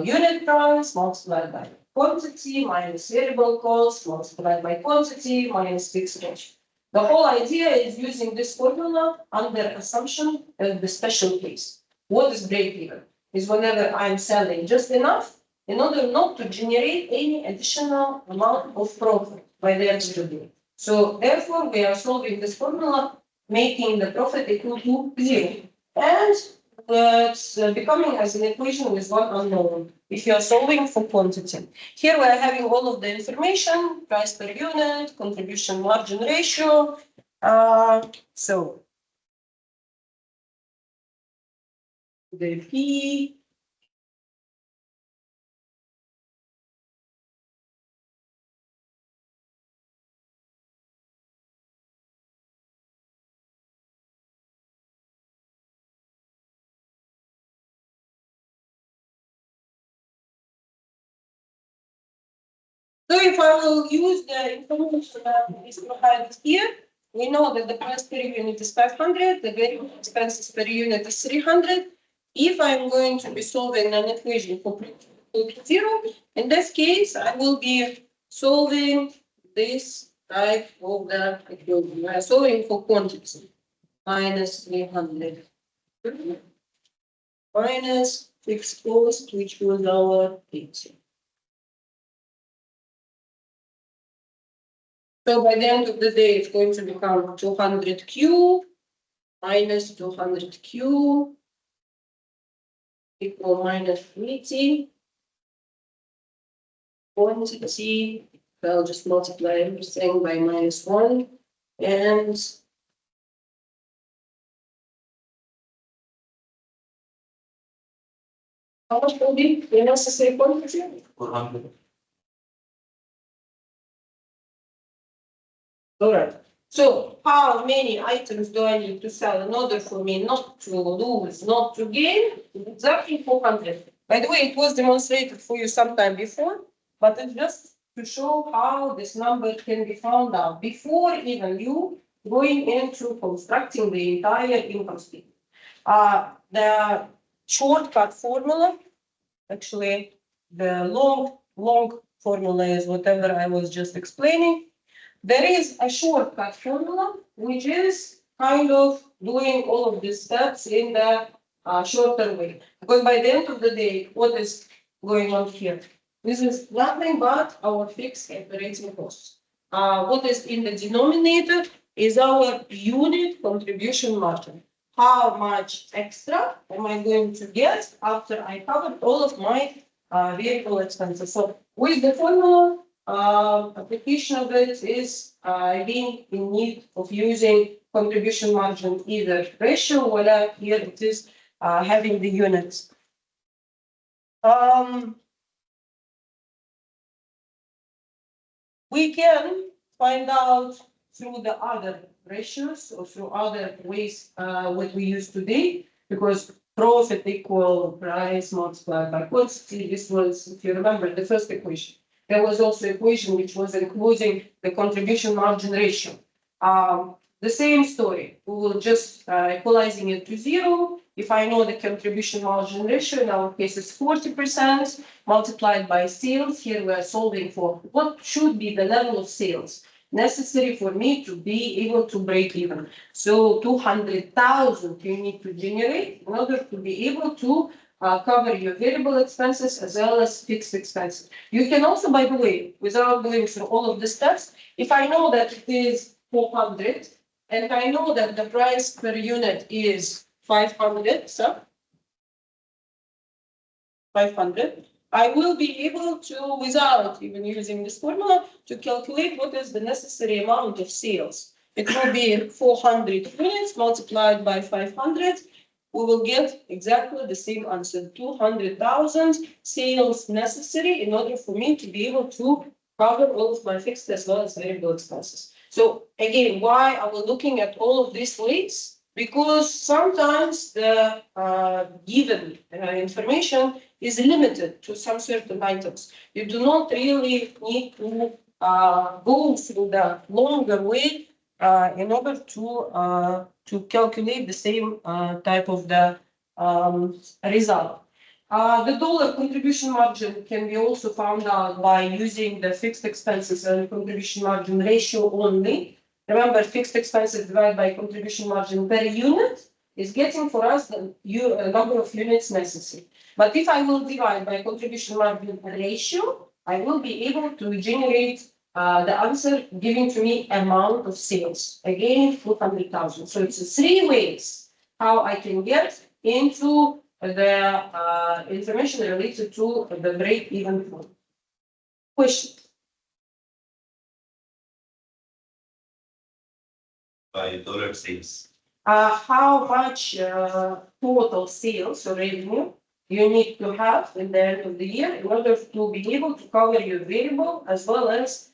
unit price multiplied by quantity minus variable cost multiplied by quantity minus fixed cost. The whole idea is using this formula under assumption of the special case. What is break-even? Is whenever I'm selling just enough in order not to generate any additional amount of profit by the end of the day. So therefore, we are solving this formula, making the profit equal to 0. And it's becoming as an equation with one unknown if you are solving for quantity. Here we are having all of the information, price per unit, contribution margin ratio. So the P. So if I will use the information that is provided here, we know that the price per unit is 500, the variable expenses per unit is 300. If I'm going to be solving an equation for zero, in this case, I will be solving this type of the equation. We are solving for quantity, minus 300. Minus fixed cost, which was our picture. So by the end of the day, it's going to become 200Q minus 200Q equal minus 80. Quantity, I'll just multiply everything by -1. And how much will be the necessary quantity? 400. All right. So how many items do I need to sell in order for me not to lose, not to gain? Exactly 400. By the way, it was demonstrated for you sometime before, but it's just to show how this number can be found out before even you going into constructing the entire income statement. The shortcut formula, actually, the long formula is whatever I was just explaining. There is a shortcut formula, which is kind of doing all of these steps in the shorter way. Because by the end of the day, what is going on here? This is nothing but our fixed operating costs. What is in the denominator is our unit contribution margin. How much extra am I going to get after I covered all of my vehicle expenses? So with the formula, application of it is being in need of using contribution margin either ratio or here it is having the units. We can find out through the other ratios or through other ways what we use today, because profit equal price multiplied by quantity. This was, if you remember, the first equation. There was also equation which was including the contribution margin ratio. The same story. We will just equalizing it to 0. If I know the contribution margin ratio, in our case is 40% multiplied by sales. Here we are solving for what should be the level of sales necessary for me to be able to break even. So 200,000 you need to generate in order to be able to cover your variable expenses as well as fixed expenses. You can also, by the way, without going through all of the steps, if I know that it is 400 and I know that the price per unit is 500, so 500, I will be able to, without even using this formula, to calculate what is the necessary amount of sales. It will be 400 units multiplied by 500. We will get exactly the same answer, 200,000 sales necessary in order for me to be able to cover all of my fixed as well as variable expenses. So again, why are we looking at all of these ways? Because sometimes the given information is limited to some certain items. You do not really need to go through the longer way in order to calculate the same type of the result. The dollar contribution margin can be also found out by using the fixed expenses and contribution margin ratio only. Remember, fixed expenses divided by contribution margin per unit is getting for us the number of units necessary. But if I will divide by contribution margin ratio, I will be able to generate the answer giving to me amount of sales. Again, 200,000. So it's 3 ways how I can get into the information related to the break-even point. Question? By dollar sales. How much total sales or revenue you need to have in the end of the year in order to be able to cover your variable as well as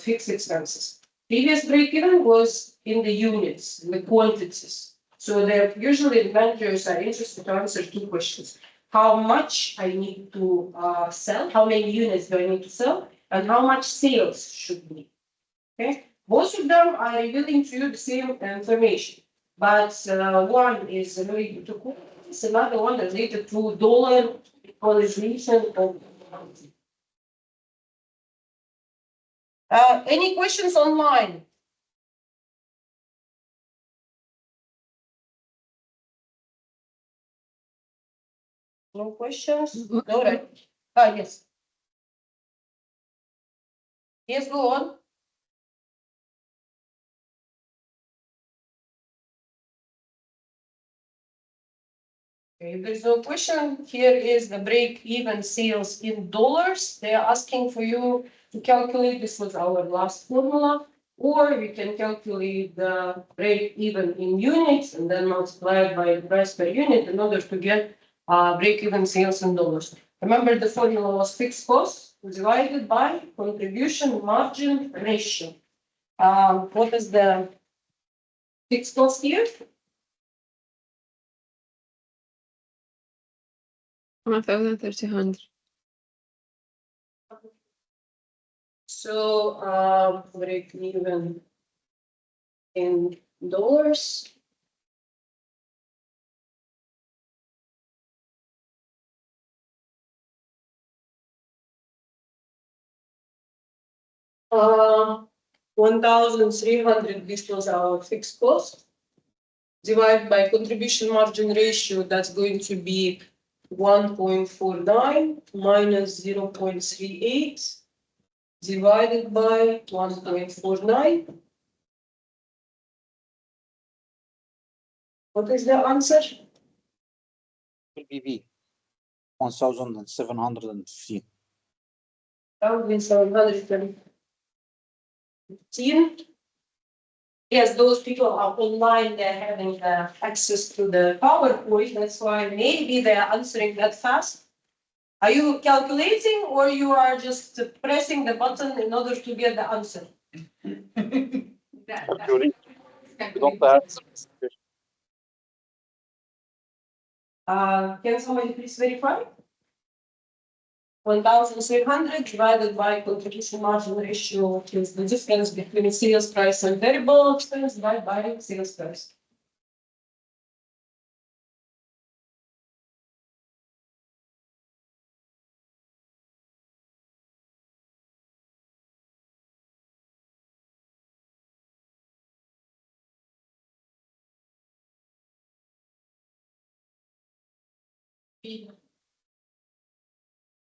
fixed expenses. Previous break-even was in the units, the quantities. So usually the managers are interested to answer 2 questions. How much I need to sell, how many units do I need to sell, and how much sales should be. Okay, both of them are revealing to you the same information, but one is related to quantities, another one related to dollar equalization of quantity. Any questions online? No questions? No, right. Yes. Yes, go on. Okay, if there's no question, here is the break-even sales in dollars. They are asking for you to calculate, this was our last formula, or we can calculate the break-even in units and then multiply it by the price per unit in order to get break-even sales in dollars. Remember, the formula was fixed costs divided by contribution margin ratio. What is the fixed cost here? 1,300. So break even in dollars. 1,300, this was our fixed cost. Divided by contribution margin ratio, that's going to be 1.49 minus 0.38 divided by 1.49. What is the answer? BB 1,715. 1,715. Yes, those people are online, they're having access to the PowerPoint, that's why maybe they're answering that fast. Are you calculating or you are just pressing the button in order to get the answer? Can somebody please verify? 1,300 divided by contribution margin ratio, which is the difference between sales price and variable expense divided by sales price.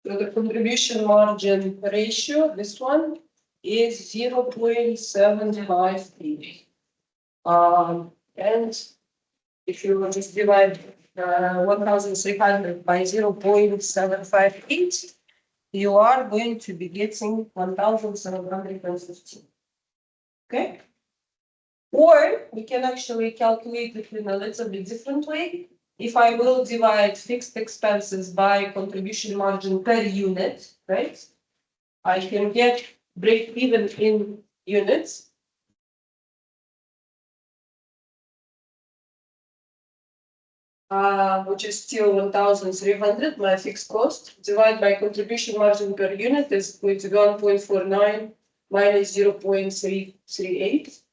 So the contribution margin ratio, this one, is 0.753. And if you just divide 1,300 by 0.758, you are going to be getting 1,715. Okay? Or we can actually calculate it in a little bit different way. If I will divide fixed expenses by contribution margin per unit, right? I can get break even in units. Which is still 1,300, my fixed cost, divided by contribution margin per unit is going to be 1.49 minus 0.338.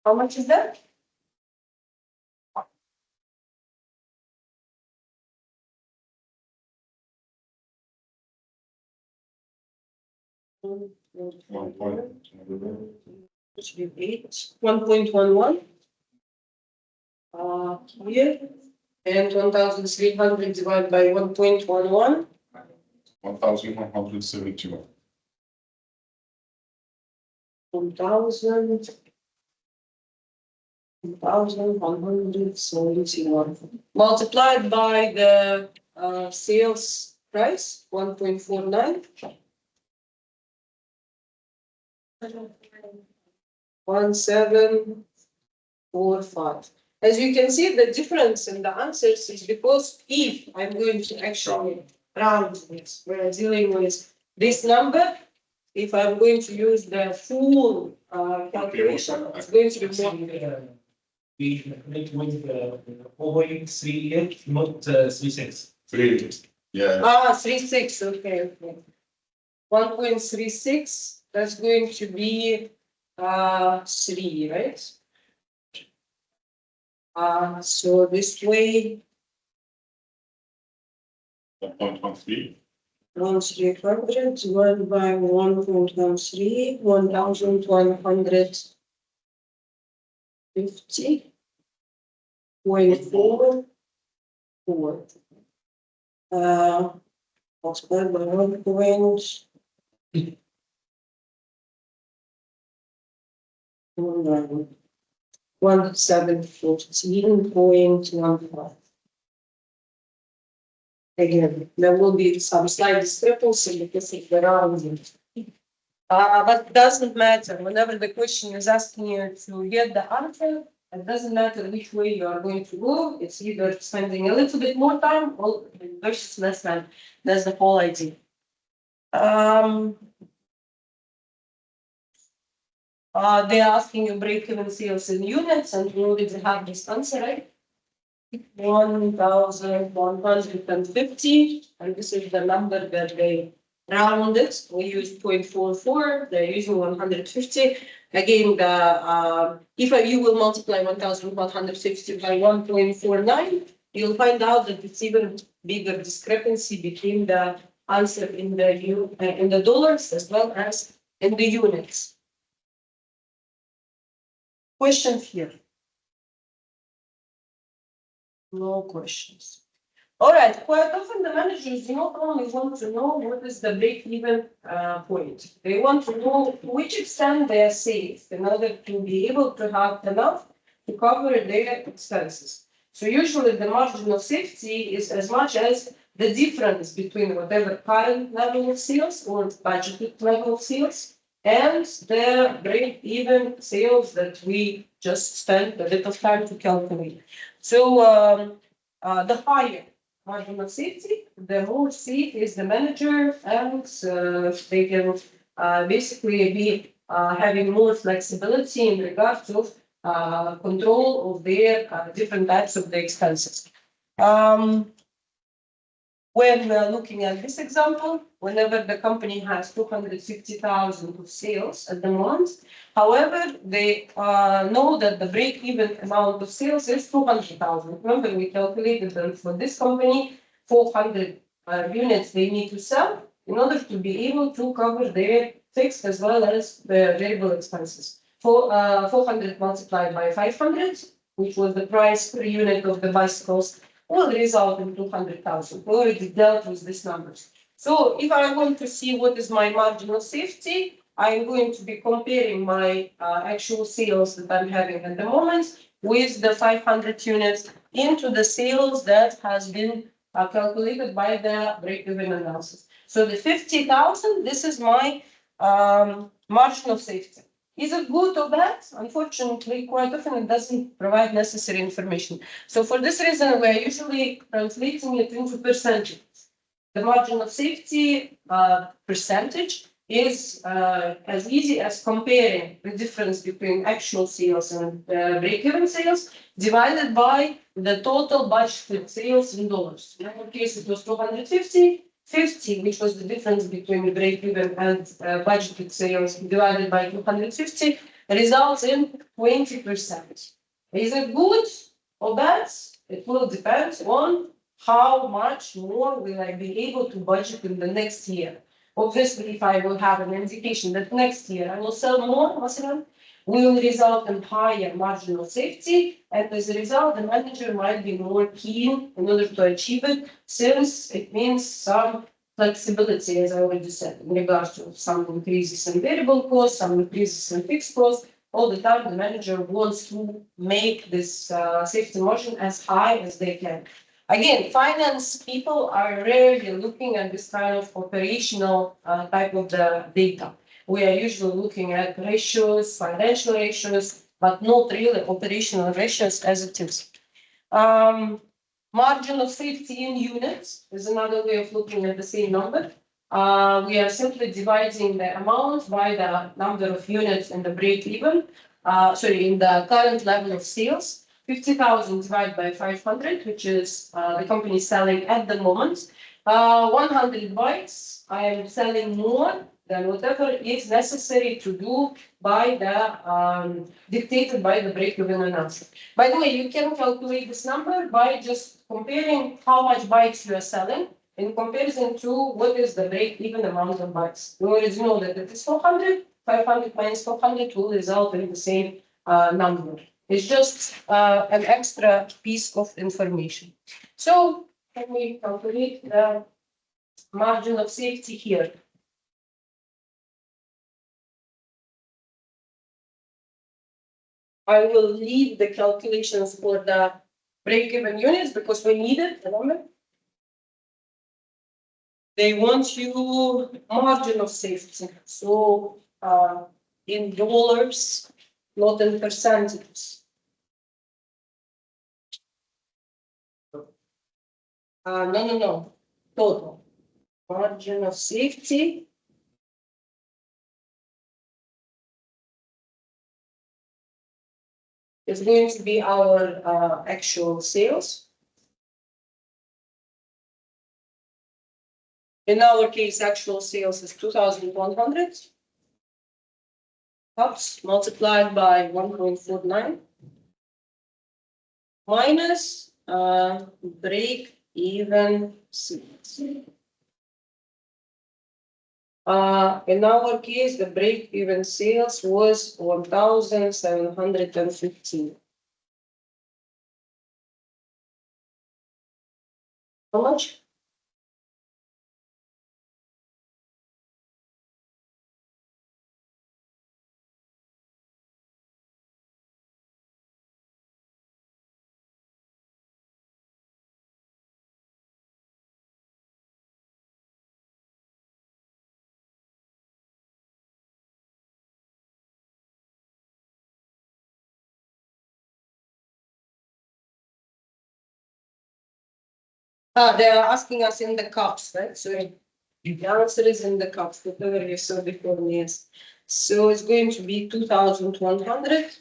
How much is that? Which should be 1.11. Here, and 1,300 divided by 1.11. 1,171. 1,171 multiplied by the sales price 1.49. 1,745. As you can see, the difference in the answers is because if I'm going to actually round this, we're dealing with this number. If I'm going to use the full calculation, it's going to be more. We make with 0.38, not 36. 3. Yeah. 36, okay. 1.36, that's going to be 3, right? So this way, 1.13. 1,300 divided by 1.13, 1,150.44. Multiplied by 1.1714.15. Again, there will be some slight discrepancy because of the rounding. But it doesn't matter. Whenever the question is asking you to get the answer, it doesn't matter which way you are going to go. It's either spending a little bit more time or versus less time. That's the whole idea. They're asking you break-even sales in units, and we already have this answer, right? 1,150, and this is the number that they rounded. We use 0.44. They're using 150. Again, if you will multiply 1,150 by 1.49, you'll find out that it's even bigger discrepancy between the answer in the dollars as well as in the units. Questions here? No questions. All right, quite often the managers do not only want to know what is the break-even point. They want to know to which extent they are safe in order to be able to have enough to cover their expenses. So usually the margin of safety is as much as the difference between whatever current level of sales or budgeted level of sales and the break-even sales that we just spent a bit of time to calculate. So the higher margin of safety, the more safe is the manager, and they can basically be having more flexibility in regards to control of their different types of the expenses. When looking at this example, whenever the company has 250,000 of sales at the month, however, they know that the break-even amount of sales is 200,000. Remember, we calculated that for this company, 400 units they need to sell in order to be able to cover their fixed as well as the variable expenses. For 400 multiplied by 500, which was the price per unit of the bicycles, will result in 200,000. We already dealt with these numbers. So if I want to see what is my margin of safety, I'm going to be comparing my actual sales that I'm having at the moment with the 500 units into the sales that has been calculated by the break-even analysis. So the 50,000, this is my margin of safety. Is it good or bad? Unfortunately, quite often it doesn't provide necessary information. So for this reason, we are usually translating it into percentages. The margin of safety percentage is as easy as comparing the difference between actual sales and break-even sales divided by the total budgeted sales in dollars. In our case, it was 250. 50, which was the difference between the break-even and budgeted sales divided by 250, results in 20%. Is it good or bad? It will depend on how much more will I be able to budget in the next year. Obviously, if I will have an indication that next year I will sell more, will result in higher margin of safety, and as a result, the manager might be more keen in order to achieve it, since it means some flexibility, as I already said, in regards to some increases in variable costs, some increases in fixed costs. All the time, the manager wants to make this safety margin as high as they can. Again, finance people are rarely looking at this kind of operational type of the data. We are usually looking at ratios, financial ratios, but not really operational ratios as it is. Margin of safety in units is another way of looking at the same number. We are simply dividing the amount by the number of units in the break-even, in the current level of sales. 50,000 divided by 500, which is the company selling at the moment. 100 bytes, I am selling more than whatever is necessary to do by the dictated by the break-even analysis. By the way, you can calculate this number by just comparing how much bytes you are selling in comparison to what is the break-even amount of bytes. You already know that if it's 400, 500 minus 400 will result in the same number. It's just an extra piece of information. So can we calculate the margin of safety here? I will leave the calculations for the break-even units because we need it, remember? They want you margin of safety. So in dollars, not in percentages. No. Total. Margin of safety. Is going to be our actual sales. In our case, actual sales is 2,100. Cups multiplied by 1.49 minus break-even sales. In our case, the break-even sales was 1,715. How much? They are asking us in the cups, right? So the answer is in the cups, whatever you saw before me, yes. So it's going to be 2,100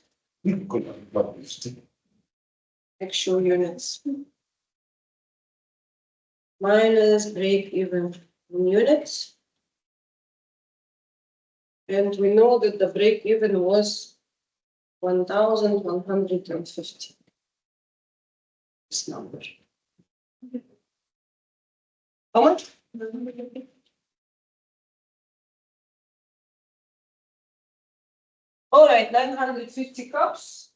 actual units. Minus break-even units. And we know that the break-even was 1,150. This number. How much? All right, 950 cups,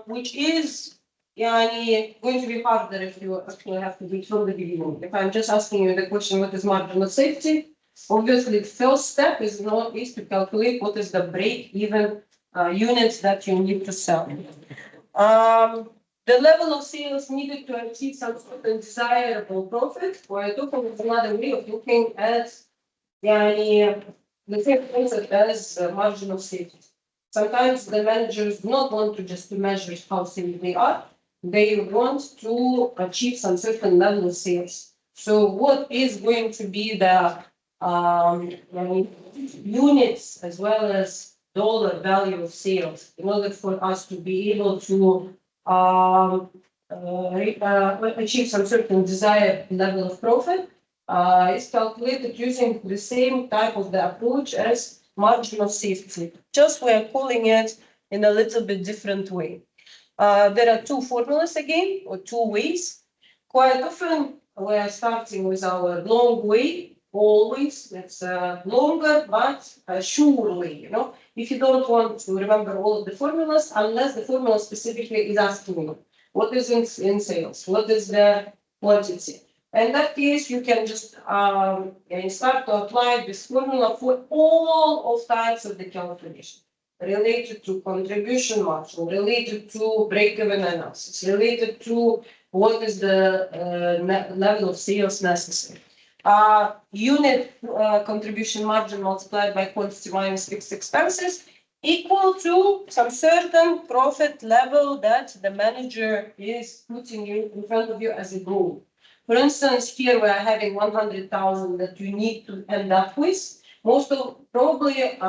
which is going to be harder if you actually have to do it from the beginning. If I'm just asking you the question, what is marginal safety? Obviously, the first step is to calculate what is the break-even units that you need to sell. The level of sales needed to achieve some sort of desirable profit. We're talking about another way of looking at the same concept as marginal safety. Sometimes the managers do not want to just measure how safe they are. They want to achieve some certain level of sales. So what is going to be the units as well as dollar value of sales in order for us to be able to achieve some certain desired level of profit? Is calculated using the same type of the approach as marginal safety. Just we are calling it in a little bit different way. There are two formulas again, or two ways. Quite often we are starting with our long way, always. It's a longer but a sure way, If you don't want to remember all of the formulas, unless the formula specifically is asking you, what is in sales? What is the quantity? In that case, you can just start to apply this formula for all of types of the calculation related to contribution margin, related to break-even analysis, related to what is the level of sales necessary. Unit contribution margin multiplied by quantity minus fixed expenses equal to some certain profit level that the manager is putting in front of you as a goal. For instance, here we are having 100,000 that you need to end up with. Most of probably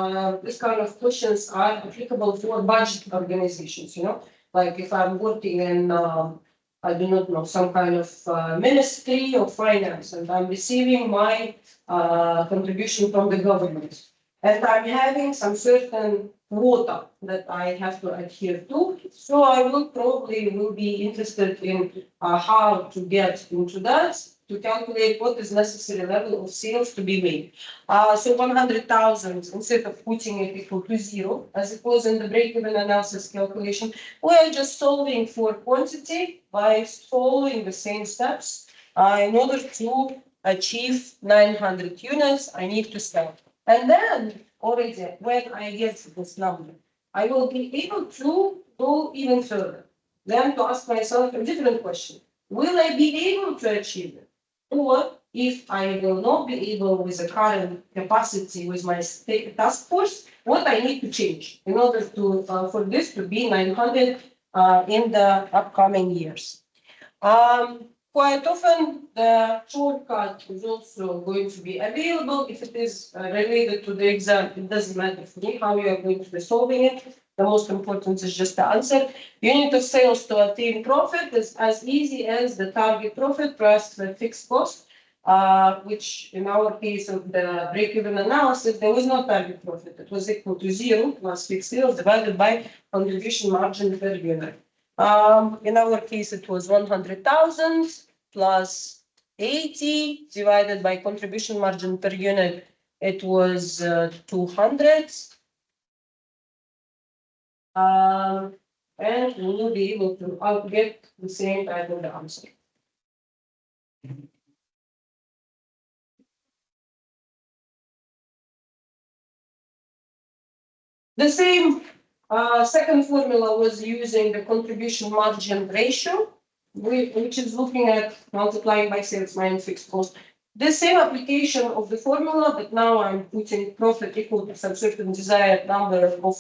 this kind of questions are applicable for budget organizations, like if I'm working in, I do not know, some kind of ministry of finance and I'm receiving my contribution from the government. And I'm having some certain quota that I have to adhere to. So I will be interested in how to get into that to calculate what is necessary level of sales to be made. So 100,000, instead of putting it equal to 0, as it was in the break-even analysis calculation, we are just solving for quantity by following the same steps. In order to achieve 900 units, I need to sell. And then already when I get this number, I will be able to go even further. Then to ask myself a different question. Will I be able to achieve it? Or if I will not be able with the current capacity with my task force, what I need to change in order to for this to be 900 in the upcoming years. Quite often, the shortcut is also going to be available. If it is related to the exam, it doesn't matter for me how you are going to be solving it. The most important is just the answer. Unit of sales to attain profit is as easy as the target profit plus the fixed cost, which in our case of the break-even analysis, there was no target profit. It was equal to 0 plus fixed sales divided by contribution margin per unit. In our case, it was 100,000 plus 80 divided by contribution margin per unit it was 200. And we will be able to get the same type of answer. The same second formula was using the contribution margin ratio, which is looking at multiplying by sales minus fixed cost. The same application of the formula, but now I'm putting profit equal to some certain desired number of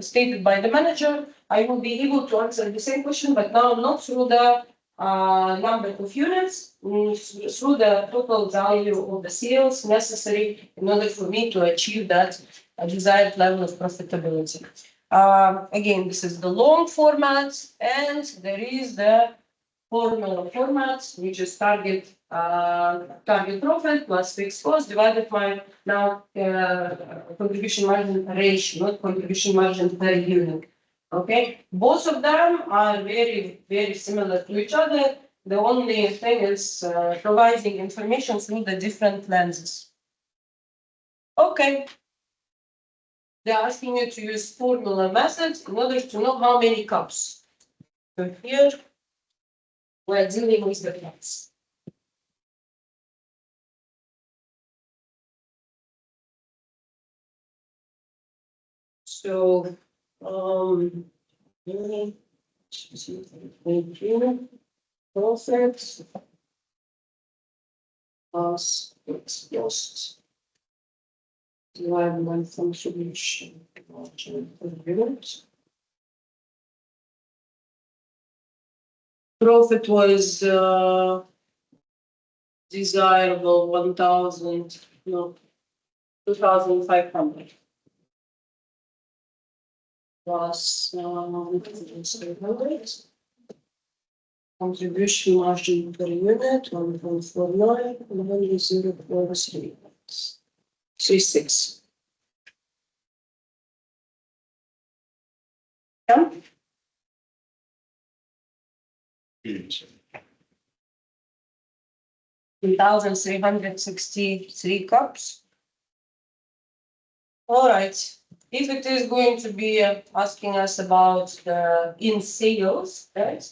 stated by the manager. I will be able to answer the same question, but now not through the number of units, through the total value of the sales necessary in order for me to achieve that desired level of profitability. Again, this is the long format, and there is the formula format, which is target profit plus fixed cost divided by now contribution margin ratio, not contribution margin per unit. Okay, both of them are very, very similar to each other. The only thing is providing information through the different lenses. Okay. They're asking you to use formula methods in order to know how many cups. So here, we're dealing with the cups. So, profit plus fixed cost divided by contribution margin per unit. Profit was desirable 2,500. Plus 700. Contribution margin per unit 1.49 and 0.36. Yeah. 2,363 cups. All right. If it is going to be asking us about the in sales, right?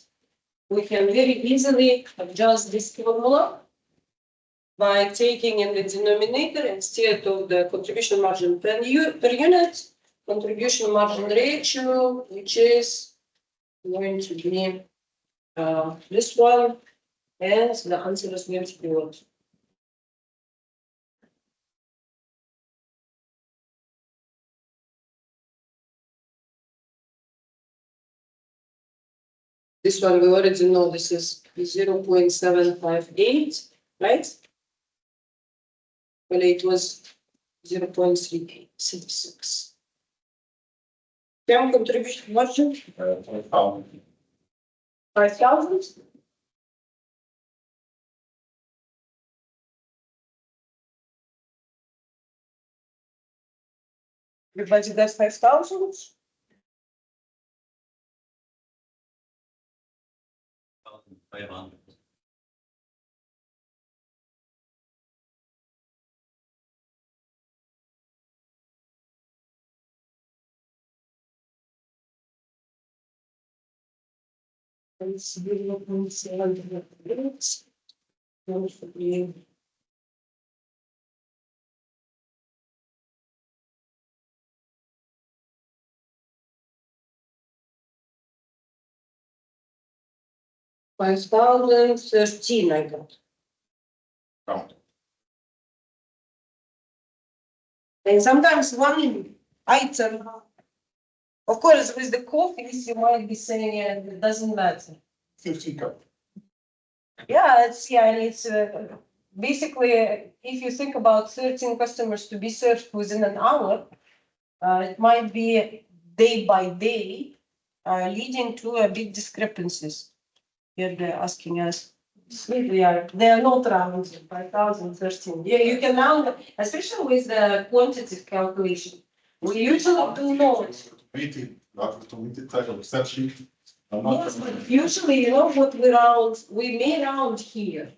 We can very easily adjust this formula by taking in the denominator instead of the contribution margin per unit, contribution margin ratio, which is going to be this one, and the answer is going to be what? This one we already know this is 0.758, right? Well, it was 0.3866. Can contribution margin? 5,000. Everybody does 5,000. It's 0.758. Going to be 5,013, I got. And sometimes one item, of course, with the coffees, you might be saying, yeah, it doesn't matter. 50 cup. Yeah, it's basically, if you think about 13 customers to be served within an hour, it might be day by day, leading to big discrepancies. Here they're asking us, they are not rounded, 5,013. Yeah, you can round, especially with the quantitative calculation. We usually do not. Meeting, not automated type of Excel sheet. Yes, but usually, you know what we round, we may round here.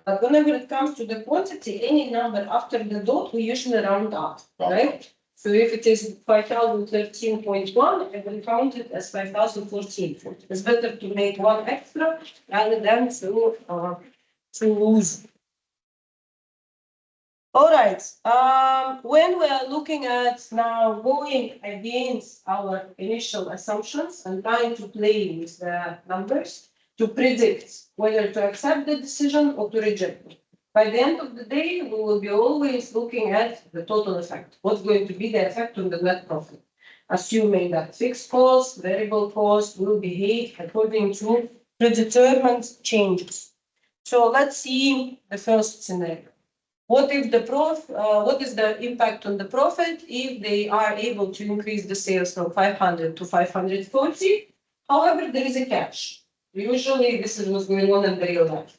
But whenever it comes to the quantity, any number after the dot, we usually round up, right? So if it is 5013.1, I will count it as 5014. It's better to make one extra rather than to lose. All right, when we are looking at now going against our initial assumptions and trying to play with the numbers to predict whether to accept the decision or to reject it. By the end of the day, we will be always looking at the total effect. What's going to be the effect on the net profit? Assuming that fixed costs, variable costs will behave according to predetermined changes. So let's see the first scenario. What if what is the impact on the profit if they are able to increase the sales from 500 to 540? However, there is a catch. Usually, this is what's going on in the real life.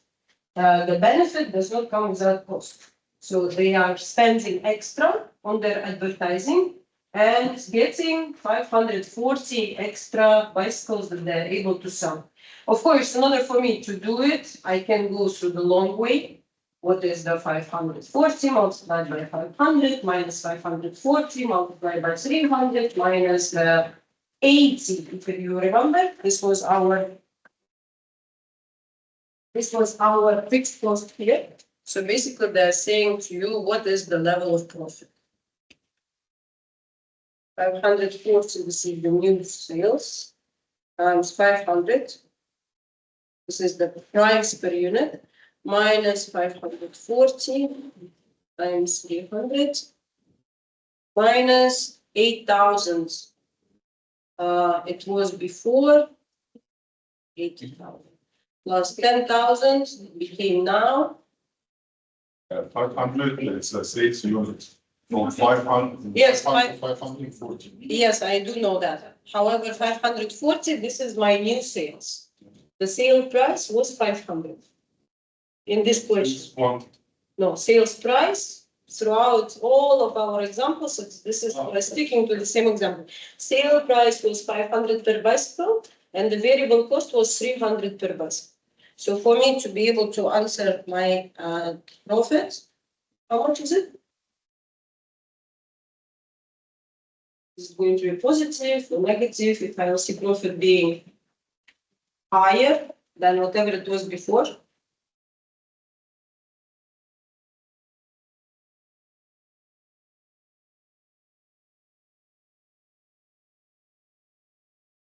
The benefit does not come without cost. So they are spending extra on their advertising and getting 540 extra bicycles that they're able to sell. Of course, in order for me to do it, I can go through the long way. What is the 540 multiplied by 500 minus 540 multiplied by 300 minus the 80? If you remember, this was our fixed cost here. So basically, they're saying to you, what is the level of profit? 540, this is the new sales, times 500. This is the price per unit, minus 540 times 300, minus 8,000. It was before 80,000. Plus 10,000 became now 500, it's the sales units from 500. Yes, 540. Yes, I do know that. However, 540, this is my new sales. The sale price was 500. In this question. No, sales price throughout all of our examples, this is we're sticking to the same example. Sale price was 500 per bicycle and the variable cost was 300 per bicycle. So for me to be able to answer my profit, how much is it? Is it going to be positive or negative if I will see profit being higher than whatever it was before?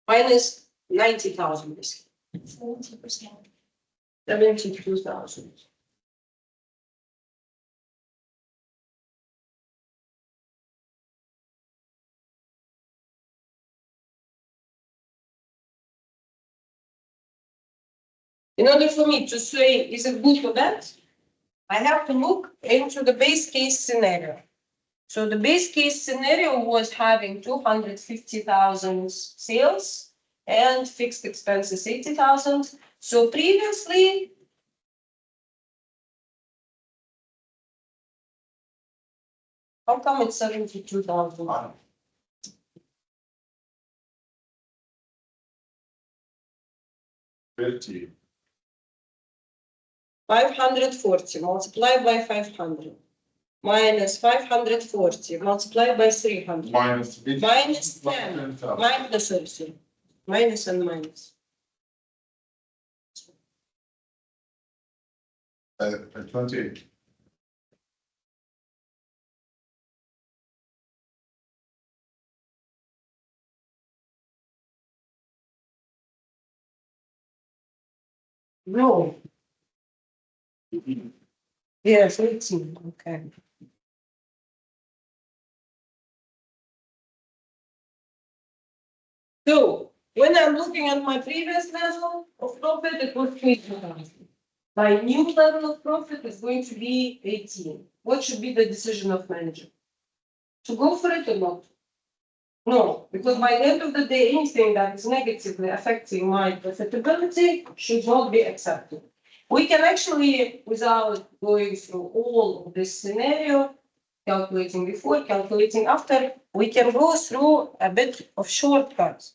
Minus 90,000 basically. 70%. 72,000. In order for me to say, is it good or bad, I have to look into the base case scenario. So the base case scenario was having 250,000 sales and fixed expenses 80,000. So previously, how come it's 72,000? 50. 540 multiplied by 500 minus 540 multiplied by 300 Minus 50. minus 10 minus sorry, minus and minus. 28. No. Yes, 18. Okay. So when I'm looking at my previous level of profit, it was 20,000. My new level of profit is going to be 18. What should be the decision of manager? To go for it or not? No, because by the end of the day, anything that is negatively affecting my profitability should not be accepted. We can actually, without going through all of this scenario, calculating before, calculating after, we can go through a bit of shortcuts.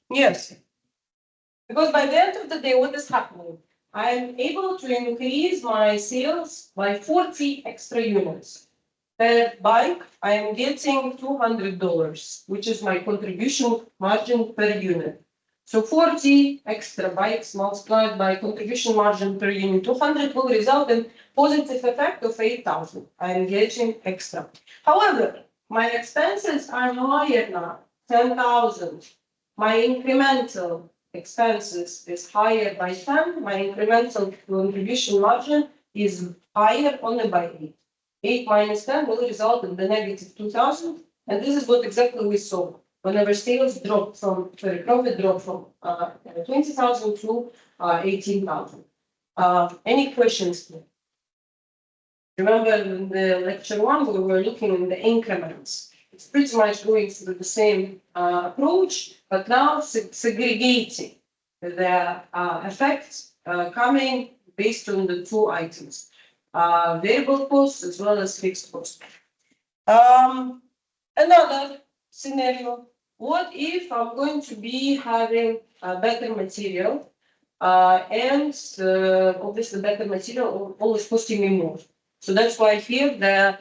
Yes. Because by the end of the day, what is happening? I am able to increase my sales by 40 extra units. Per bike, I am getting $200, which is my contribution margin per unit. So 40 extra bikes multiplied by contribution margin per unit, 200 will result in positive effect of 8,000. I am getting extra. However, my expenses are higher now, 10,000. My incremental expenses is higher by 10. My incremental contribution margin is higher only by 8. 8 minus 10 will result in the negative 2,000. And this is what exactly we saw. Whenever sales drop from, sorry, profit drop from 20,000 to 18,000. Any questions? Remember in the lecture 1, we were looking in the increments. It's pretty much going through the same approach, but now segregating the effects coming based on the two items, variable costs as well as fixed costs. Another scenario, what if I'm going to be having a better material and obviously better material always costing me more. So that's why here the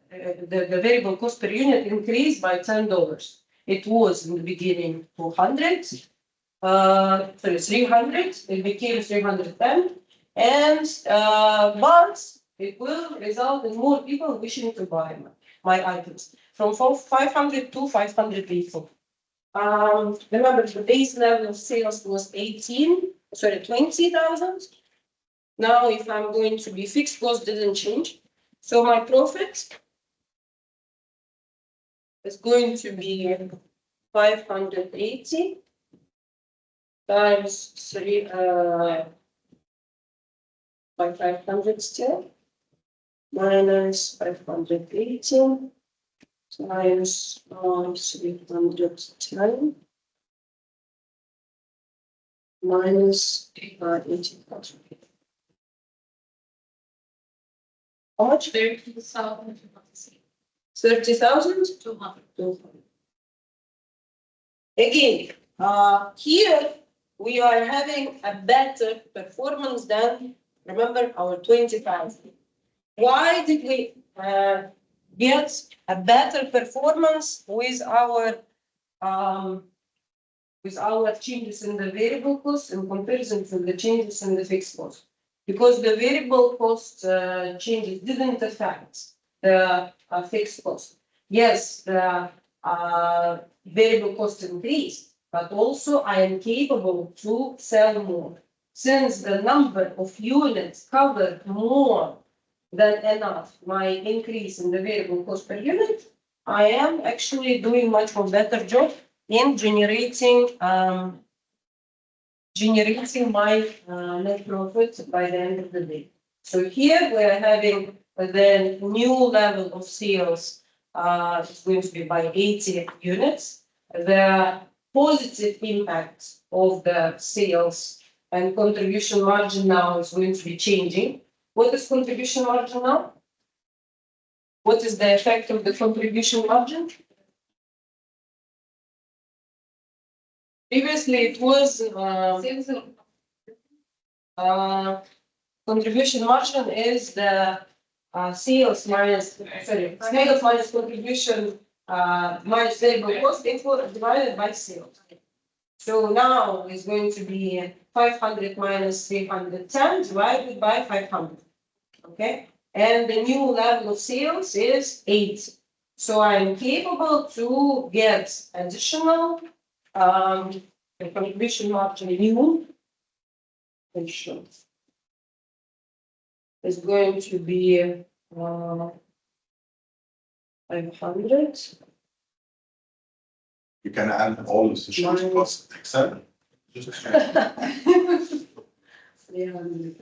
variable cost per unit increased by $10. It was in the beginning 200, sorry, 300, it became 310, and but it will result in more people wishing to buy my items from 500 to 580. Remember the base level of sales was 20,000. Now, if I'm going to be fixed cost didn't change, so my profit is going to be 580 times 3 by 500 still minus 580 times 310 minus 80,000. How much? 30,000. 30,000? 200. Again, here we are having a better performance than, remember, our 20,000. Why did we get a better performance with our changes in the variable cost in comparison to the changes in the fixed cost? Because the variable cost changes didn't affect the fixed cost. Yes, the variable cost increased, but also I am capable to sell more. Since the number of units covered more than enough my increase in the variable cost per unit, I am actually doing much more better job in generating my net profit by the end of the day. So here we are having the new level of sales is going to be by 80 units. The positive impact of the sales and contribution margin now is going to be changing. What is contribution margin now? What is the effect of the contribution margin? Previously, it was contribution margin is the sales minus contribution minus variable cost divided by sales. So now it's going to be 500 minus 310 divided by 500. Okay, and the new level of sales is 8. So I'm capable to get additional contribution margin new is going to be 500. You can add all the social costs Excel. Just 300.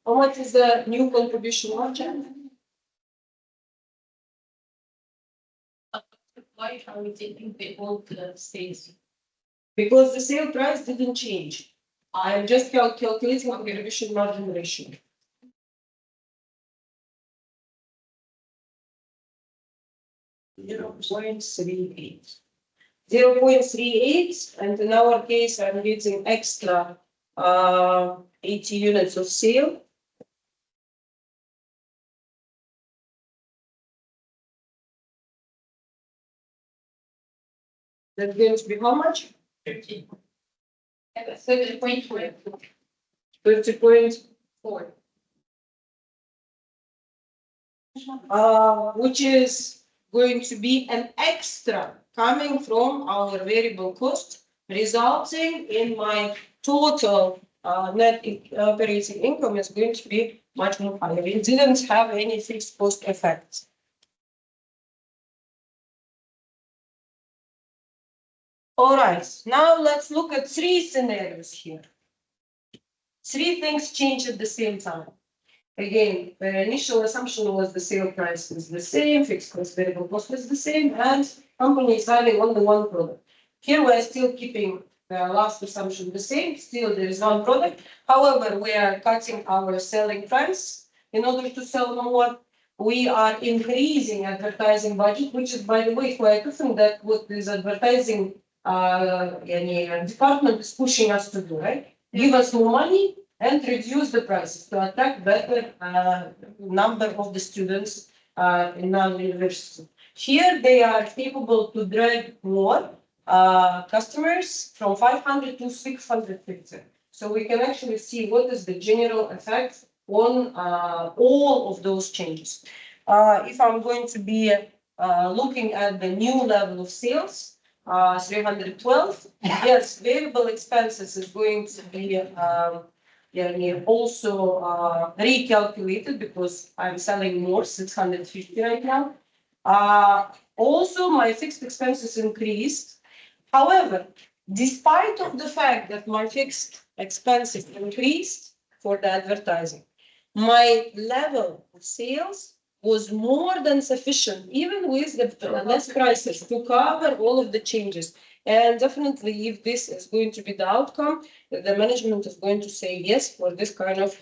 How much is the new contribution margin? Why are we taking the old sales? Because the sale price didn't change. I am just calculating contribution margin ratio. 0.38. 0.38, and in our case, I'm getting extra 80 units of sale. That's going to be how much? 30.4. 30.4. Which is going to be an extra coming from our variable cost, resulting in my total net operating income is going to be much more higher. It didn't have any fixed cost effects. All right, now let's look at 3 scenarios here. 3 things change at the same time. Again, the initial assumption was the sale price is the same, fixed cost, variable cost is the same, and company is selling only one product. Here we are still keeping the last assumption the same, still there is one product. However, we are cutting our selling price in order to sell more. We are increasing advertising budget, which is, by the way, quite different than what this advertising department is pushing us to do, right? Give us more money and reduce the prices to attract better number of the students in our university. Here they are capable to drag more customers from 500 to 650. So we can actually see what is the general effect on all of those changes. If I'm going to be looking at the new level of sales, 312, yes, variable expenses is going to be also recalculated because I'm selling more, 650 right now. Also, my fixed expenses increased. However, despite of the fact that my fixed expenses increased for the advertising, my level of sales was more than sufficient, even with the less prices, to cover all of the changes. And definitely, if this is going to be the outcome, the management is going to say yes for this kind of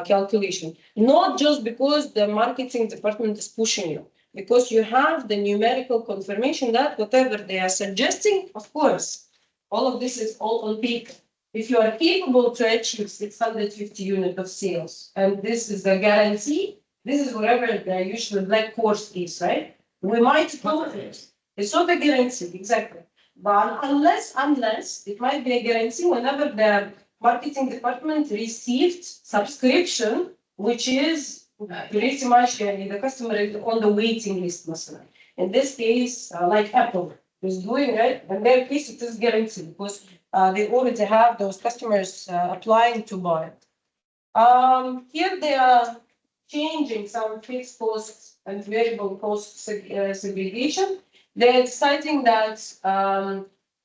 calculation. Not just because the marketing department is pushing you, because you have the numerical confirmation that whatever they are suggesting, of course, all of this is all on paper. If you are capable to achieve 650 units of sales, and this is the guarantee, this is whatever the usual black course is, right? We might call it. It's not a guarantee, exactly. But unless it might be a guarantee whenever the marketing department received subscription, which is pretty much the customer is on the waiting list, مثلا. In this case, like Apple is doing, right? In their case, it is guaranteed because they already have those customers applying to buy it. Here they are changing some fixed costs and variable cost segregation. They're deciding that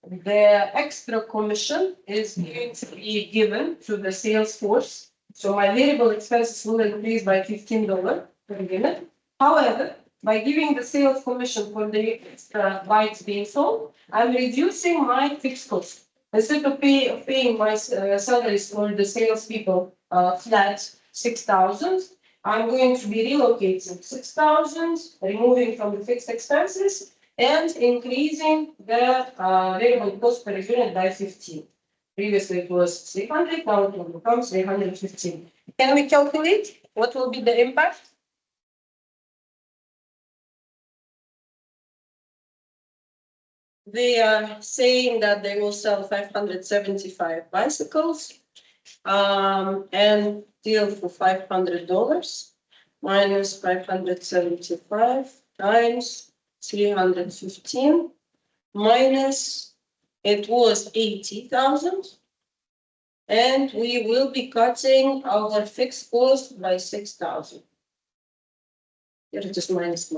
the extra commission is going to be given to the sales force. So my variable expenses will increase by $15 per unit. However, by giving the sales commission for the extra bytes being sold, I'm reducing my fixed cost. Instead of paying my salaries for the salespeople flat 6,000, I'm going to be relocating 6,000, removing from the fixed expenses, and increasing the variable cost per unit by 15. Previously it was 300, now it will become 315. Can we calculate what will be the impact? They are saying that they will sell 575 bicycles and deal for $500 minus 575 times 315 minus it was 80,000, and we will be cutting our fixed cost by 6,000. Here it is minus.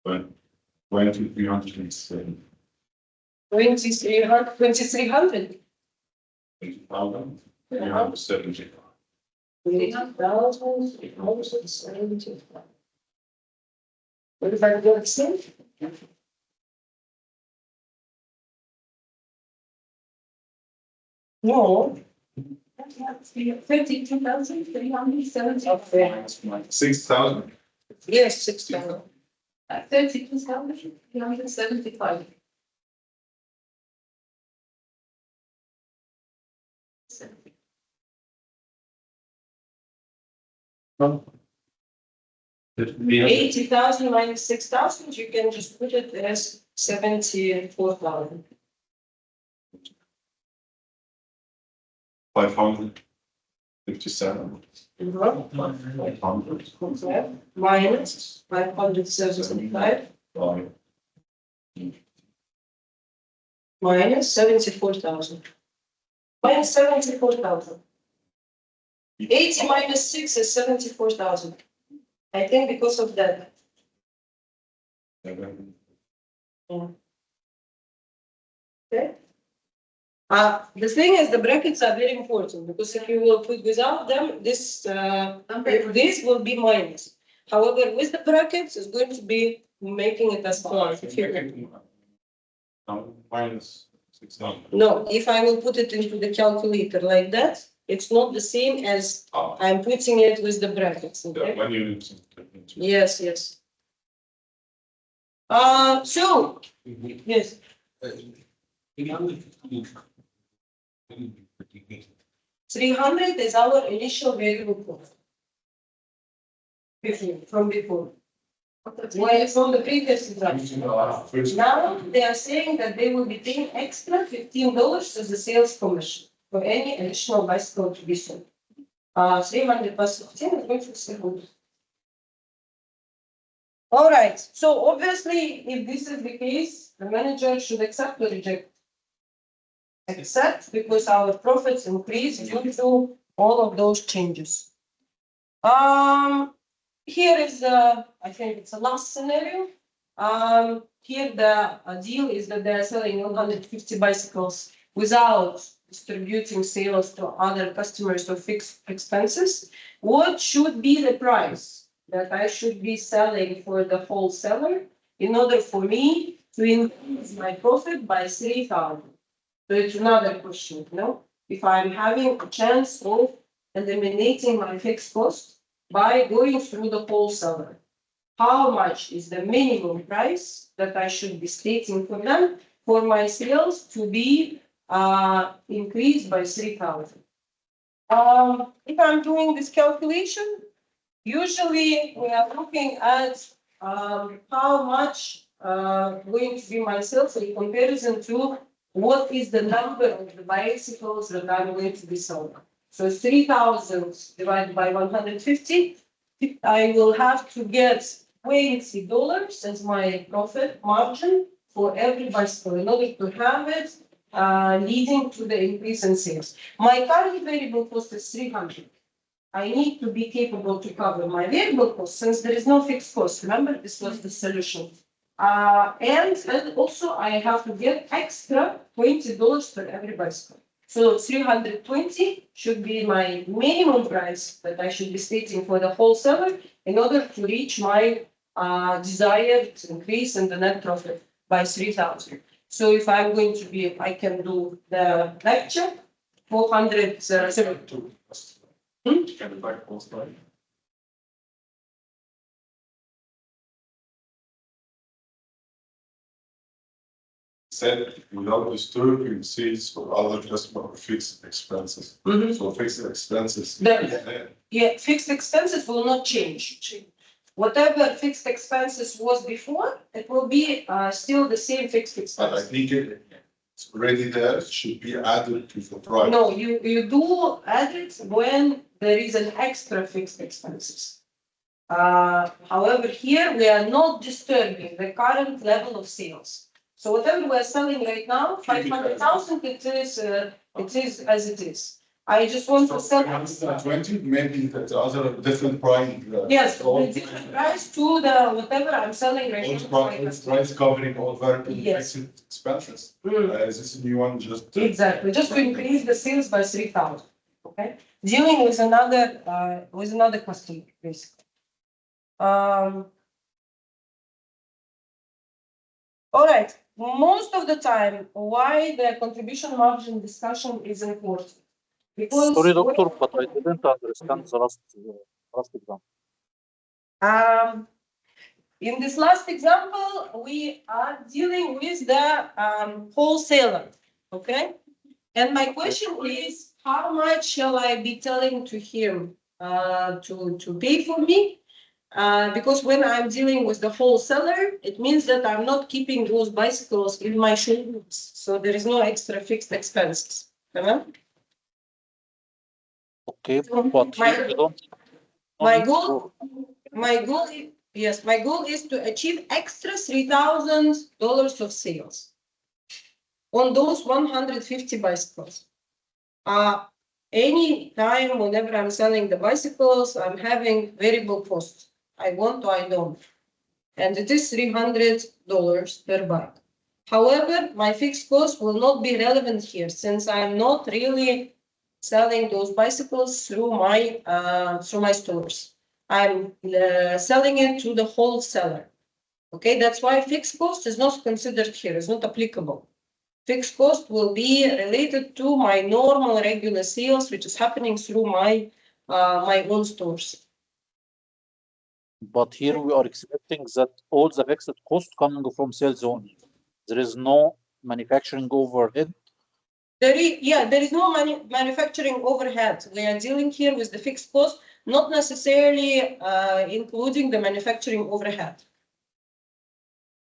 But 2,327. 2,300. 20,370. 3,375. What if I go to No. 32,375. 6,000. Yes, 6,000. 32,375. We have 80,000 minus 6,000, you can just put it as 74,000. 557. Minus 575 minus 74,000. Minus 74,000. 80 minus 6 is 74,000. I think because of that. Okay. The thing is, the brackets are very important because if you will put without them, this will be minus. However, with the brackets, it's going to be making it as plus. Minus 6,000. No, if I will put it into the calculator like that, it's not the same as I'm putting it with the brackets. Okay? When you Yes, yes. So, yes. 300 is our initial variable cost. From before. Why from the previous instruction? Now they are saying that they will be paying extra $15 as a sales commission for any additional bicycle to be sold. 300 plus 15 is going to 600. All right. So obviously, if this is the case, the manager should accept or reject. Accept because our profits increase due to all of those changes. Here is I think it's the last scenario. Here the deal is that they are selling 150 bicycles without distributing sales to other customers or fixed expenses. What should be the price that I should be selling for the wholesaler in order for me to increase my profit by 3,000? So it's another question, if I'm having a chance of eliminating my fixed cost by going through the wholesaler, how much is the minimum price that I should be stating for them for my sales to be increased by 3,000? If I'm doing this calculation, usually we are looking at how much going to be my sales in comparison to what is the number of the bicycles that I'm going to be selling. So 3,000 divided by 150, I will have to get $20 as my profit margin for every bicycle in order to have it leading to the increase in sales. My current variable cost is 300. I need to be capable to cover my variable cost since there is no fixed cost. Remember, this was the solution. And also I have to get extra $20 for every bicycle. So 320 should be my minimum price that I should be stating for the wholesaler in order to reach my desired increase in the net profit by 3,000. So if I'm going to be, I can do the lecture, 472. Said without disturbing sales for other customer fixed expenses. So fixed expenses. Yeah, fixed expenses will not change. Whatever fixed expenses was before, it will be still the same fixed But I expense. think it's already there, it should be added to the price. No, you do add it when there is an extra fixed expenses. However, here we are not disturbing the current level of sales. So whatever we're selling right now, 500,000, it is as it is. I just want to sell. 20, maybe the other different price. Yes, all the different price to the whatever I'm selling right now. price covering all variable Yes. fixed expenses. Mm. Is this a new one just? Exactly, just to increase the sales by 3,000. Okay, dealing with another question, basically. All right, most of the time, why the contribution margin discussion is important? Because Sorry, doctor, but I didn't understand the last example. In this last example, we are dealing with the wholesaler, okay? And my question is, how much shall I be telling to him to pay for me? Because when I'm dealing with the wholesaler, it means that I'm not keeping those bicycles in my showrooms, so there is no extra fixed expenses. Okay, but here you don't. My goal, my goal is to achieve extra $3,000 of sales on those 150 bicycles. Any time whenever I'm selling the bicycles, I'm having variable costs. I want or I don't. And it is $300 per bike. However, my fixed cost will not be relevant here since I'm not really selling those bicycles through my stores. I'm selling it to the wholesaler. Okay, that's why fixed cost is not considered here, it's not applicable. Fixed cost will be related to my normal regular sales, which is happening through my own stores. But here we are expecting that all the fixed cost coming from sales only. There is no manufacturing overhead. There is no manufacturing overhead. We are dealing here with the fixed cost, not necessarily including the manufacturing overhead.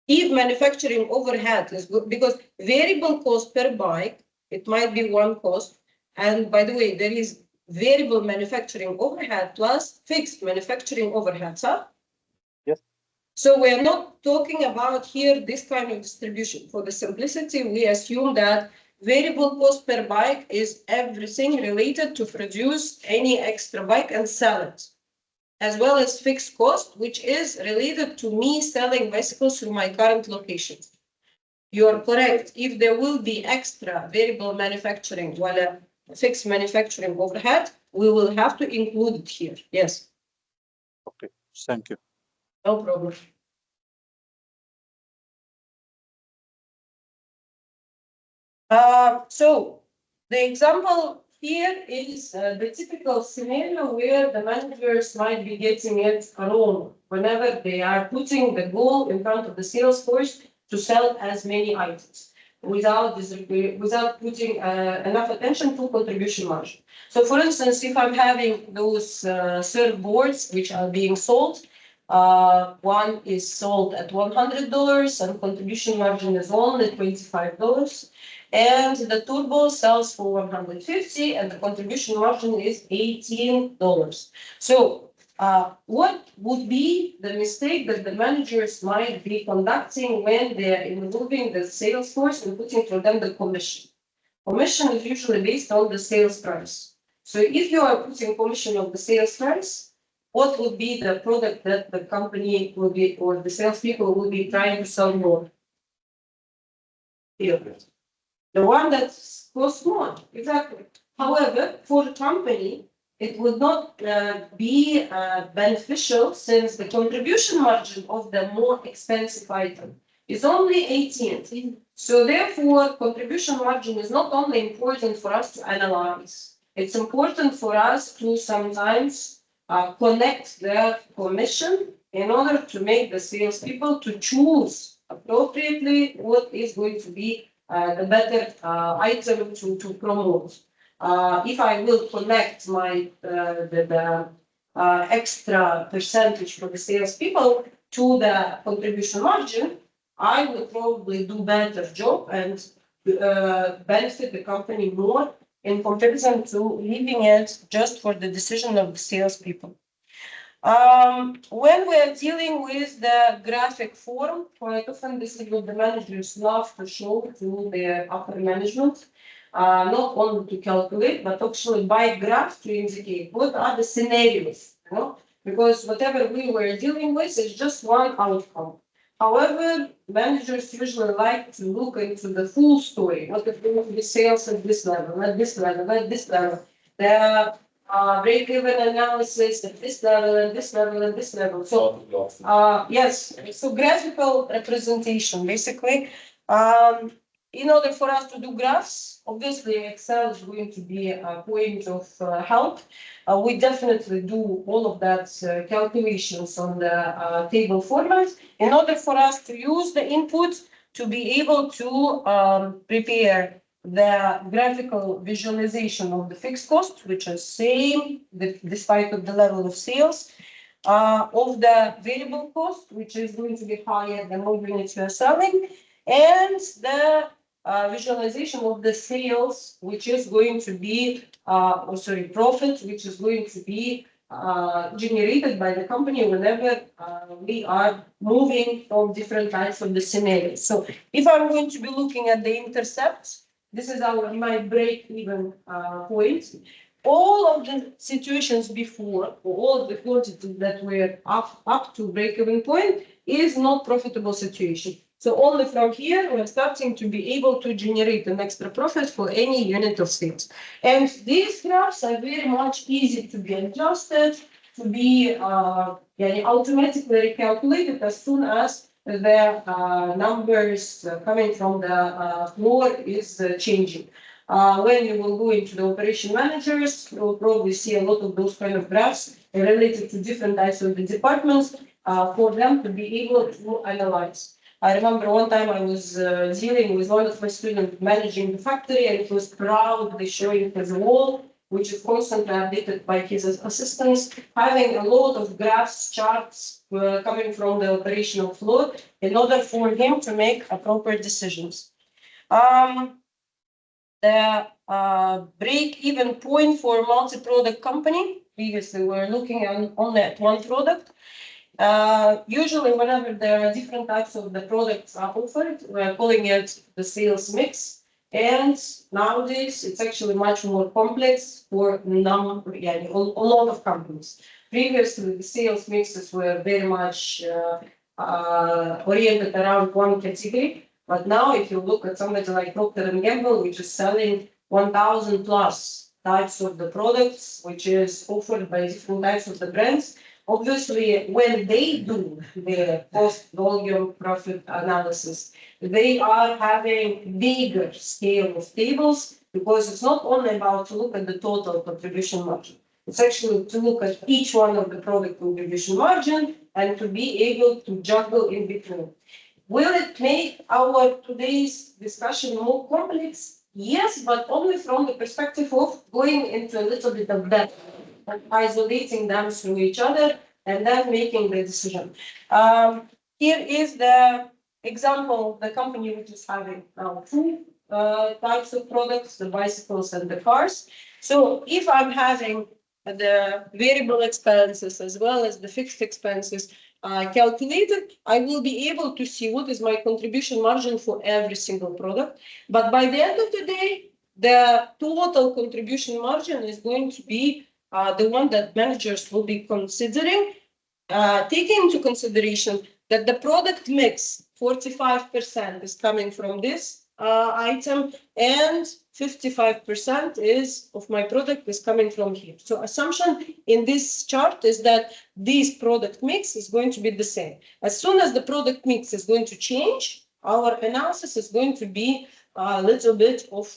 If manufacturing overhead is good, because variable cost per bike, it might be one cost. And by the way, there is variable manufacturing overhead plus fixed manufacturing overhead, huh? Yes. So we're not talking about here this kind of distribution. For the simplicity, we assume that variable cost per bike is everything related to produce any extra bike and sell it, as well as fixed cost, which is related to me selling bicycles through my current locations. You're correct. If there will be extra variable manufacturing while a fixed manufacturing overhead, we will have to include it here. Yes. Okay, thank you. No problem. So the example here is the typical scenario where the managers might be getting it alone whenever they are putting the goal in front of the sales force to sell as many items without putting enough attention to contribution margin. So for instance, if I'm having those surfboards which are being sold, one is sold at $100 and contribution margin is only $25. And the turbo sells for $150 and the contribution margin is $18. So what would be the mistake that the managers might be conducting when they are involving the sales force and putting for them the commission? Commission is usually based on the sales price. So if you are putting commission on the sales price, what would be the product that the company will be, or the salespeople will be trying to sell more? The one that costs more, exactly. However, for the company, it would not be beneficial since the contribution margin of the more expensive item is only 18. So therefore, contribution margin is not only important for us to analyze, it's important for us to sometimes connect the commission in order to make the salespeople to choose appropriately what is going to be the better item to promote. If I will connect my the extra percentage for the salespeople to the contribution margin, I will probably do better job and benefit the company more in comparison to leaving it just for the decision of the salespeople. When we're dealing with the graphic form, quite often this is what the managers love to show to their upper management, not only to calculate, but actually by graph to indicate what are the scenarios, you know, because whatever we were dealing with is just one outcome. However, managers usually like to look into the full story. What if there will be sales at this level, at this level, at this level? The break-even analysis at this level, and this level, and this level. So, yes, so graphical representation, basically. In order for us to do graphs, obviously Excel is going to be a point of help. We definitely do all of that calculations on the table format in order for us to use the input to be able to prepare the graphical visualization of the fixed cost, which is same despite of the level of sales, of the variable cost, which is going to be higher the more units you are selling, and the visualization of the sales, which is going to be, profit, which is going to be generated by the company whenever we are moving from different types of the scenarios. So if I'm going to be looking at the intercepts, this is my break-even point. All of the situations before, or all of the quantities that were up to break-even point is not profitable situation. So only from here, we're starting to be able to generate an extra profit for any unit of sales. And these graphs are very much easy to be adjusted, to be automatically recalculated as soon as the numbers coming from the floor is changing. When you will go into the operation managers, you will probably see a lot of those kind of graphs related to different types of the departments for them to be able to analyze. I remember one time I was dealing with one of my students managing the factory, and he was proudly showing his wall, which is constantly updated by his assistants, having a lot of graphs, charts coming from the operational floor in order for him to make appropriate decisions. The break-even point for a multi-product company, previously we were looking only at one product. Usually whenever there are different types of the products are offered, we're calling it the sales mix. And nowadays it's actually much more complex for a lot of companies. Previously, the sales mixes were very much oriented around one category. But now if you look at somebody like Procter & Gamble, which is selling 1,000 plus types of the products, which is offered by different types of the brands, obviously, when they do their cost volume profit analysis, they are having bigger scale of tables, because it's not only about to look at the total contribution margin. It's actually to look at each one of the product contribution margin and to be able to juggle in between. Will it make our today's discussion more complex? Yes, but only from the perspective of going into a little bit of depth, isolating them from each other, and then making the decision. Here is the example of the company which is having now two types of products, the bicycles and the cars. So if I'm having the variable expenses as well as the fixed expenses calculated, I will be able to see what is my contribution margin for every single product. But by the end of the day, the total contribution margin is going to be the one that managers will be considering, taking into consideration that the product mix, 45% is coming from this item, and 55% of my product is coming from here. So assumption in this chart is that this product mix is going to be the same. As soon as the product mix is going to change, our analysis is going to be a little bit of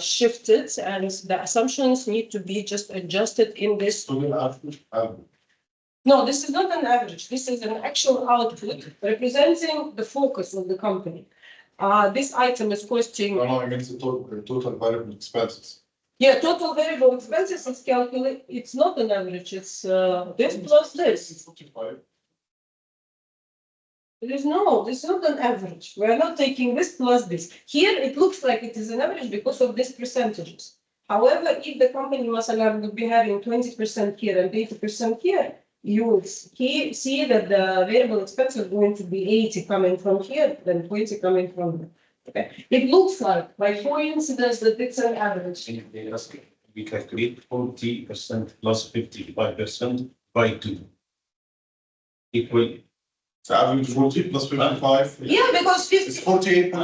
shifted, and the assumptions need to be just adjusted in this. No, this is not an average. This is an actual output representing the focus of the company. This item is costing. No, I mean the total variable expenses. Yeah, total variable expenses is calculated. It's not an average. It's this plus this. 45. This is not an average. We are not taking this plus this. Here it looks like it is an average because of these percentages. However, if the company would be having 20% here and 80% here, you will see that the variable expense is going to be 80 coming from here, then 20 coming from here. Okay. It looks like by coincidence that it's an average. We calculate 40% plus 55% by 2 equal. So average 40 plus 55. Yeah, because 50. It's 48.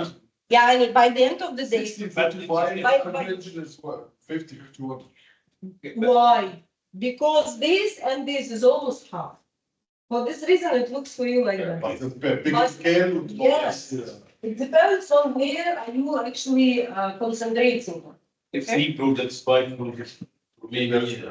Yeah, and by the end of the day. 60, 55, average is what? 50, 51. Why? Because this and this is almost half. For this reason, it looks for you like that. But the big scale. Yes. It depends on where are you actually concentrating on. If 3 products, 5 products, maybe.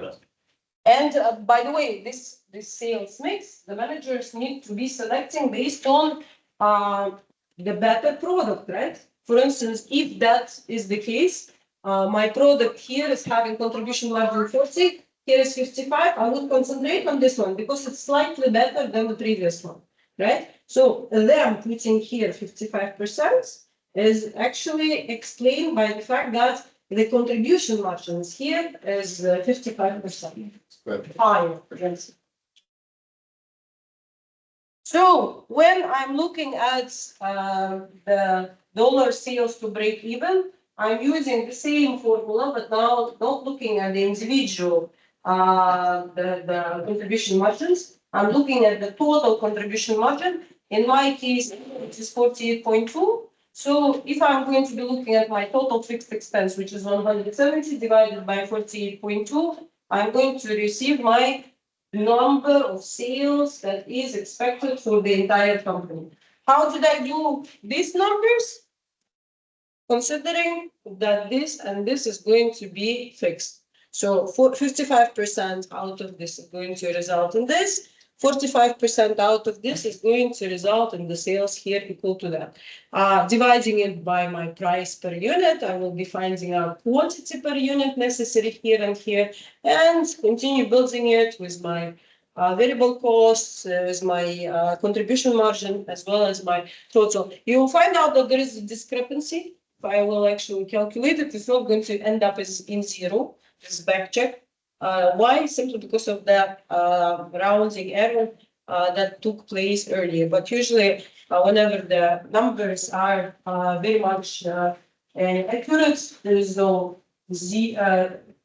And by the way, this sales mix, the managers need to be selecting based on the better product, right? For instance, if that is the case, my product here is having contribution margin 40, here is 55, I would concentrate on this one because it's slightly better than the previous one, right? So them putting here 55% is actually explained by the fact that the contribution margins here is 55% higher. Yes. So when I'm looking at the dollar sales to break even, I'm using the same formula, but now not looking at the individual the contribution margins. I'm looking at the total contribution margin. In my case, it is 48.2. So if I'm going to be looking at my total fixed expense, which is 170 divided by 48.2, I'm going to receive my number of sales that is expected for the entire company. How did I do these numbers? Considering that this and this is going to be fixed. So 55% out of this is going to result in this. 45% out of this is going to result in the sales here equal to that. Dividing it by my price per unit, I will be finding out quantity per unit necessary here and here, and continue building it with my variable costs, with my contribution margin, as well as my total. You will find out that there is a discrepancy. If I will actually calculate it, it's not going to end up as in zero. This back check. Why? Simply because of the rounding error that took place earlier. But usually, whenever the numbers are very much accurate, there is no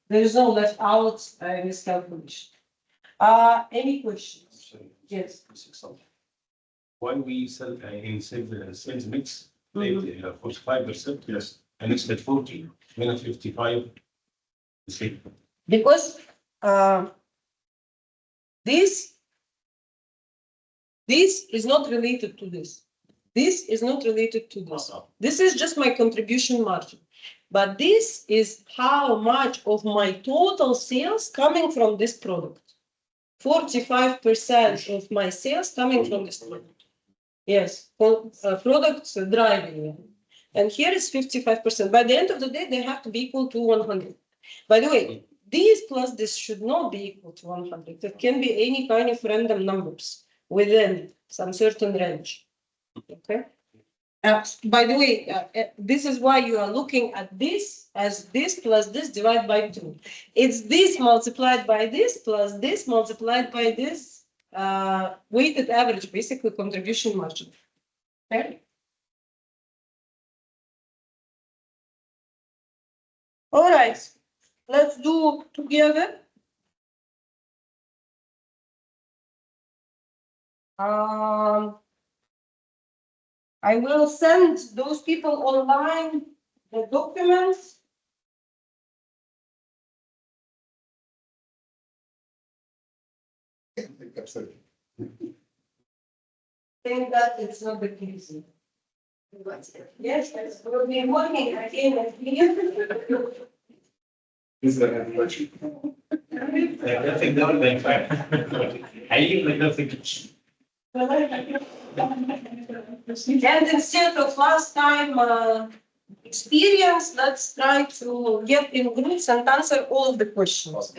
left out miscalculation. Any questions? Yes. When we sell in sales mix, 45%, yes, and it's at 40, then 55. Because this is not related to this. This is not related to this. This is just my contribution margin. But this is how much of my total sales coming from this product. 45% of my sales coming from this product. Yes, products driving it. And here is 55%. By the end of the day, they have to be equal to 100. By the way, these plus this should not be equal to 100. It can be any kind of random numbers within some certain range. Okay. By the way, this is why you are looking at this as this plus this divided by 2. It's this multiplied by this plus this multiplied by this weighted average, basically contribution margin. Okay. All right. Let's do together. I will send those people online the documents. I think that's it. Think that it's not the case. Yes, we'll be working again at the Is there any question? Nothing done, in fact. I even nothing. And instead of last time experience, let's try to get in groups and answer all the questions.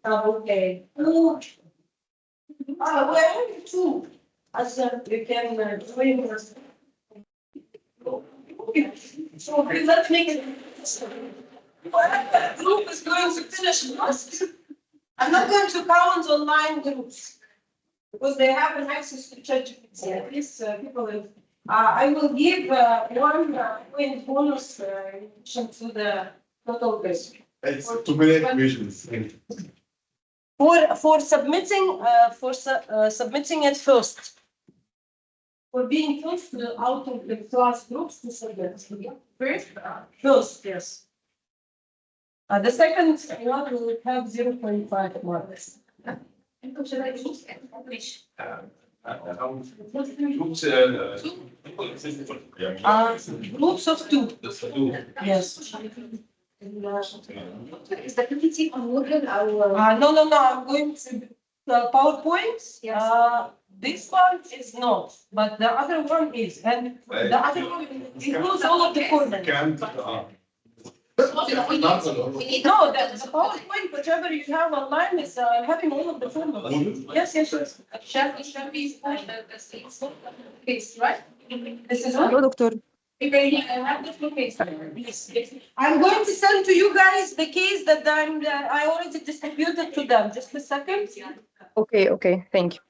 Okay. We're having two. As you can join us. So let's make it. Whatever group is going to finish last, I'm not going to count online groups because they have an access to ChatGPT. At least people have. I will give one point bonus to the total list. It's too many equations. For submitting submitting it first. For being first out of the class groups to submit. First, yes. The second one will have 0.5 marks. Groups of two. Yes. Is the PPT on Moodle or? No, I'm going to the PowerPoint. Yes. This one is not, but the other one is, and the other one includes all of the formats. No, the PowerPoint, whatever you have online is having all of the formulas. Yes. Shall we the same case, right? This is Hello, doctor. I have the full case. Yes. I'm going to send to you guys the case that I already distributed to them. Just a second. Okay, thank you.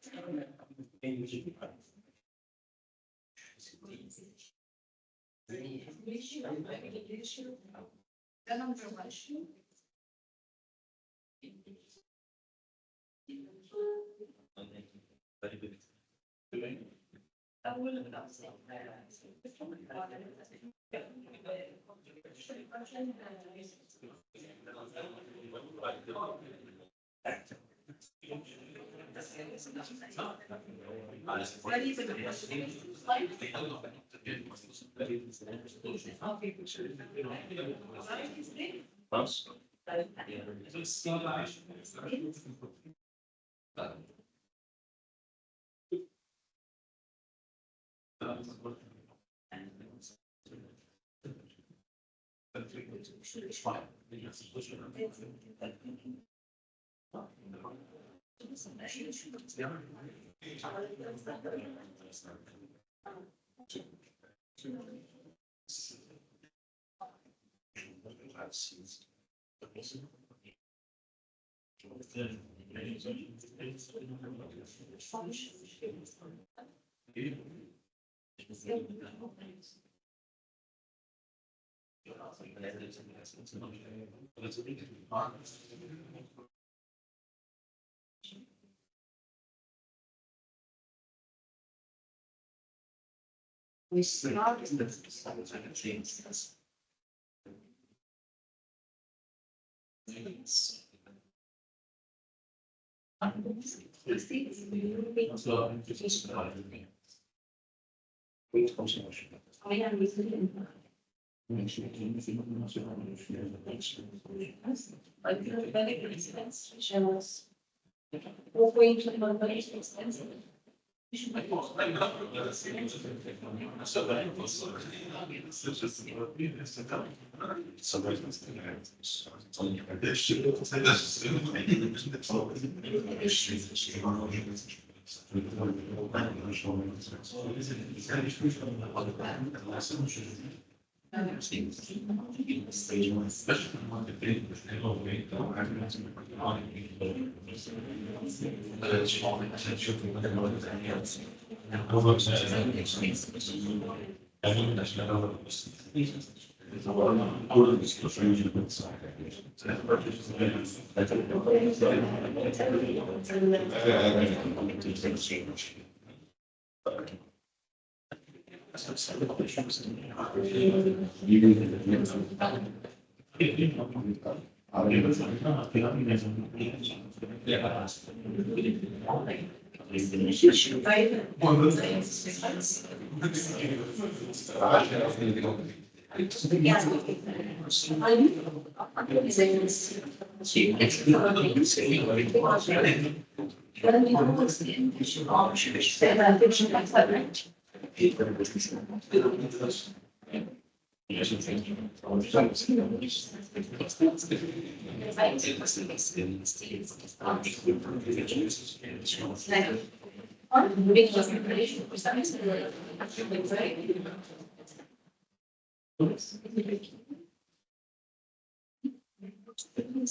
We start.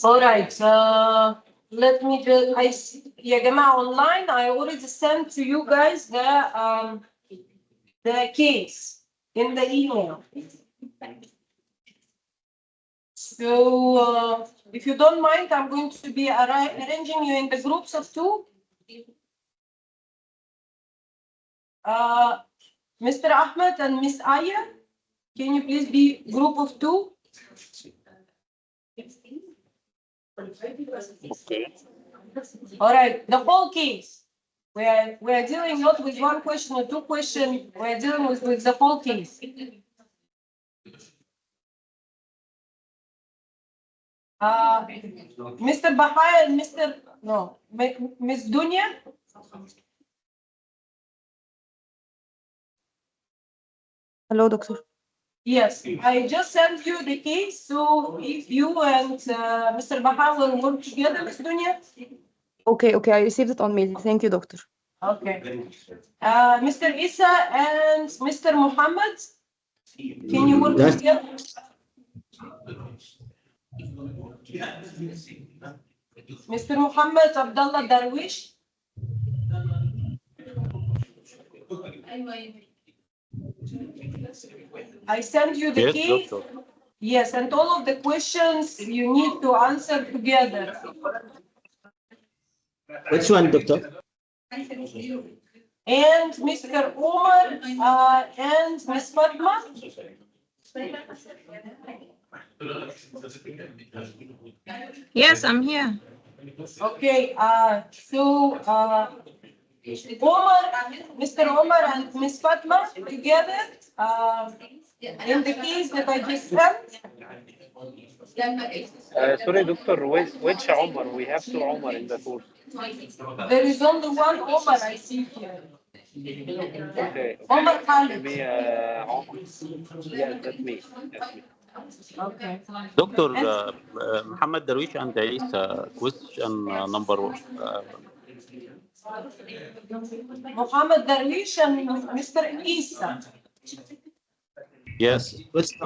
All right, let me just, يا جماعة online, I already sent to you guys the case in the email. So if you don't mind, I'm going to be arranging you in the groups of two. Mr. Ahmed and Miss Aya, can you please be group of two? Okay. All right, the whole case. we are dealing not with one question or two questions, we are dealing with the whole case. Mr. Bahaya and Ms. Dunya? Hello, doctor. Yes, I just sent you the case, so if you and Mr. Bahaya will work together, Ms. Dunya? Okay, I received it on mail. Thank you, doctor. Okay. Mr. Isa and Mr. Muhammad, can you work together? Mr. Muhammad Abdullah Darwish? I sent you the case. Yes, and all of the questions you need to answer together. Which one, doctor? And Mr. Omar and Ms. Fatma? Yes, I'm here. Okay, so Mr. Omar and Ms. Fatma together in the case that I just sent. Sorry, doctor, which Omar? We have two Omar in the course. There is only one Omar I see here. Okay. Omar Khalid. Maybe Omar. Yeah, that's me. Okay. Dr. Muhammad Darwish and Isa, question number Muhammad Darwish and Mr. Isa. Yes. Which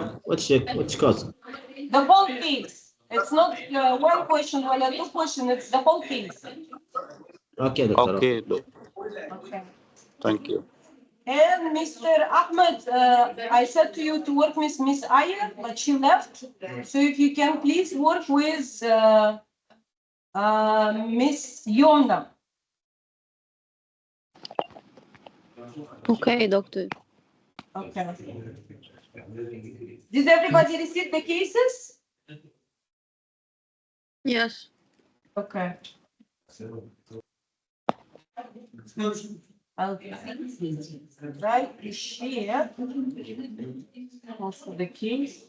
cause? The whole case. It's not one question or two questions, it's the whole case. Okay, doctor. Okay. Okay. Thank you. And Mr. Ahmed, I said to you to work with Miss Aya, but she left. So if you can please work with Miss Yomna. Okay, doctor. Okay. Did everybody receive the cases? Yes. Okay. Okay. Right here. Also the case.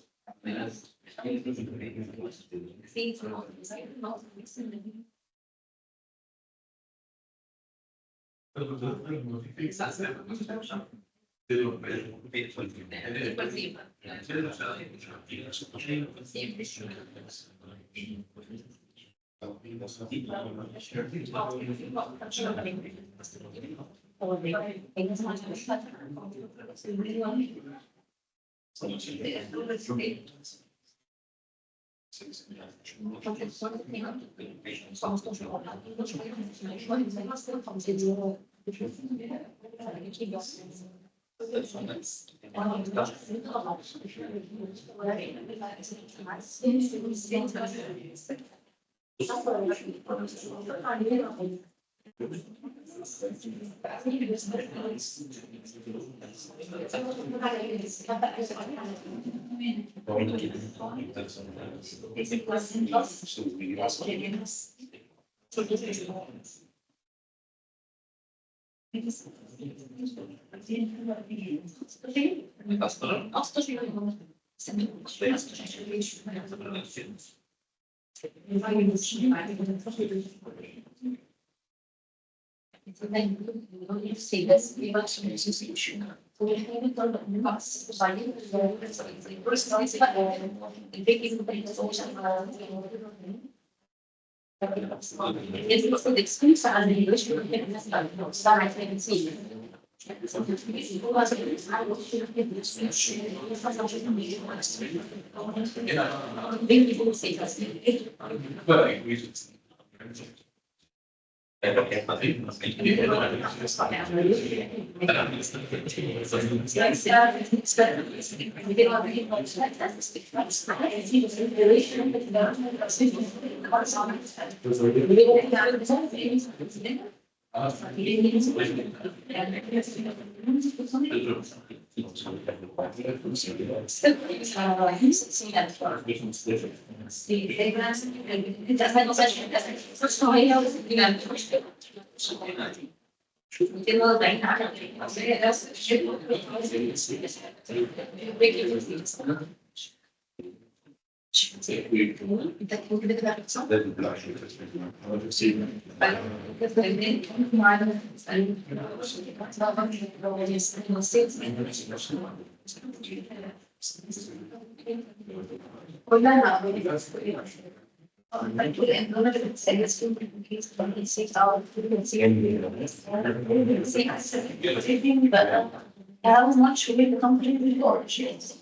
How much will the company report? Yes.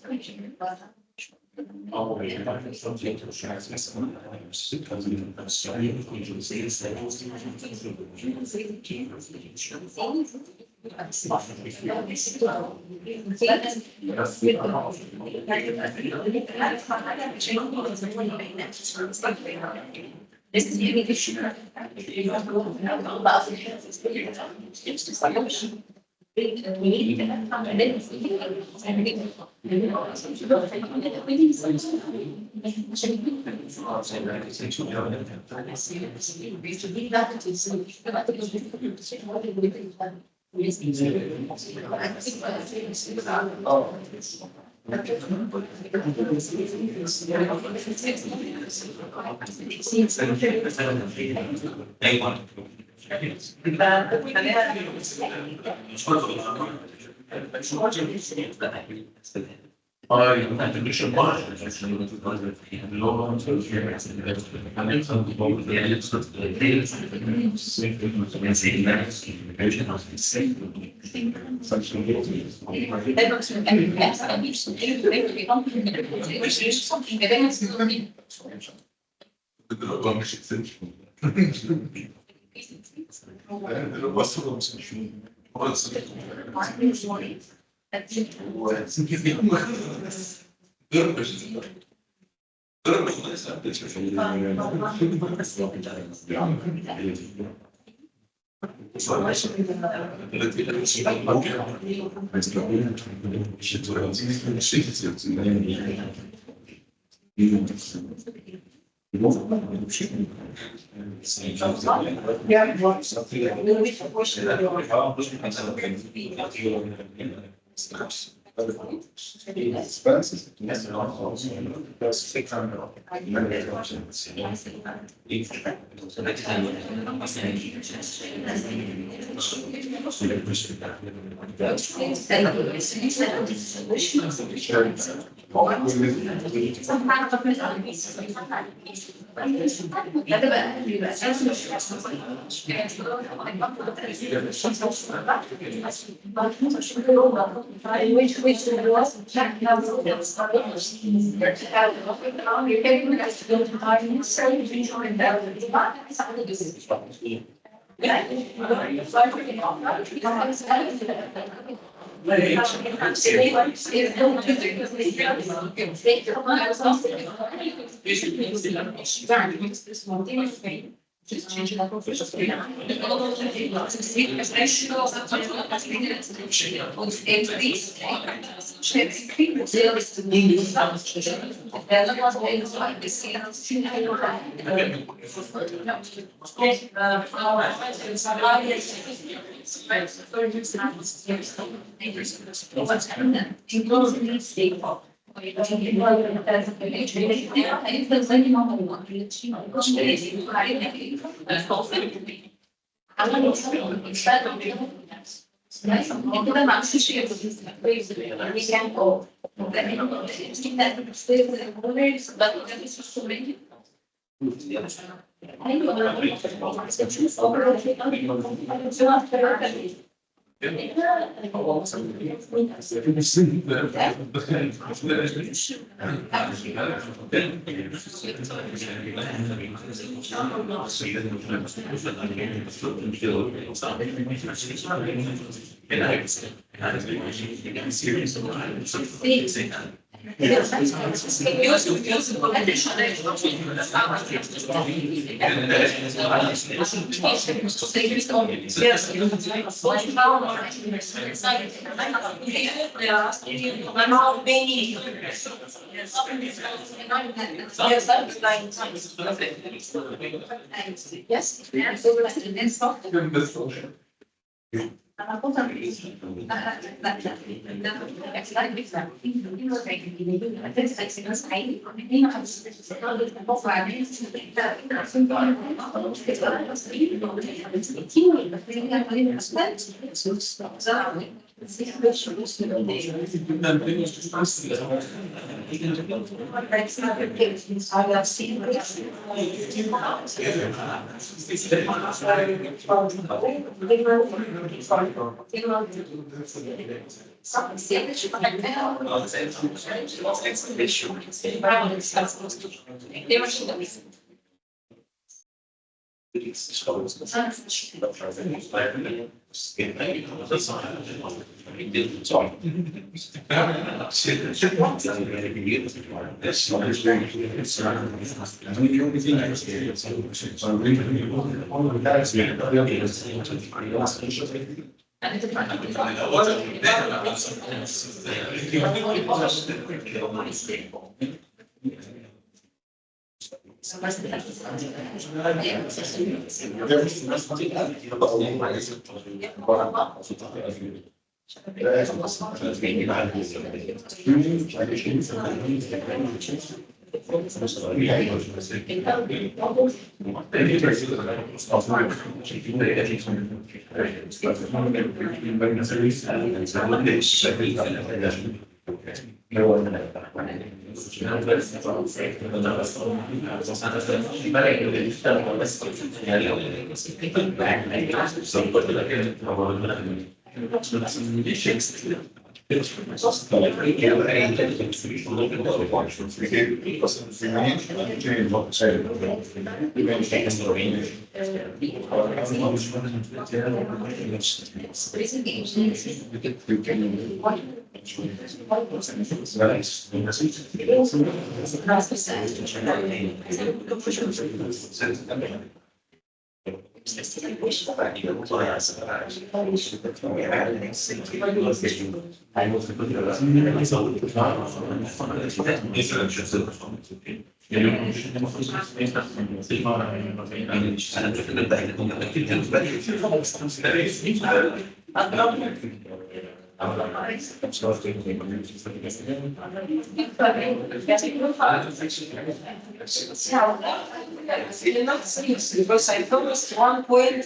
Because I focused one point.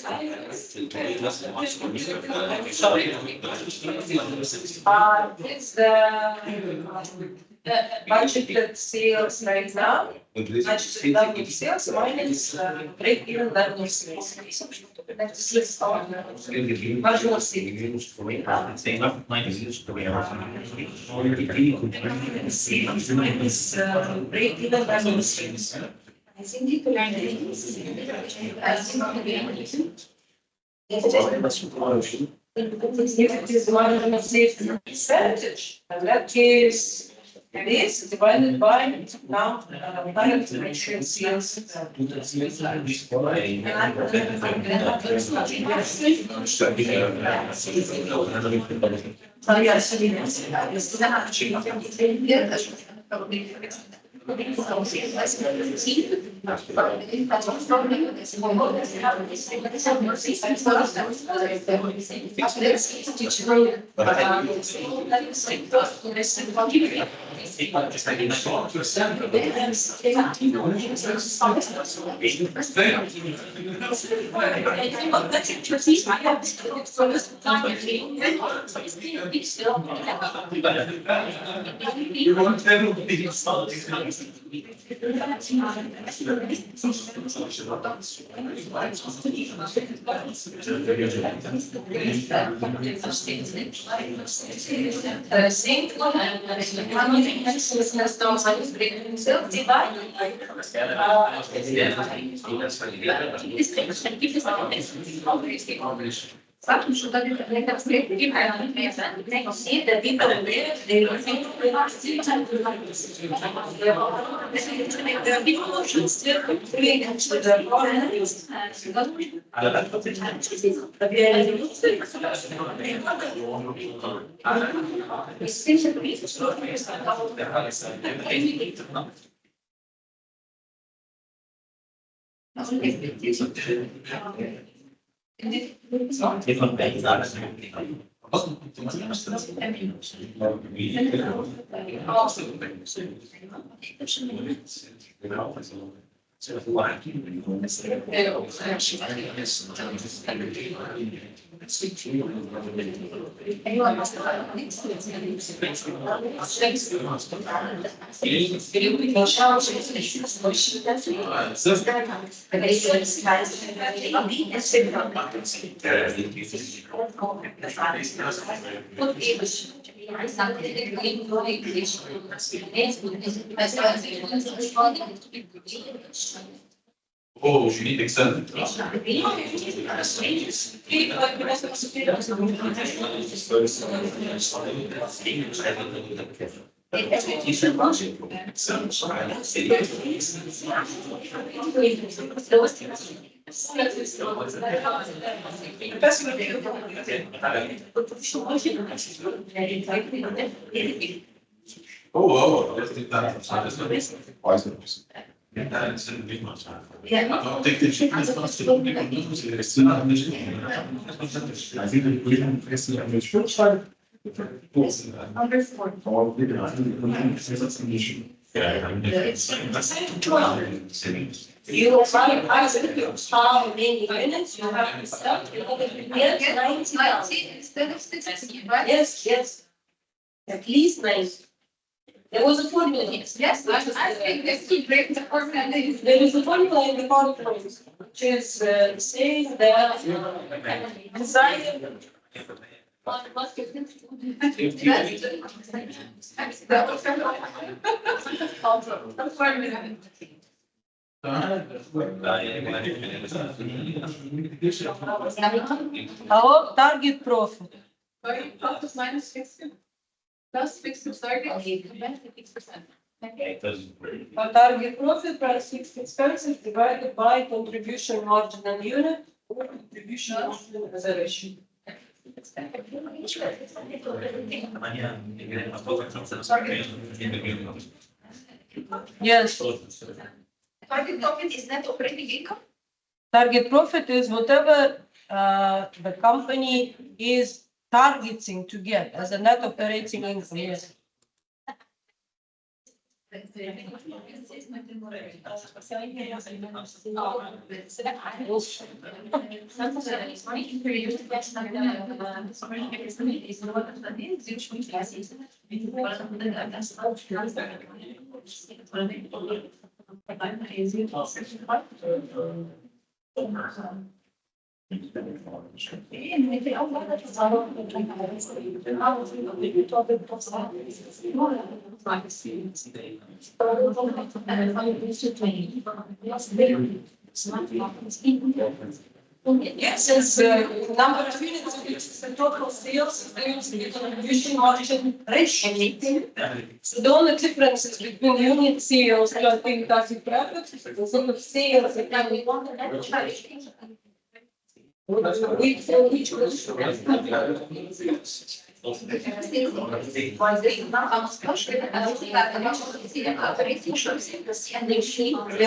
It's the budgeted sales right now. Budgeted level of sales minus break-even level of sales. That's our marginal sales. Sales minus break-even level of sales. I think it will if it is marginal sales percentage, in that case, it is divided by now direct ratio sales. صح مش ده اللي انت بتجيب على التفسير ده بيبقى Oh, you need Excel. Oh, let's do that. I'll take the sheet. You are how many minutes you have to start. Yes, 90 instead of 60, right? Yes. At least 90. There was a formula. Yes, I think that's to break the formula. There is a formula in the PowerPoint, which is saying that design. Our target profit. Target profit minus fixed. Plus fixed target. Our target profit plus fixed expenses divided by contribution margin and unit or contribution margin as a ratio. Yes. Target profit is net operating income? Target profit is whatever the company is targeting to get as a net operating income. Yes. Yes, since number of units which is the total sales is the contribution margin ratio. So the only difference is between unit sales and I think that's the profit. Instead of sales, and we want the net charge. There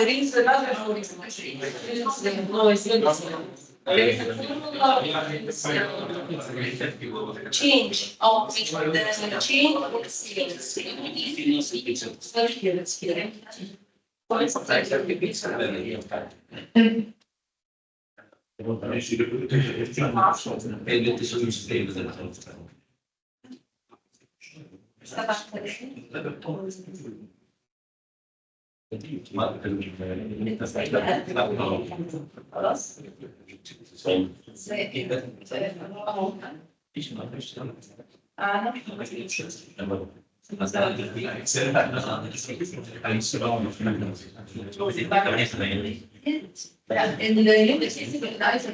is another change of the change of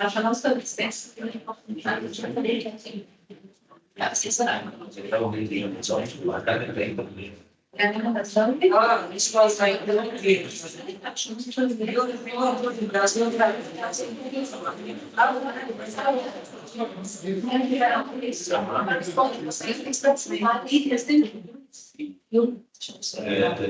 عشان اوصل للسبيس لا بس يصير this was like يوم 20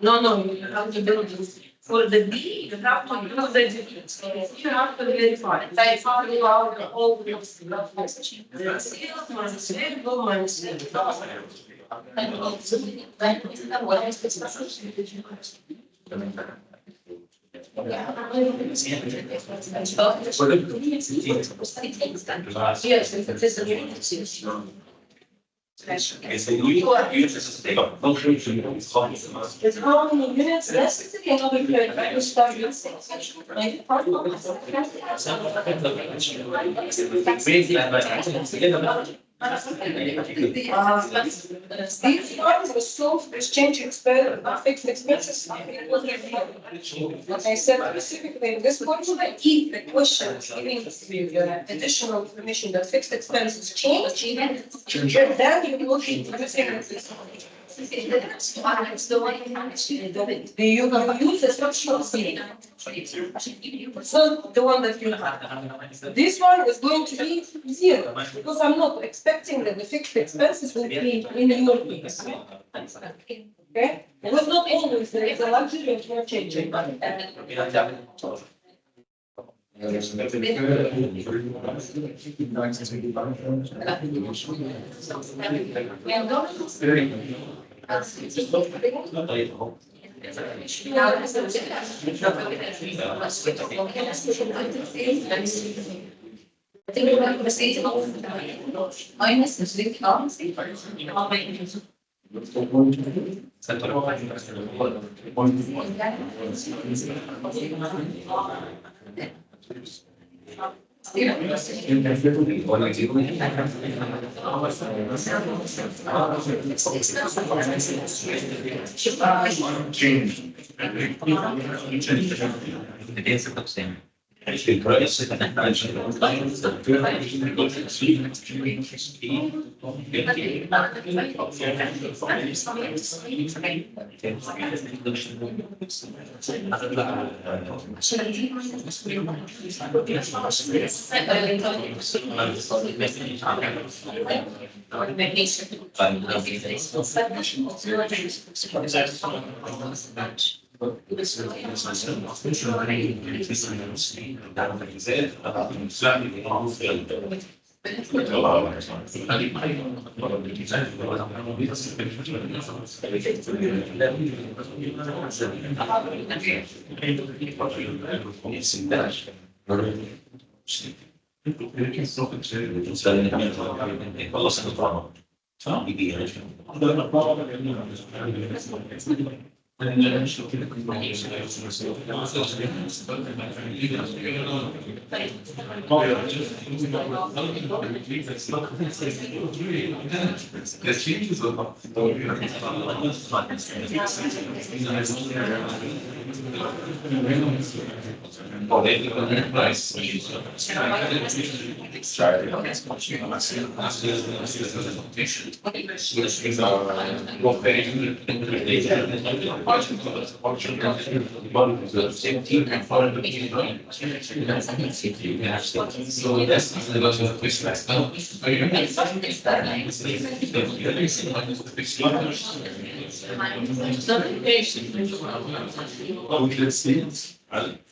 No, you have to build this. For the D, you have to use the definition. You have to verify. Verify throughout the whole list. The sales minus variable minus variable. Yes, if it is a unit. It's how many units necessary in order to start these ones were solved exchange fixed expenses. Like I said specifically in this question, if the question is giving additional information that fixed expenses change, then you will be using this. You use the structural C. So the one that you have. This one is going to be 0 because I'm not expecting that the fixed expenses will be in your case. Okay? It was not always there is a luxury of not changing.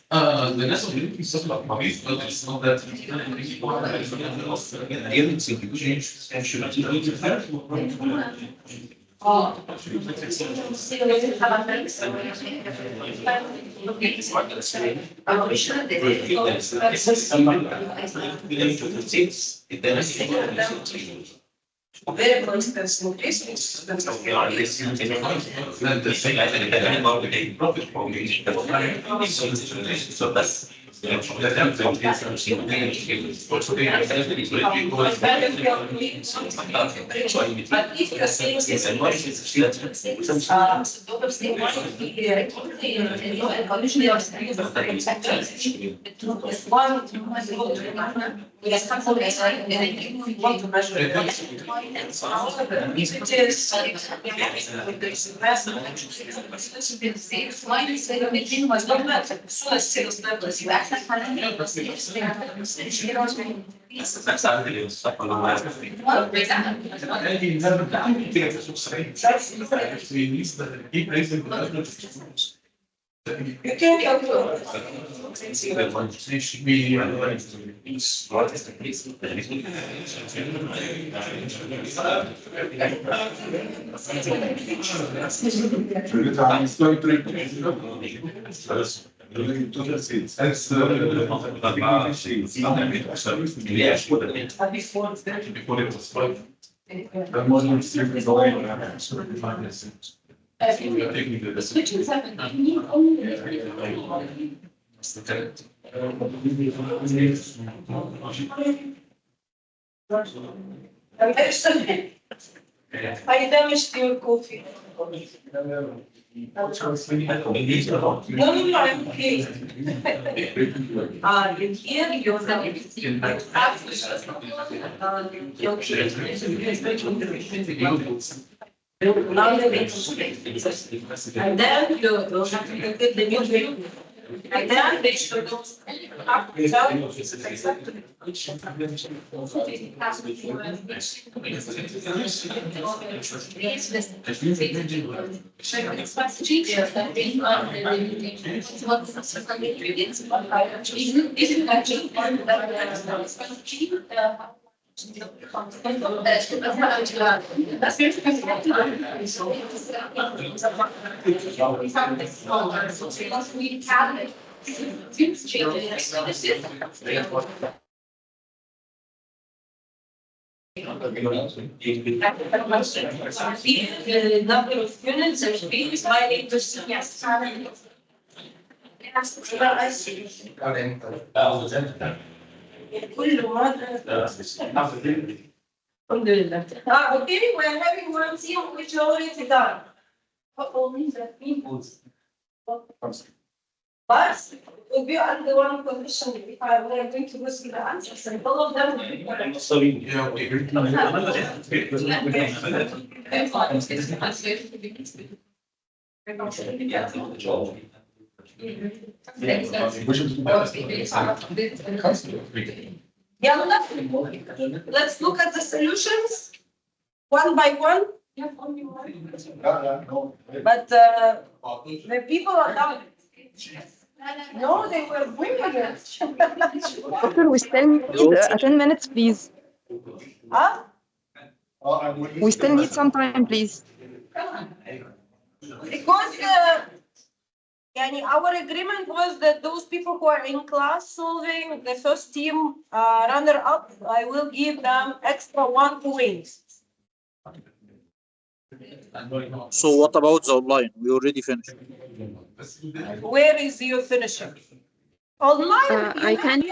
The rest of the stuff like movies, but it's not that. Very expensive. But if you're saying want to measure it. However, if it is was not met as soon as sales levels you can calculate. It should be before it was 5. The Muslim student is only 5%. We are taking the decision. I damaged your coffee. No, I'm okay. In here, you and then you have to get the new drink. And then they should go up the number of units and fees by 8%. Yes. كل مرة الحمد لله. Okay, we're having one team which already done. Only that means. But it will be under one condition if I were going to receive the answers and all of them will be correct. Let's look at the solutions one by one. But the people are down. No, they were bringing it. Doctor, we still need 10 minutes, please. Huh? We still need some time, please. Because our agreement was that those people who are in class solving the first team runner up, I will give them extra 1 point. So what about the online? We already finished. Where is your finishing? Online? I can.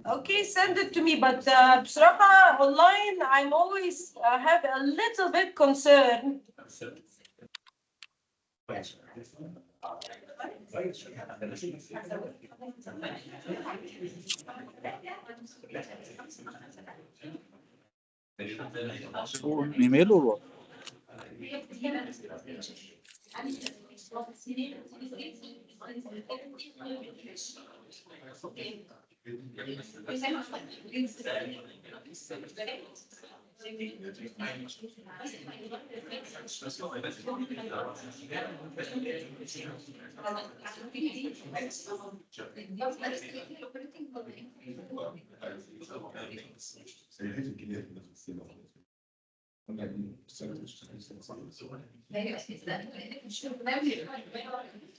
Okay, send it to me. But بصراحة online, I'm always have a little bit concerned. Email or what?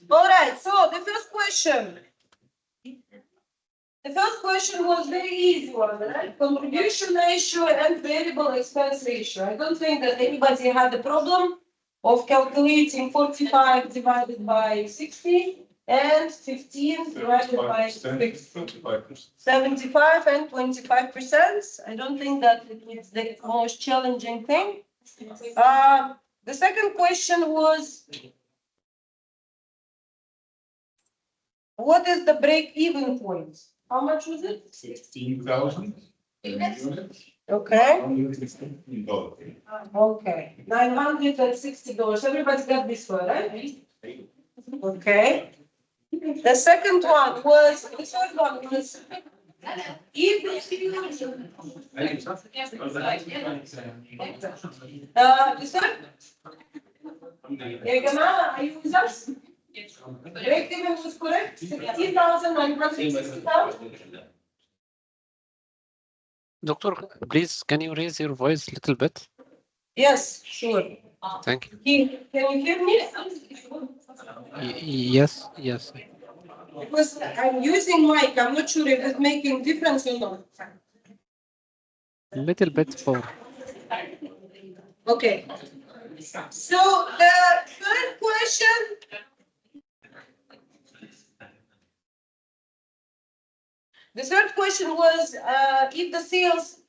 All right, so the first question. The first question was very easy one, right? Contribution ratio and variable expense ratio. I don't think that anybody had a problem of calculating 45 divided by 60 and 15 divided by 6. 75 and 25%. I don't think that it is the most challenging thing. The second question was, what is the break-even point? How much was it? 16,000 units. Okay. $16. Okay. $960. Everybody got this one, right? Okay. The second one was, the third one was, if the third, يا جماعة, are you with us? Break even was correct, 16,960. Doctor, please, can you raise your voice a little bit? Yes, sure. Thank you. Can you hear me? Yes, yes. Because I'm using mic, I'm not sure if it's making difference or not. Little bit for. Okay. So the third question. The third question was if the sales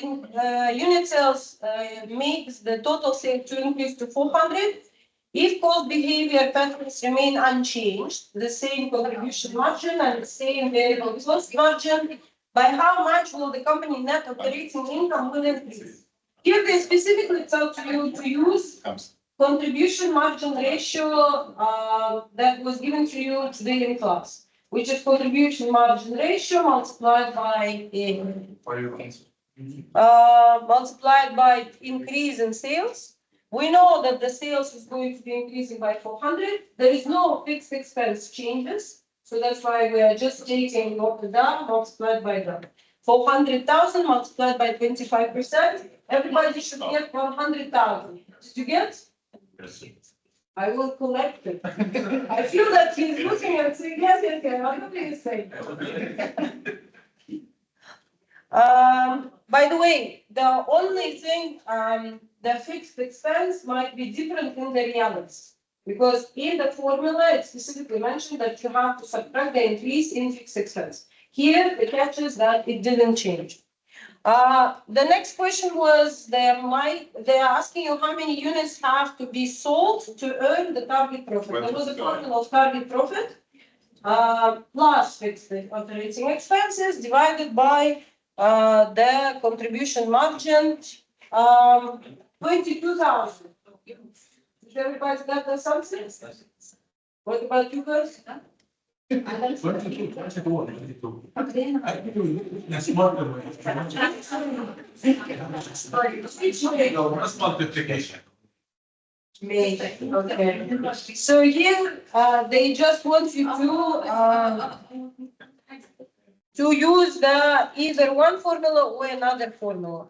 in unit sales makes the total sale to increase to 400, if cost behavior patterns remain unchanged, the same contribution margin and the same variable cost margin, by how much will the company net operating income will increase? Here they specifically tell you to use contribution margin ratio that was given to you today in class, which is contribution margin ratio multiplied by increase in sales. We know that the sales is going to be increasing by 400. There is no fixed expense changes, so that's why we are just taking what is down multiplied by that. 400,000 multiplied by 25%. Everybody should get 100,000. Did you get? Yes. I will collect it. I feel that he's looking and saying, yes, yes, yes, what do you say? By the way, the only thing, the fixed expense might be different in the realities. Because in the formula, it specifically mentioned that you have to subtract the increase in fixed expense. Here, the catch is that it didn't change. The next question was, they're asking you how many units have to be sold to earn the target profit. There was a formula of target profit plus fixed operating expenses divided by the contribution margin, 22,000. Did everybody got the something? What about you guys? 22. That's multiplication. Okay. So here they just want you to use the either one formula or another formula.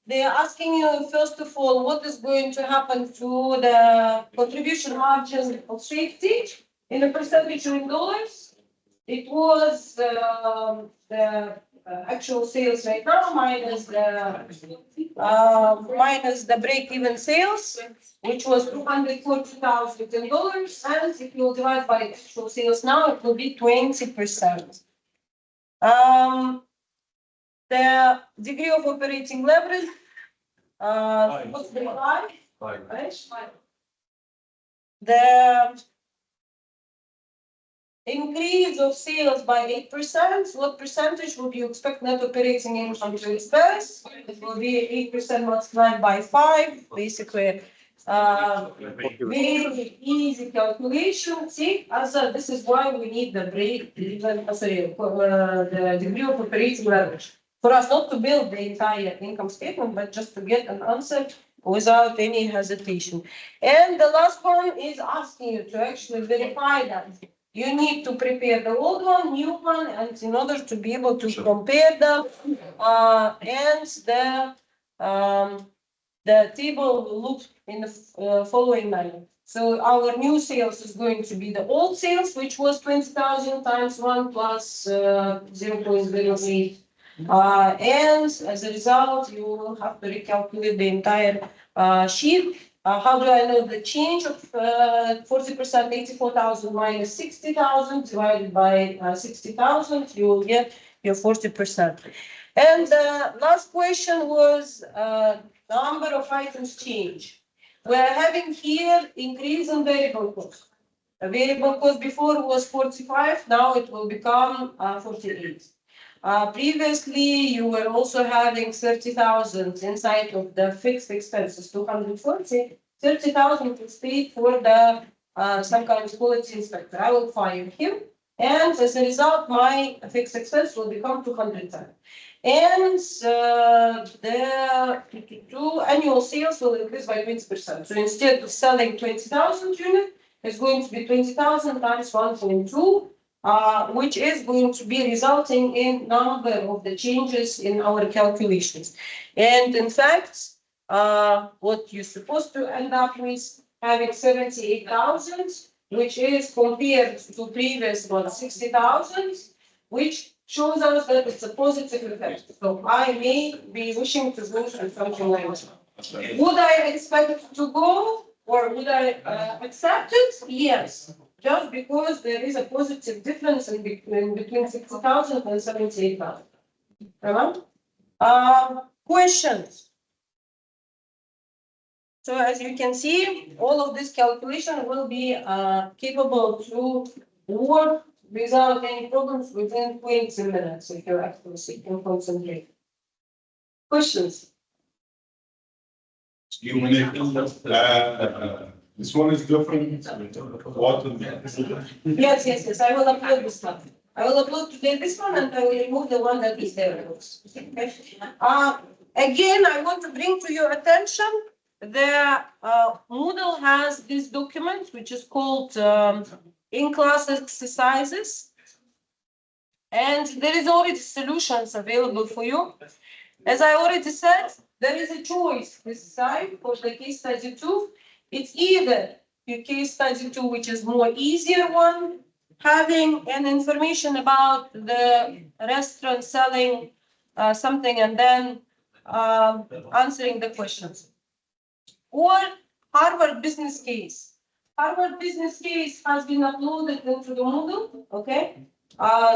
They are asking you, first of all, what is going to happen to the contribution margin of safety in a percentage in dollars. It was the actual sales right now minus the break-even sales, which was $240,000, and if you divide by actual sales now, it will be 20%. The degree of operating leverage was very high. Right? The increase of sales by 8%. What percentage would you expect net operating income to expense? It will be 8% multiplied by 5, basically. Very easy calculation. See, Azar, this is why we need the break-even, the degree of operating leverage. For us not to build the entire income statement, but just to get an answer without any hesitation. And the last one is asking you to actually verify that you need to prepare the old one, new one, and in order to be able to compare them, and the the table will look in the following manner. So our new sales is going to be the old sales, which was 20,000 times 1 plus 0.08. And as a result, you will have to recalculate the entire sheet. How do I know the change of 40%, 84,000 minus 60,000 divided by 60,000? You will get your 40%. And the last question was number of items change. We're having here increase in variable cost. The variable cost before was 45, now it will become 48. Previously, you were also having 30,000 inside of the fixed expenses, 240. 30,000 is paid for the some kind of quality inspector. I will fire him, and as a result, my fixed expense will become 210. And the annual sales will increase by 20%. So instead of selling 20,000 units, it's going to be 20,000 times 1.2. Which is going to be resulting in number of the changes in our calculations. And in fact, what you're supposed to end up with having 78,000, which is compared to previous one 60,000, which shows us that it's a positive effect. So I may be wishing to go through something like that. Would I expect it to go, or would I accept it? Yes. Just because there is a positive difference in between 60,000 and 78,000. Questions? So as you can see, all of this calculation will be capable to work without any problems within 20 minutes if your accuracy can concentrate. Questions? You make this one is different. What? Yes. I will upload this one. I will upload today this one, and I will remove the one that is there. Again, I want to bring to your attention the Moodle has this document which is called in-class exercises, and there is already solutions available for you. As I already said, there is a choice this side for the case study 2. It's either your case study 2, which is more easier one, having an information about the restaurant selling something and then answering the questions. Or Harvard business case. Harvard business case has been uploaded into the Moodle, okay?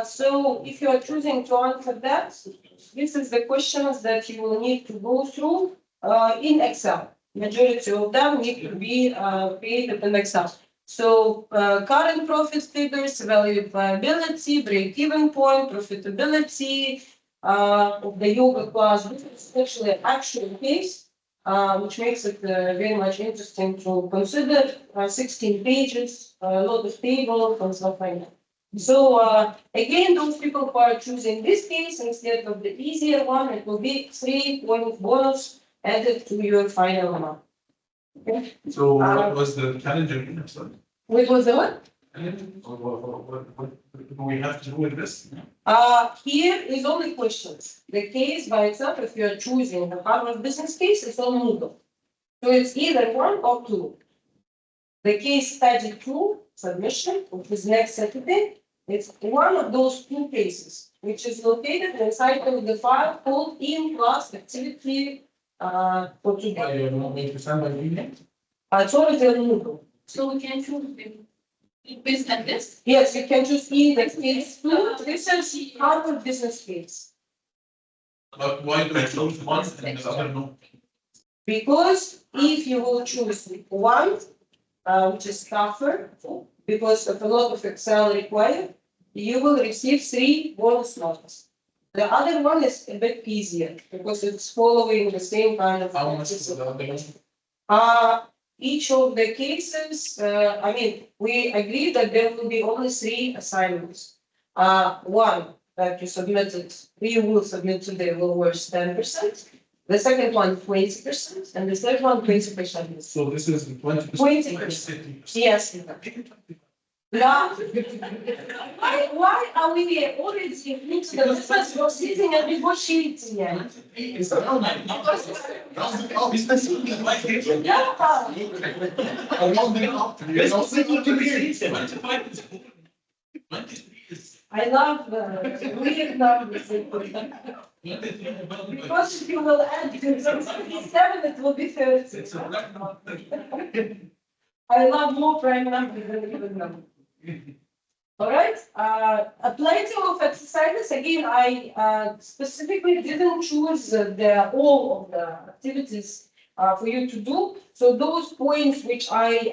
So if you are choosing to answer that, this is the questions that you will need to go through in Excel. Majority of them need to be created in Excel. So current profit figures, evaluate viability, break-even point, profitability of the yoga class. This is actually an actual case, which makes it very much interesting to consider. 16 pages, a lot of tables and stuff like that. So again, those people who are choosing this case instead of the easier one, it will be 3 point bonus added to your final amount. Okay. So what was the challenge again? What was the what? What do we have to do with this? Here is only questions. The case by itself, if you are choosing the Harvard business case, it's on Moodle. So it's either 1 or 2. The case study 2 submission, which is next Saturday, it's one of those 2 cases, which is located inside of the file called in-class activity for today. You want me to send my email? It's already on Moodle. So we can choose based on this? Yes, you can choose either case 2. This is Harvard business case. But why do I choose one and the other no? Because if you will choose one, which is tougher, because of a lot of Excel required, you will receive 3 bonus marks. The other one is a bit easier because it's following the same kind of. How much is the other one? Each of the cases, I mean, we agreed that there will be only 3 assignments. One that you submitted, you will submit today will worth 10%. The second one, 20%, and the third one, 20%. So this is 20%. 20%. Yes. Yeah. Why are we already into the business of sitting and negotiating? Yeah. I love weird numbers. Because if you will add 27, it will be 30. I love more prime numbers than even numbers. All right, plenty of exercises. Again, I specifically didn't choose all of the activities for you to do. So those points which I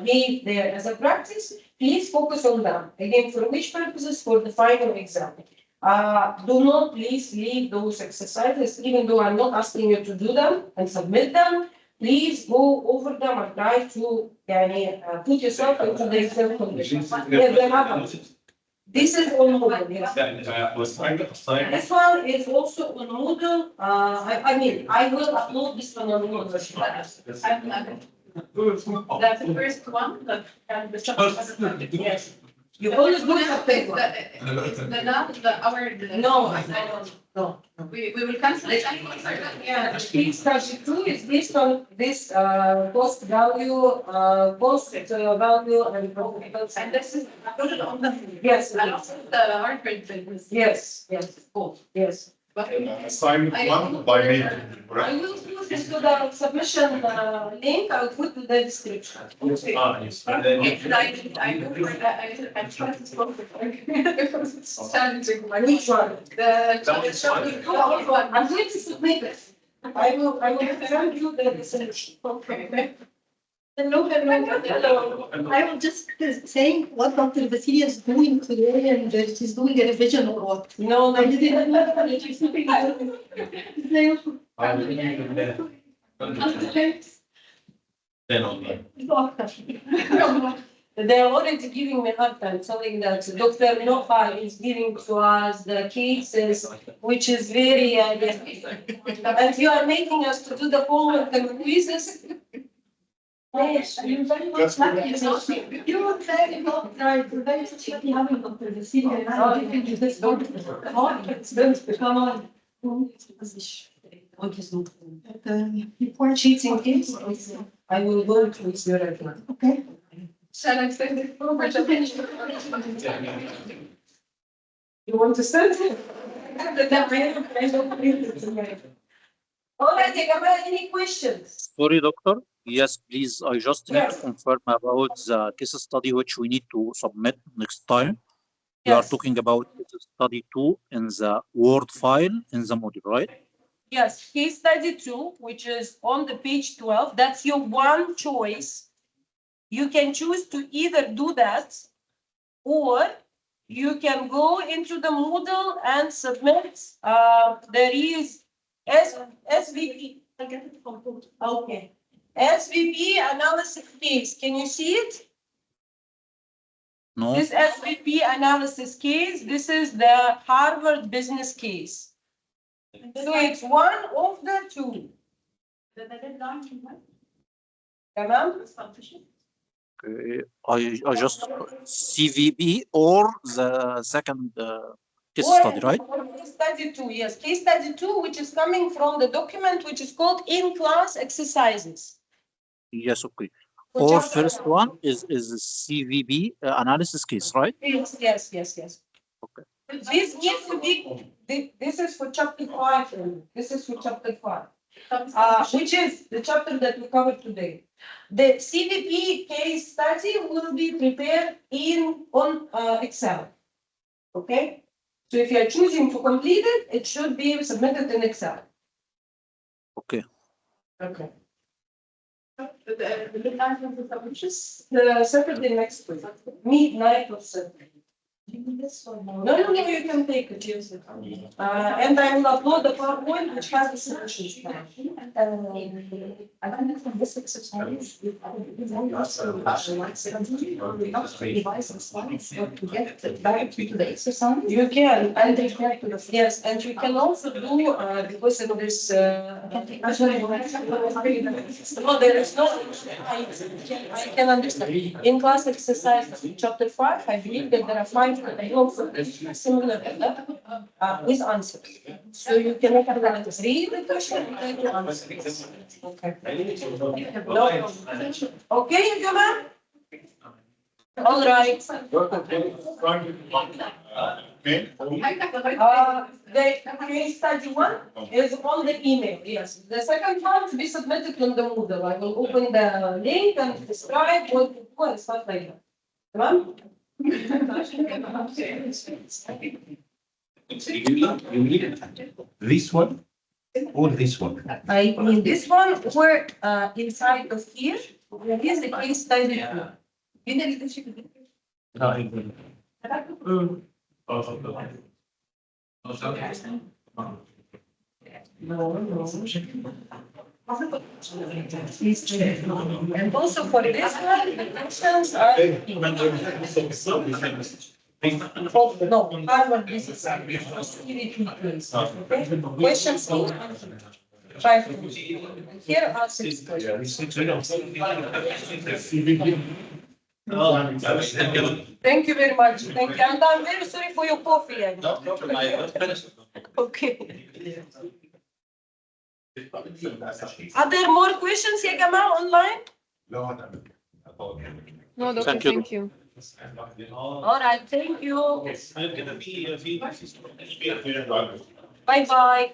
gave there as a practice, please focus on them. Again, for which purposes? For the final exam. Do not please leave those exercises, even though I'm not asking you to do them and submit them. Please go over them and try to put yourself into the exam conditions. This is on Moodle, yes. This one is also on Moodle. I mean, I will upload this one on Moodle. That's the first one, the chapter. Yes. You always do something. No. We will cancel it. Yeah, case study 2 is based on this cost value, and profitability. And this is included on the. Yes. And also the hardware business. Yes, both, yes. Assignment 1 by me, I right? will put this to the submission link. I will put to the description. Okay. Yes. And then I tried to stop it. It's challenging. Which one? The I'm going to submit it. I will send you the solution. Okay. Hello. I was just saying what Dr. Vasily is doing today and she's doing a revision or what? No, I didn't know. then on They're already giving me a hard time, telling that Dr. Nofa is giving to us the cases, which is very, and you are making us to do the homework and quizzes. Yes, I'm very much happy. You were very not right. We're very much happy having Dr. Vasily and I think you this one. Come on. Before cheating kids, I will go to your right. Okay. Shall I send it over to finish? You want to send it? All right, any questions? Sorry, doctor. Yes, please. I just need to confirm about the case study which we need to submit next time. We are talking about case study 2 in the Word file in the module, right? Yes, case study 2, which is on the page 12. That's your one choice. You can choose to either do that, or you can go into the Moodle and submit. There is SVP. Okay. SVP analysis case. Can you see it? No. This SVP analysis case, this is the Harvard business case. So it's one of the two. Tamam? I just CVB or the second case study, right? Case study 2, yes. Case study 2, which is coming from the document which is called in-class exercises. Yes, okay. Or first one is CVB analysis case, right? Yes. Okay. This needs to be, this is for chapter 5, and this is for chapter 5, which is the chapter that we covered today. The CVP case study will be prepared on Excel. Okay? So if you are choosing to complete it, it should be submitted in Excel. Okay. Okay. The midnight of the submissions? The Saturday next week, midnight of Saturday. No, you can take it, use it. And I will upload the PowerPoint which has the solutions. I think from this exercise, revise the slides to get back to the exercise. You can, And they back to the. yes, and you can also do, because of this, no, there is no, I can understand. In class exercise chapter 5, I believe that there are 5 similar with answers. So you can read the question and try to answer it. Okay. No problem. Okay, Jamal? All right. The case study 1 is on the email, yes. The second one to be submitted on the Moodle. I will open the link and describe what to do and stuff like that. Tamam? You need this one or this one? I mean, this one, or inside of here, there is the case study 2. You need to and also for this one, the questions are. No, Harvard business. Okay? Questions here. 5. Here are 6 questions. Thank you very much. Thank you. And I'm very sorry for your coffee. No problem. I have finished. Okay. Are there more questions, ya Jamal, online? No, doctor, thank you. All right, thank you. I'm gonna be Bye bye.